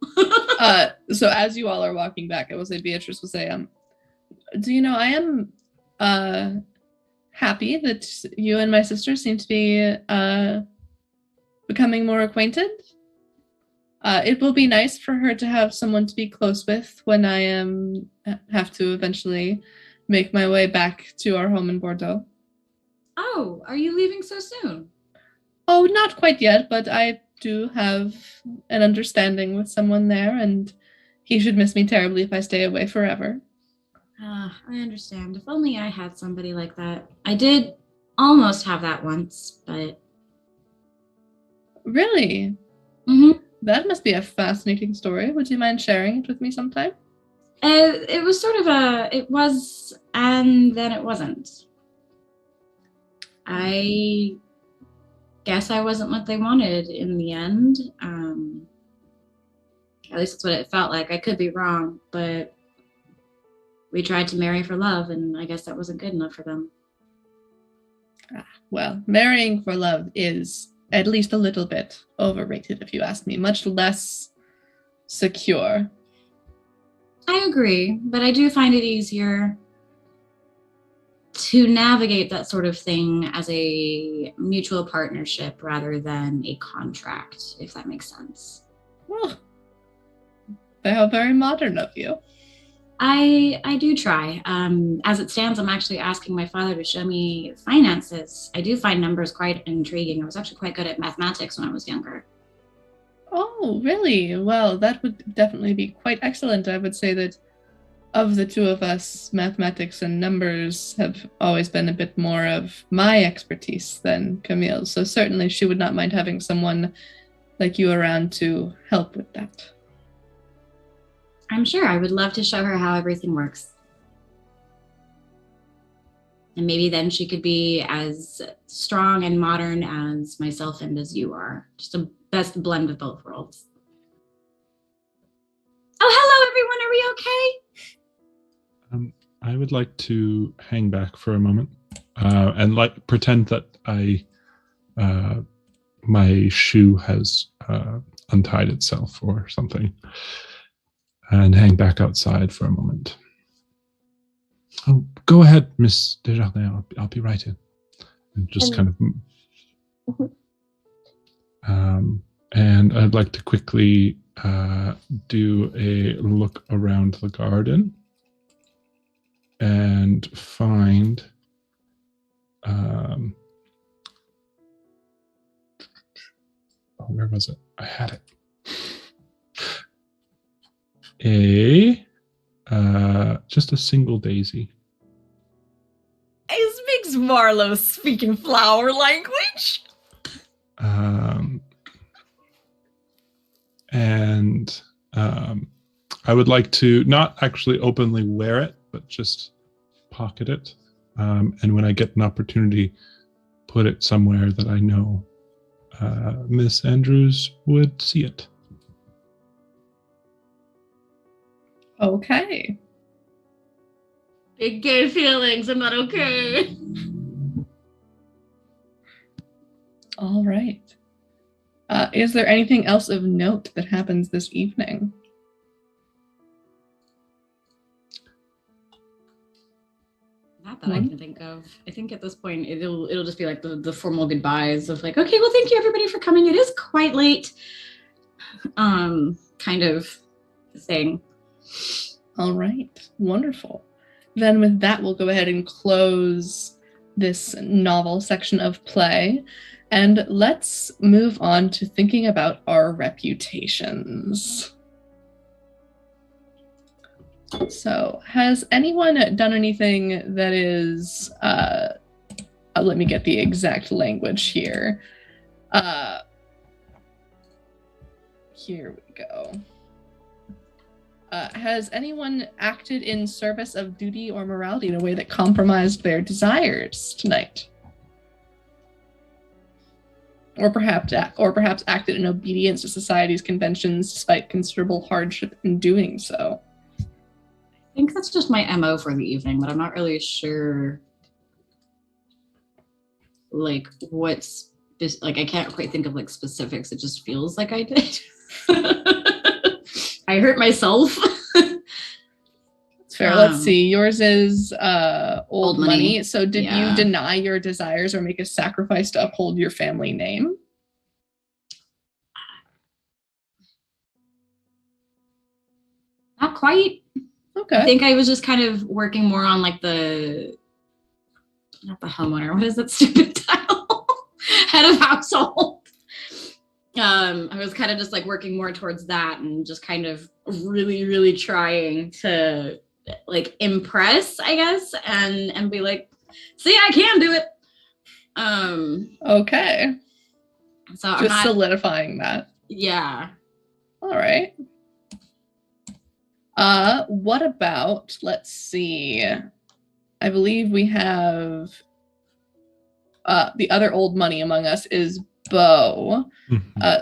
So as you all are walking back, I will say, Beatrice will say, do you know, I am happy that you and my sister seem to be becoming more acquainted. It will be nice for her to have someone to be close with when I have to eventually make my way back to our home in Bordeaux. Oh, are you leaving so soon? Oh, not quite yet, but I do have an understanding with someone there, and he should miss me terribly if I stay away forever. I understand. If only I had somebody like that. I did almost have that once, but... Really? Mm-hmm. That must be a fascinating story. Would you mind sharing it with me sometime? It was sort of it was, and then it wasn't. I guess I wasn't what they wanted in the end. At least that's what it felt like. I could be wrong, but we tried to marry for love, and I guess that wasn't good enough for them. Well, marrying for love is at least a little bit overrated, if you ask me. Much less secure. I agree, but I do find it easier to navigate that sort of thing as a mutual partnership rather than a contract, if that makes sense. Well, how very modern of you. I do try. As it stands, I'm actually asking my father to show me finances. I do find numbers quite intriguing. I was actually quite good at mathematics when I was younger. Oh, really? Well, that would definitely be quite excellent. I would say that of the two of us, mathematics and numbers have always been a bit more of my expertise than Camille's. So certainly she would not mind having someone like you around to help with that. I'm sure. I would love to show her how everything works. And maybe then she could be as strong and modern as myself and as you are. Just a best blend of both worlds. Oh, hello, everyone. Are we okay? I would like to hang back for a moment and pretend that my shoe has untied itself or something, and hang back outside for a moment. Oh, go ahead, Miss Desjardins. I'll be right in. And just kind of. And I'd like to quickly do a look around the garden and find where was it? I had it. Just a single daisy. It makes Marlowe speaking flower language. And I would like to not actually openly wear it, but just pocket it. And when I get an opportunity, put it somewhere that I know Miss Andrews would see it. Okay. Big gay feelings. I'm not okay. All right. Is there anything else of note that happens this evening? Not that I can think of. I think at this point it'll just be like the formal goodbyes of like, okay, well, thank you everybody for coming. It is quite late. Kind of thing. All right. Wonderful. Then with that, we'll go ahead and close this novel section of play. And let's move on to thinking about our reputations. So, has anyone done anything that is, let me get the exact language here. Here we go. Has anyone acted in service of duty or morality in a way that compromised their desires tonight? Or perhaps acted in obedience to society's conventions despite considerable hardship in doing so? I think that's just my MO for the evening, but I'm not really sure like what's this, like I can't quite think of like specifics. It just feels like I did. I hurt myself. That's fair. Let's see. Yours is old money. money. So did you deny your desires or make a sacrifice to uphold your family name? Not quite. Okay. I think I was just kind of working more on like not the homeowner. What is that stupid title? Head of household. I was kind of just like working more towards that and just kind of really, really trying to like impress, I guess, and be like, see, I can do it. Okay. So just solidifying that. Yeah. All right. What about, let's see. I believe we have the other old money among us is Beau.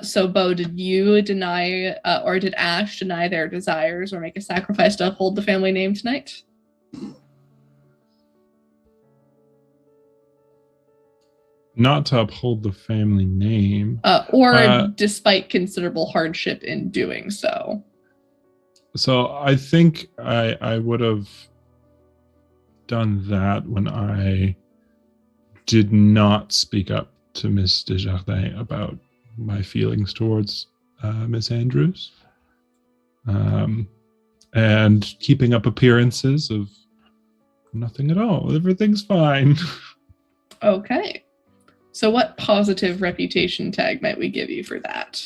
So Beau, did you deny or did Ash deny their desires or make a sacrifice to uphold the family name tonight? Not to uphold the family name. Or despite considerable hardship in doing so. So I think I would have done that when I did not speak up to Miss Desjardins about my feelings towards Miss Andrews. And keeping up appearances of nothing at all. Everything's fine. Okay. So what positive reputation tag might we give you for that?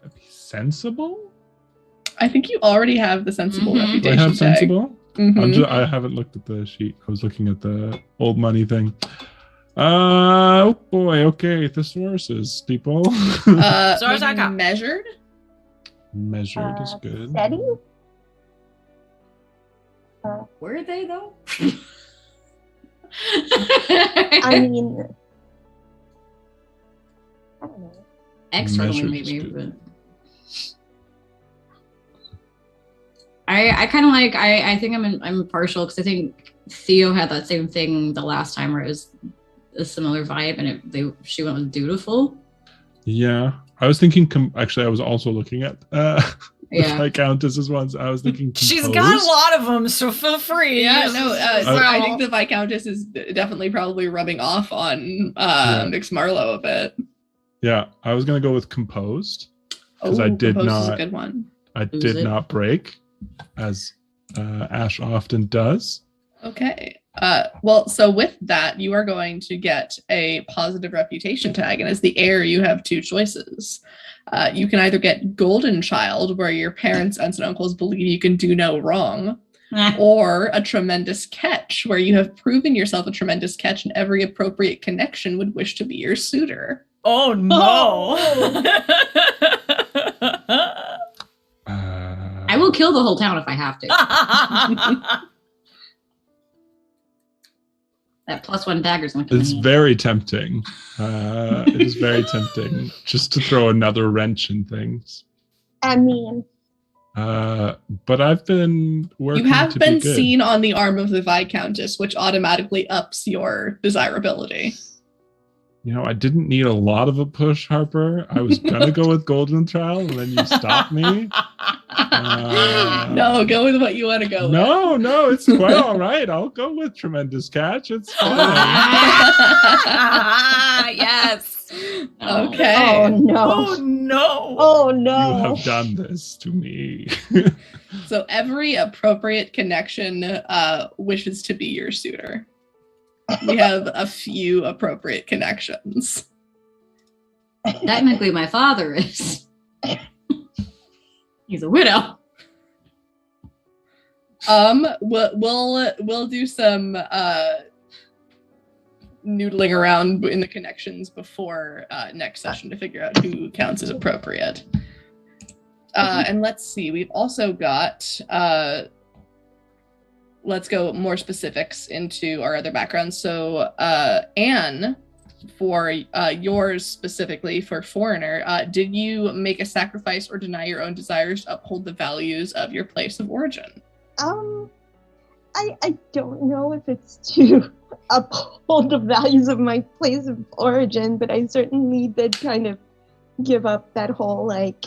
That'd be sensible? I think you already have the sensible reputation Do I have tag. sensible? Mm-hmm. I haven't looked at the sheet. I was looking at the old money thing. Oh boy. Okay, thesauruses, people. Source I got. Measured? Measured is good. Steady? Were they though? I mean, I don't know. Externally Measured maybe, is good. but I kind of like I think I'm partial because I think Theo had that same thing the last time where it was a similar vibe and she went with dutiful. Yeah, I was thinking. Actually, I was also looking at the Yeah. Viscountess's ones. I was thinking. She's Compose. got a lot of them, so feel free. Yeah, Use no, them. I think the Viscountess is definitely probably rubbing off on Mix Marlowe a bit. Yeah, I was gonna go with composed because I did Composed is a not. good one. I did not break, as Ash often does. Okay. Well, so with that, you are going to get a positive reputation tag, and as the heir, you have two choices. You can either get Golden Child, where your parents, aunts, and uncles believe you can do no wrong, or a Tremendous Catch, where you have proven yourself a tremendous catch, and every appropriate connection would wish to be your suitor. Oh no! I will kill the whole town if I have to. That +1 dagger's going to It's very tempting. It is very tempting just to throw another wrench in things. I mean, but I've been working. You have to been be good. seen on the arm of the Viscountess, which automatically ups your desirability. You know, I didn't need a lot of a push, Harper. I was gonna go with Golden Child, and then you stopped me. No, go with what you want to go with. No, it's quite all right. I'll go with Tremendous Catch. It's fine. Yes. Okay. oh no. Oh no. Oh You no. have done this to me. So every appropriate connection wishes to be your suitor. We have a few appropriate connections. Technically, my father is. He's a widow. We'll do some noodling around in the connections before next session to figure out who counts as appropriate. And let's see, we've also got let's go more specifics into our other backgrounds. So Anne, for yours specifically for Foreigner, did you make a sacrifice or deny your own desires to uphold the values of your place of origin? I don't know if it's to uphold the values of my place of origin, but I certainly did kind of give up that whole like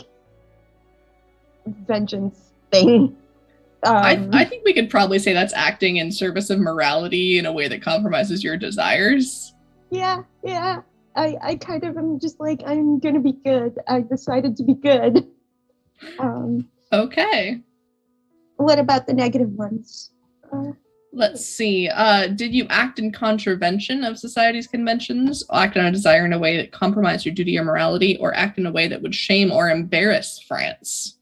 vengeance thing. I think we could probably say that's acting in service of morality in a way that compromises your desires. Yeah. I kind of am just like, I'm gonna be good. I decided to be good. Okay. What about the negative ones? Let's see. Did you act in contravention of society's conventions, act on a desire in a way that compromised your duty or morality, or act in a way that would shame or embarrass France?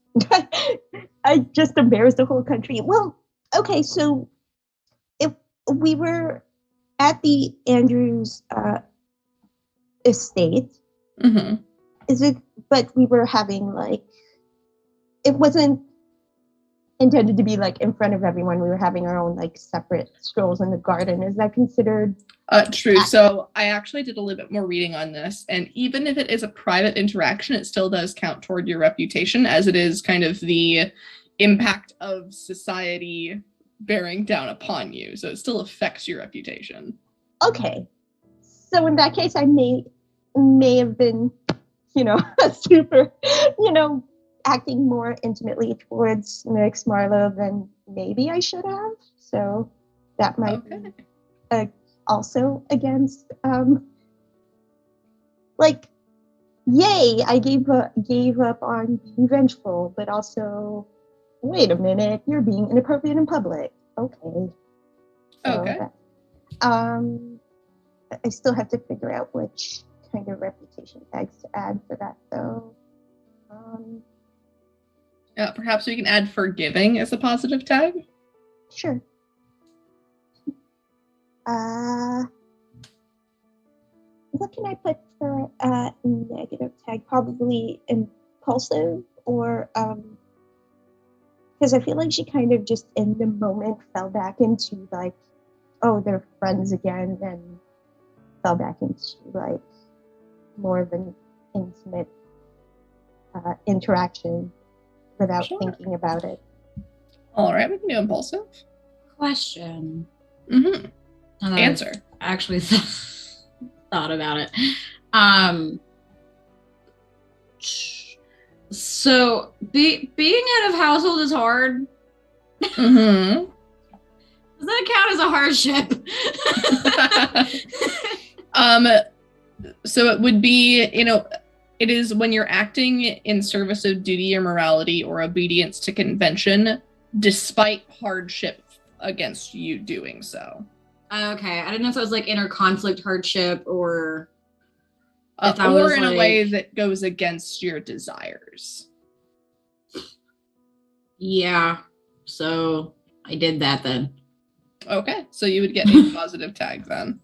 I just embarrassed the whole country. Well, okay, so if we were at the Andrews estate, Mm-hmm. but we were having like, it wasn't intended to be like in front of everyone. We were having our own like separate strolls in the garden. Is that considered? True. So I actually did a little bit more reading on this, and even if it is a private interaction, it still does count toward your reputation, as it is kind of the impact of society bearing down upon you. So it still affects your reputation. Okay. So in that case, I may have been, super, acting more intimately towards Mix Marlowe than maybe I should have. So that might be also against, yay, I gave up on being vengeful, but also, wait a minute, you're being inappropriate in public. Okay. So Okay. I still have to figure out which kind of reputation tags to add for that, though. Perhaps we can add forgiving as a positive tag. Sure. What can I put for a negative tag? Probably impulsive, or because I feel like she kind of just in the moment fell back into like, oh, they're friends again, and fell back into like more of an intimate interaction without thinking about it. All right, we can do impulsive. Question. Mm-hmm. Answer. I actually thought about it. So being head of household is hard. Mm-hmm. Does that count as a hardship? So it would be, it is when you're acting in service of duty or morality or obedience to convention, despite hardship against you doing so. Okay, I didn't know if it was like inner conflict, hardship, or if I or was in a like- way that goes against your desires. Yeah, so I did that then. Okay, so you would get a positive tag then.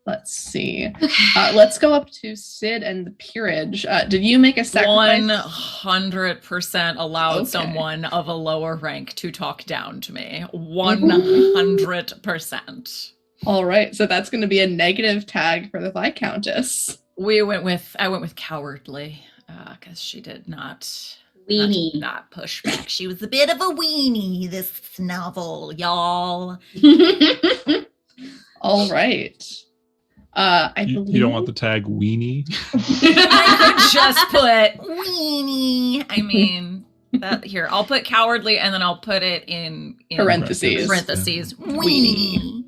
Let's see. Let's go up to Sid and the peerage. Did you make a sacrifice? 100% allowed Okay. someone of a lower rank to talk down to me. 100%. All right, so that's going to be a negative tag for the Viscountess. I went with cowardly because she did not Weenie. not push back. She was a bit of a weenie this novel, y'all. All right. I believe You don't want the tag weenie? I could just put weenie. I mean, that here. I'll put cowardly and then I'll put it in Parentheses. Weenie.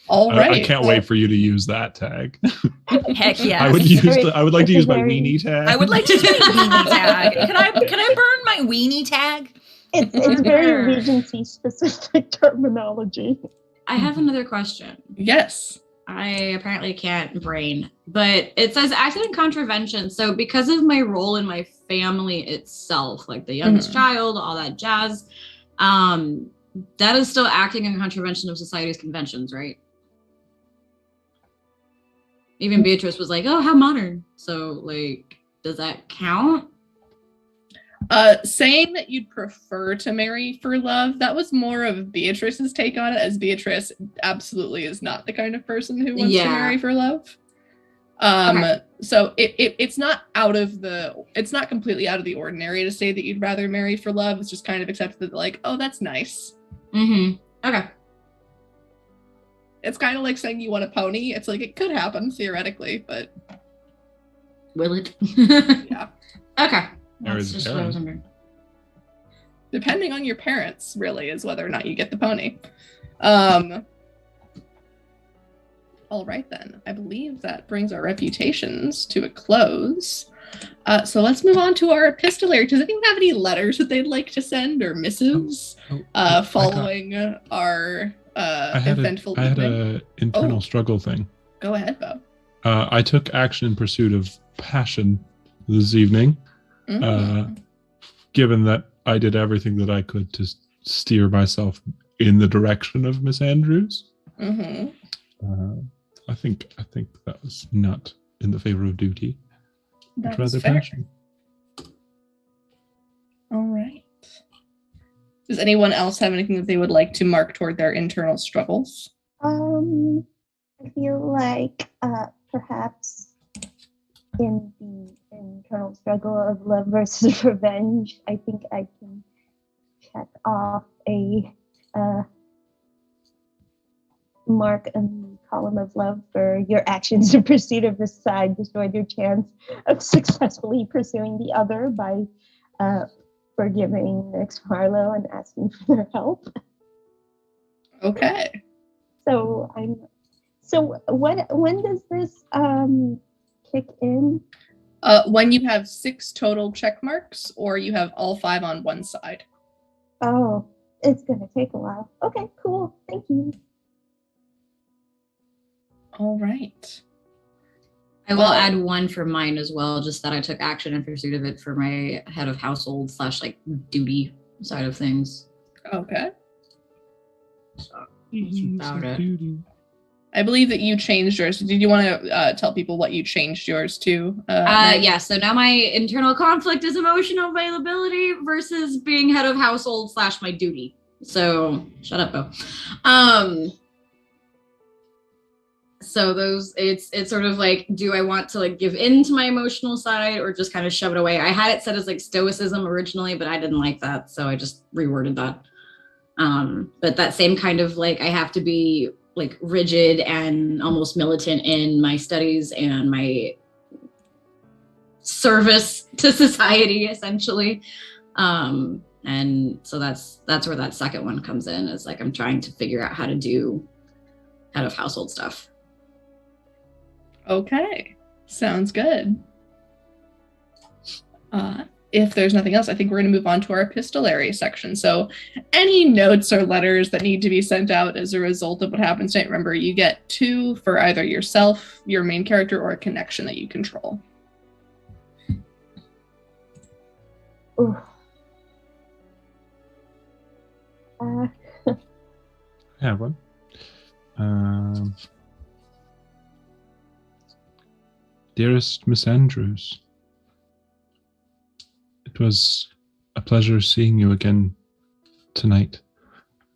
All right. I can't wait for you to use that tag. Heck yes. I would like to use my Very- weenie tag. I would like to use my weenie tag. Can I burn my weenie tag? It's very Regency specific terminology. I have another question. Yes. I apparently can't brain, but it says acted in contravention. So because of my role in my family itself, like the youngest child, all that jazz, that is still acting in contravention of society's conventions, right? Even Beatrice was like, oh, how modern. So like, does that count? Saying that you'd prefer to marry for love, that was more of Beatrice's take on it, as Beatrice absolutely is not the kind of person who wants to marry for love. Okay. So it's not it's not completely out of the ordinary to say that you'd rather marry for love. It's just kind of accepted that, like, oh, that's nice. Mm-hmm. Okay. It's kind of like saying you want a pony. It's like, it could happen theoretically, but Will it? yeah. Okay. There That's is just Aaron. what I was wondering. Depending on your parents, really, is whether or not you get the pony. All right, then. I believe that brings our reputations to a close. So let's move on to our epistolary. Does anyone have any letters that they'd like to send or missives following our eventful I had evening? a internal struggle thing. Go ahead, Bo. I took action in pursuit of passion this evening. Given that I did everything that I could to steer myself in the direction of Miss Andrews, I think that was not in the favor of duty, but That's rather fair. passion. All right. Does anyone else have anything that they would like to mark toward their internal struggles? I feel like perhaps in the internal struggle of love versus revenge, I think I can check off a mark in the column of love for your actions in pursuit of the side destroyed your chance of successfully pursuing the other by forgiving Nix Harlow and asking for their help. Okay. So when does this kick in? When you have 6 total check marks, or you have all 5 on one side. Oh, it's gonna take a while. Okay, cool. Thank you. All right. I will add one for mine as well, just that I took action in pursuit of it for my head of household / like duty side of things. Okay. So that's about it. I believe that you changed yours. Did you want to tell people what you changed yours to? Yeah, so now my internal conflict is emotional availability versus being head of household / my duty. So shut up, Bo. So those it's sort of like, do I want to like give in to my emotional side or just kind of shove it away? I had it set as like stoicism originally, but I didn't like that, so I just reworded that. But that same kind of like, I have to be like rigid and almost militant in my studies and my service to society, essentially. And so that's where that second one comes in, is like I'm trying to figure out how to do head of household stuff. if there's nothing else, I think we're going to move on to our epistolary section. So any notes or letters that need to be sent out as a result of what happens tonight, remember, you get 2 for either yourself, your main character, or a connection that you control. Ooh. I have one. Dearest Miss Andrews, it was a pleasure seeing you again tonight,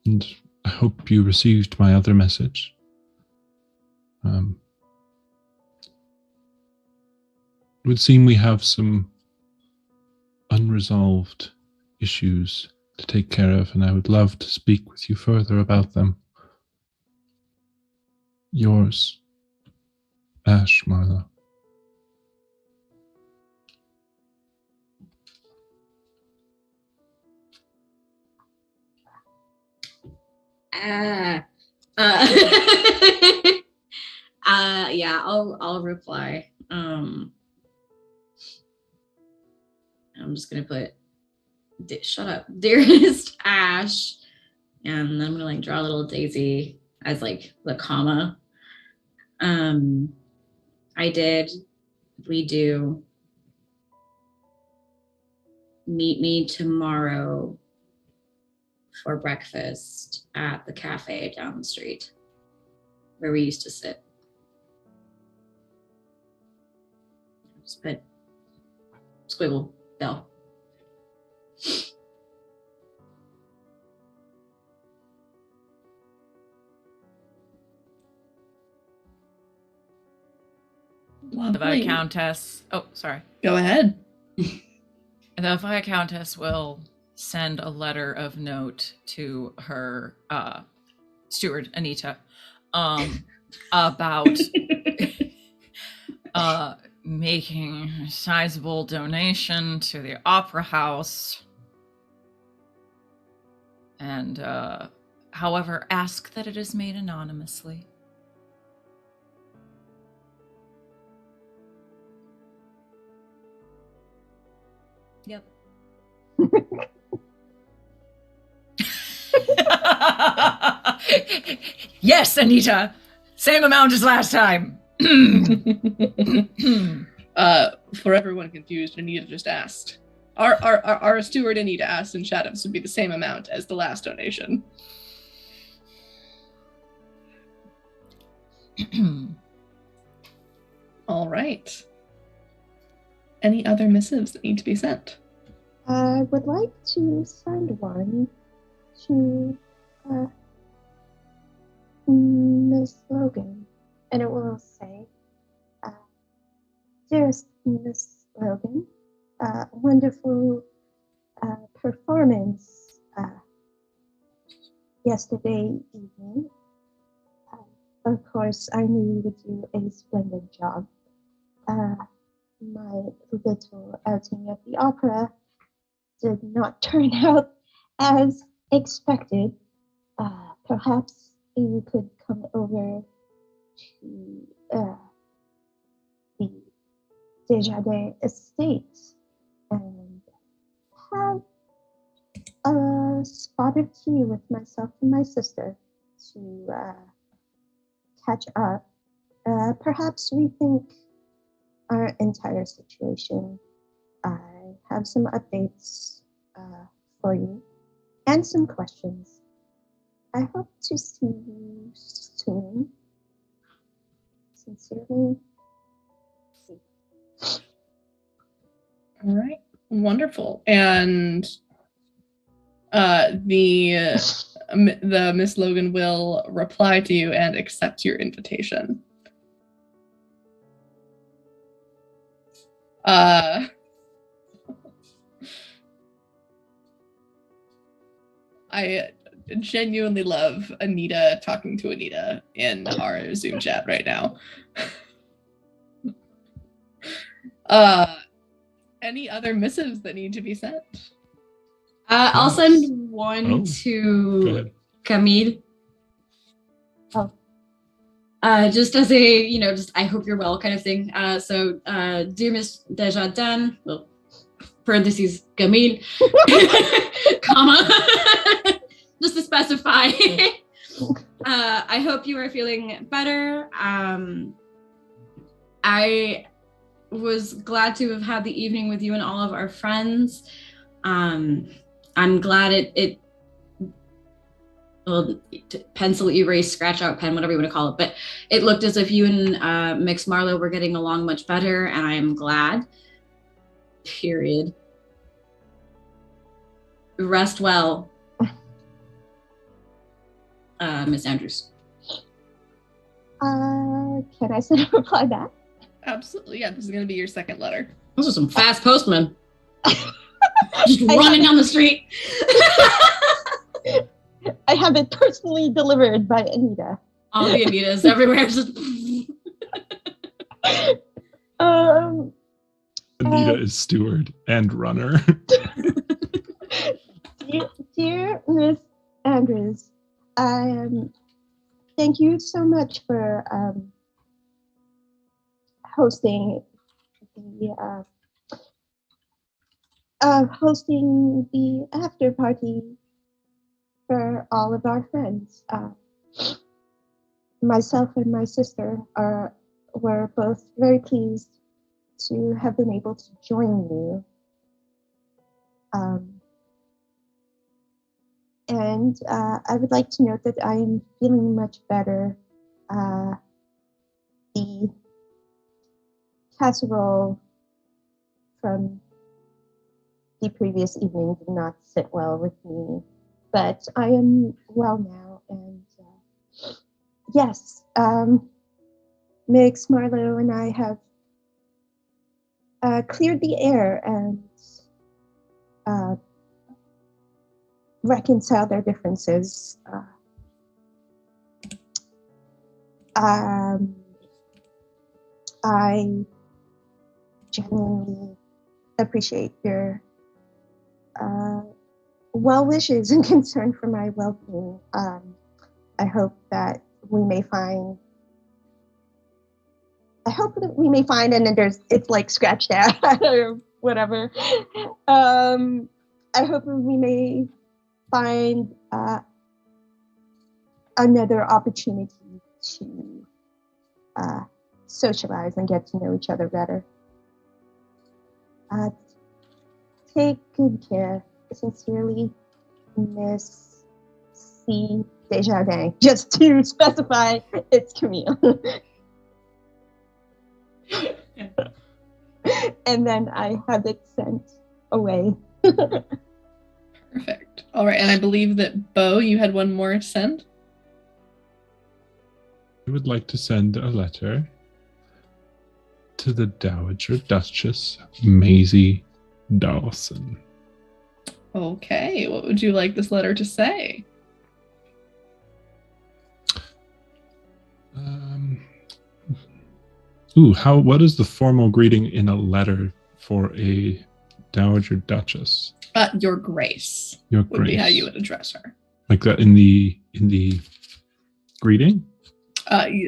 and I hope you received my other message. It would seem we have some unresolved issues to take care of, and I would love to speak with you further about them. Yours, Ash Marlowe. Yeah, I'll reply. I'm just gonna put shut up, dearest Ash, and then I'm gonna like draw a little daisy as like the comma. We do. Meet me tomorrow for breakfast at the cafe down the street where we used to sit. Just put squiggle Belle. The Viscountess. Oh, sorry. Go ahead. The Viscountess will send a letter of note to her steward, Anita, about making a sizable donation to the Opera House. And, however, ask that it is made anonymously. Yep. Yes, Anita. Same amount as last time. For everyone confused, Anita just asked. Our steward Anita asked in chat if this would be the same amount as the last donation. All right. Any other missives that need to be sent? I would like to send one to Miss Logan, and it will say, dearest Miss Logan, wonderful performance yesterday evening. Of course, I knew you would do a splendid job. My little outing at the opera did not turn out as expected. Perhaps you could come over to the Desjardins estate and have a spot of tea with myself and my sister to catch up. Perhaps rethink our entire situation. I have some updates for you and some questions. I hope to see you soon. Sincerely, C. All right, wonderful. And the Miss Logan will reply to you and accept your invitation. I genuinely love Anita talking to Anita in our Zoom chat right now. Any other missives that need to be sent? I'll send one to Camille. Oh. Just as a, just I hope you're well kind of thing. So, dear Miss Desjardins, well, parentheses, gamine, comma, just to specify. I hope you are feeling better. I was glad to have had the evening with you and all of our friends. I'm glad pencil, erase, scratch out pen, whatever you want to call it, but it looked as if you and Mix Marlowe were getting along much better, and I am glad. Period. Rest well, Miss Andrews. Can I send a reply back? Absolutely. Yeah, this is going to be your second letter. Those are some fast postmen. Just running down the street. I have it personally delivered by Anita. All the Anitas everywhere. Anita is steward and runner. Dear Miss Andrews, thank you so much for hosting the after party for all of our friends. Myself and my sister were both very pleased to have been able to join you. And I would like to note that I am feeling much better. The casserole from the previous evening did not sit well with me, but I am well now. And yes, Mix Marlowe and I have cleared the air and reconciled our differences. I genuinely appreciate your well wishes and concern for my well-being. I hope that we may find. And then it's like scratched out or whatever. I hope we may find another opportunity to socialize and get to know each other better. Take good care. Sincerely, Miss C. Desjardins. Just to specify, it's Camille. And then I have it sent away. Perfect. All right, and I believe that, Beau, you had one more send? I would like to send a letter to the Dowager Duchess Maisie Dawson. Okay, what would you like this letter to say? What is the formal greeting in a letter for a Dowager Duchess? Your Grace. Your would be Grace. how you would address her. Like that in the greeting?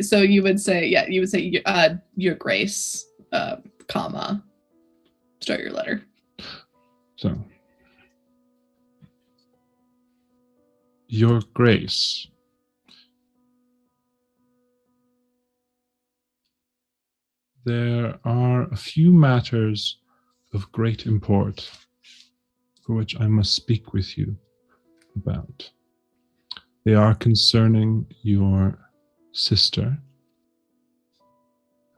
So you would say, Your Grace, comma, start your letter. So, Your Grace. There are a few matters of great import for which I must speak with you about. They are concerning your sister,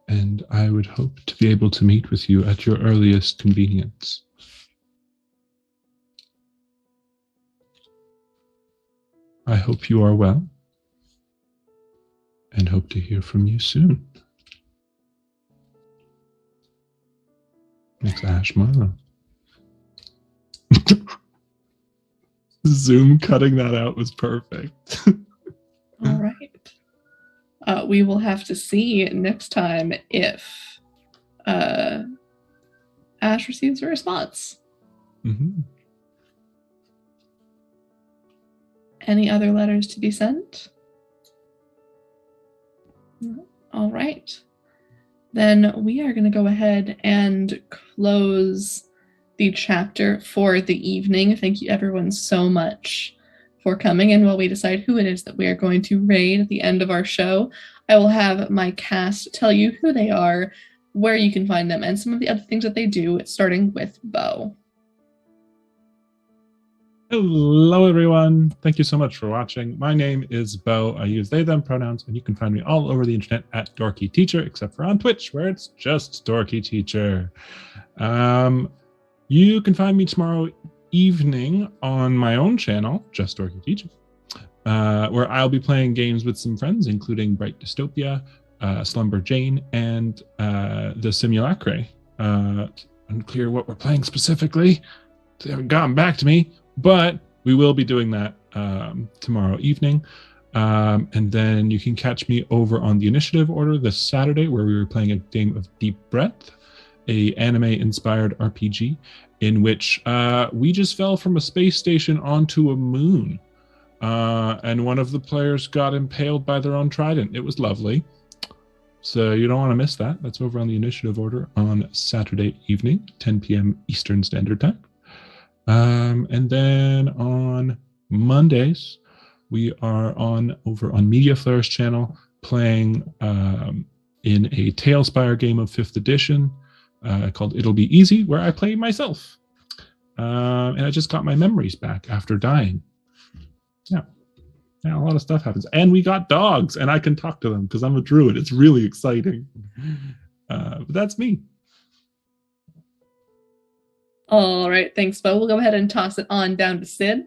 and I would hope to be able to meet with you at your earliest convenience. I hope you are well, and hope to hear from you soon. Thanks, Ash Marlowe. Zoom cutting that out was perfect. All right. We will have to see next time if Ash receives a response. Mm-hmm. Any other letters to be sent? No? All right. Then we are going to go ahead and close the chapter for the evening. Thank you everyone so much for coming. And while we decide who it is that we are going to raid at the end of our show, I will have my cast tell you who they are, where you can find them, and some of the other things that they do, starting with Beau. Hello, everyone. Thank you so much for watching. My name is Beau. I use they, them pronouns, and you can find me all over the internet at Dorky Teacher, except for on Twitch, where it's just Dorky Teacher. You can find me tomorrow evening on my own channel, Just Dorky Teacher, where I'll be playing games with some friends, including Bright Dystopia, Slumber Jane, and the Simulacre. Unclear what we're playing specifically. They haven't gotten back to me, but we will be doing that tomorrow evening. And then you can catch me over on the Initiative Order this Saturday, where we were playing a game of Deep Breath, a anime-inspired RPG in which we just fell from a space station onto a moon. And one of the players got impaled by their own trident. It was lovely. So you don't want to miss that. That's over on the Initiative Order on Saturday evening, 10 p.m. Eastern Standard Time. And then on Mondays, we are over on Media Flare's channel playing in a Tailspire game of 5th edition called It'll Be Easy, where I play myself. And I just got my memories back after dying. Yeah, a lot of stuff happens. And we got dogs, and I can talk to them because I'm a druid. It's really exciting. But that's me. All right, thanks, Beau. We'll go ahead and toss it on down to Sid.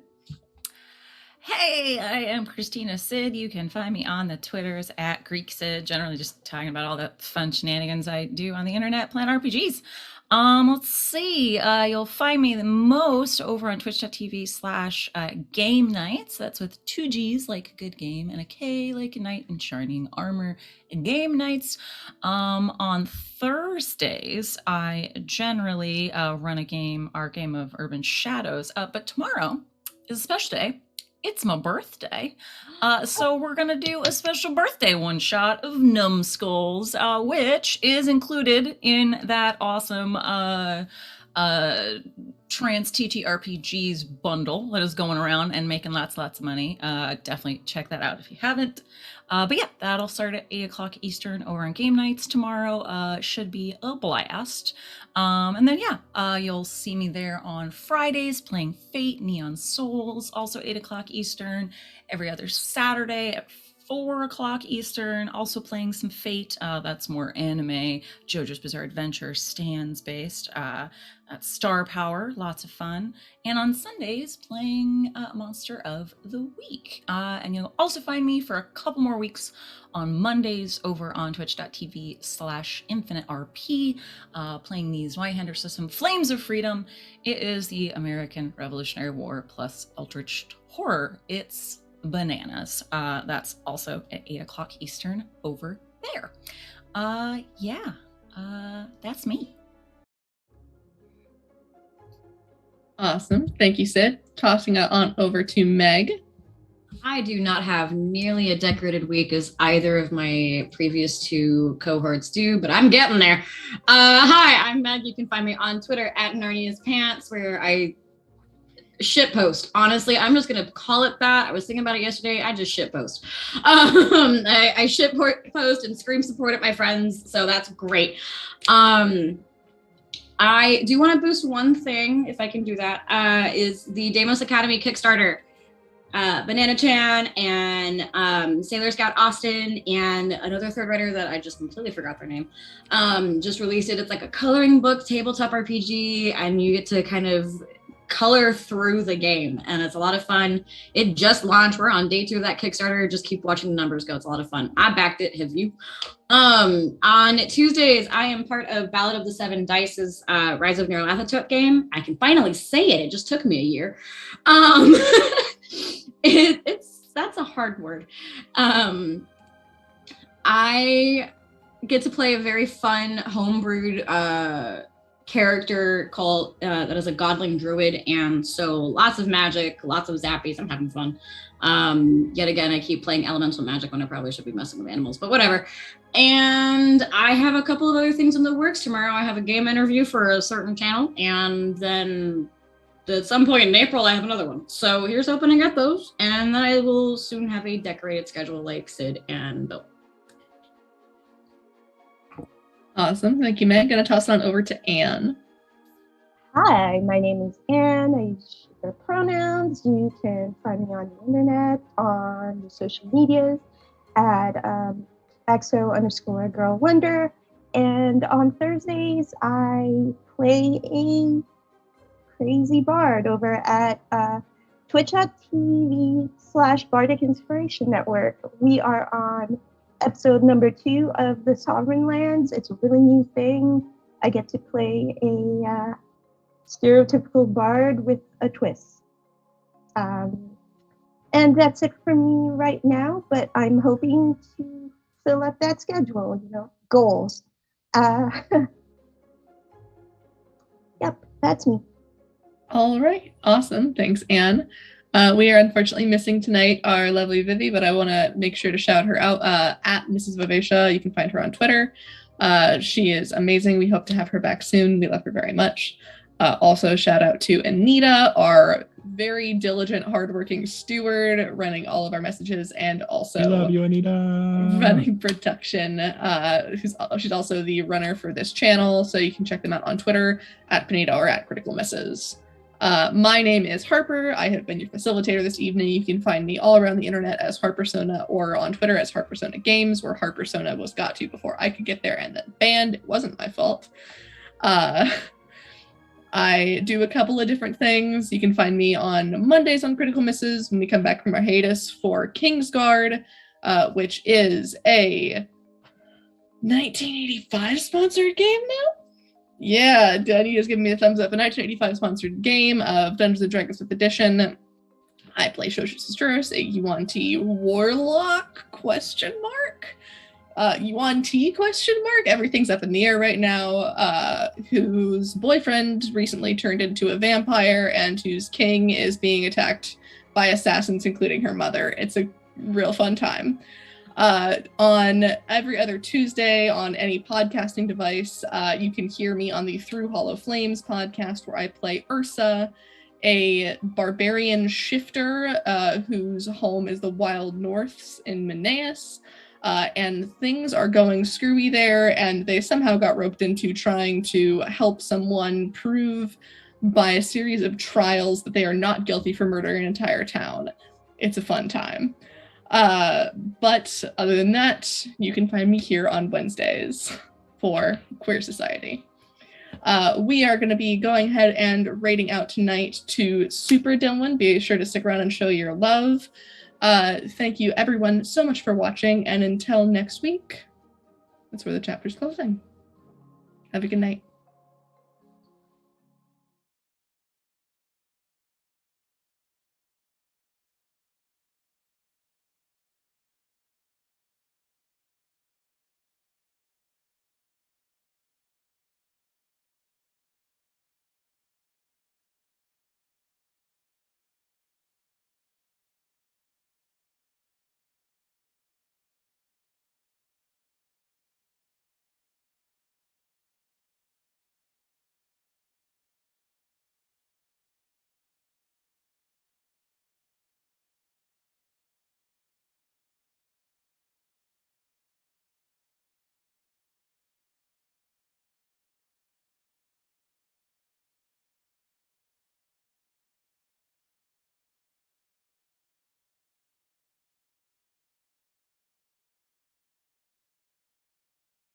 Hey, I am Christina Sid. You can find me on the Twitters at Greek Sid, generally just talking about all the fun shenanigans I do on the internet playing RPGs. Let's see. You'll find me the most over on twitch.tv/game nights. That's with 2 G's like a good game and a K like a knight in shining armor and game nights. On Thursdays, I generally run our game of Urban Shadows. But tomorrow is a special day. It's my birthday. So we're going to do a special birthday one-shot of Numbskulls, which is included in that awesome Trans TTRPGs bundle that is going around and making lots of money. Definitely check that out if you haven't. But yeah, that'll start at 8 o'clock Eastern over on Game Nights tomorrow. Should be a blast. And then you'll see me there on Fridays playing Fate, Neon Souls, also 8 o'clock Eastern. Every other Saturday at 4 o'clock Eastern, also playing some Fate. That's more anime, JoJo's Bizarre Adventure, stands based. That's Star Power, lots of fun. And on Sundays, playing Monster of the Week. And you'll also find me for a couple more weeks on Mondays over on twitch.tv/InfiniteRP, playing the Zweihander system, Flames of Freedom. It is the American Revolutionary War plus Eldritch Horror. It's bananas. That's also at 8 o'clock Eastern over there. That's me. Awesome. Thank you, Sid. Tossing it on over to Meg. I do not have nearly a decorated week as either of my previous 2 cohorts do, but I'm getting there. Hi, I'm Meg. You can find me on Twitter at Narnia's Pants, where I shitpost. Honestly, I'm just gonna call it that. I was thinking about it yesterday. I just shitpost. I shitpost and scream support at my friends, so that's great. I do want to boost one thing, if I can do that, is the Deimos Academy Kickstarter. Banana Chan and Sailor Scout Austin and another third writer that I just completely forgot their name, just released it. It's like a coloring book tabletop RPG, and you get to kind of color through the game, and it's a lot of fun. It just launched. We're on day 2 of that Kickstarter. Just keep watching the numbers go. It's a lot of fun. I backed it. Have you? On Tuesdays, I am part of Ballad of the Seven Dice's Rise of Nyarlathotep game. I can finally say it. It just took me a year. That's a hard word. I get to play a very fun homebrewed character called that is a Goblin Druid, and so lots of magic, lots of zappies. I'm having fun. Yet again, I keep playing elemental magic when I probably should be messing with animals, but whatever. And I have a couple of other things in the works. Tomorrow I have a game interview for a certain channel, and then at some point in April I have another one. So here's hoping I get those, and then I will soon have a decorated schedule like Sid and Bill. Awesome. Thank you, Meg. Gonna toss it on over to Anne. Hi, my name is Anne. I use she, her pronouns. You can find me on the internet, on the social medias at XO_girlwonder. And on Thursdays, I play a crazy bard over at twitch.tv/Bardic Inspiration Network. We are on episode number 2 of the Sovereign Lands. It's a really new thing. I get to play a stereotypical bard with a twist. And that's it for me right now, but I'm hoping to fill up that schedule, goals. Yep, that's me. All right. Awesome. Thanks, Anne. We are unfortunately missing tonight our lovely Vivi, but I want to make sure to shout her out at Mrs. Vivacia. You can find her on Twitter. She is amazing. We hope to have her back soon. We love her very much. Also, shout out to Anita, our very diligent, hardworking steward, running all of our messages, and also We love you, Anita. running production. She's also the runner for this channel, so you can check them out on Twitter at Panita or at Critical Misses. My name is Harper. I have been your facilitator this evening. You can find me all around the internet as Harpersona or on Twitter as Harpersona Games, where Harpersona was got to before I could get there and then banned. It wasn't my fault. I do a couple of different things. You can find me on Mondays on Critical Misses when we come back from our hiatus for Kingsguard, which is a 1985 sponsored game now? Yeah, Danny is giving me a thumbs up. A 1985 sponsored game of Dungeons & Dragons 5th edition. I play Shoshu Juris, a Yuan-Ti warlock, Yuan-Ti ? Everything's up in the air right now, whose boyfriend recently turned into a vampire and whose king is being attacked by assassins, including her mother. It's a real fun time. On every other Tuesday on any podcasting device, you can hear me on the Through Hollow Flames podcast, where I play Ursa, a barbarian shifter whose home is the Wild Norths in Mineas. And things are going screwy there, and they somehow got roped into trying to help someone prove by a series of trials that they are not guilty for murdering an entire town. It's a fun time. But other than that, you can find me here on Wednesdays for Queer Society. We are going to be going ahead and raiding out tonight to Super Dylan. Be sure to stick around and show your love. Thank you everyone so much for watching, and until next week, that's where the chapter's closing. Have a good night.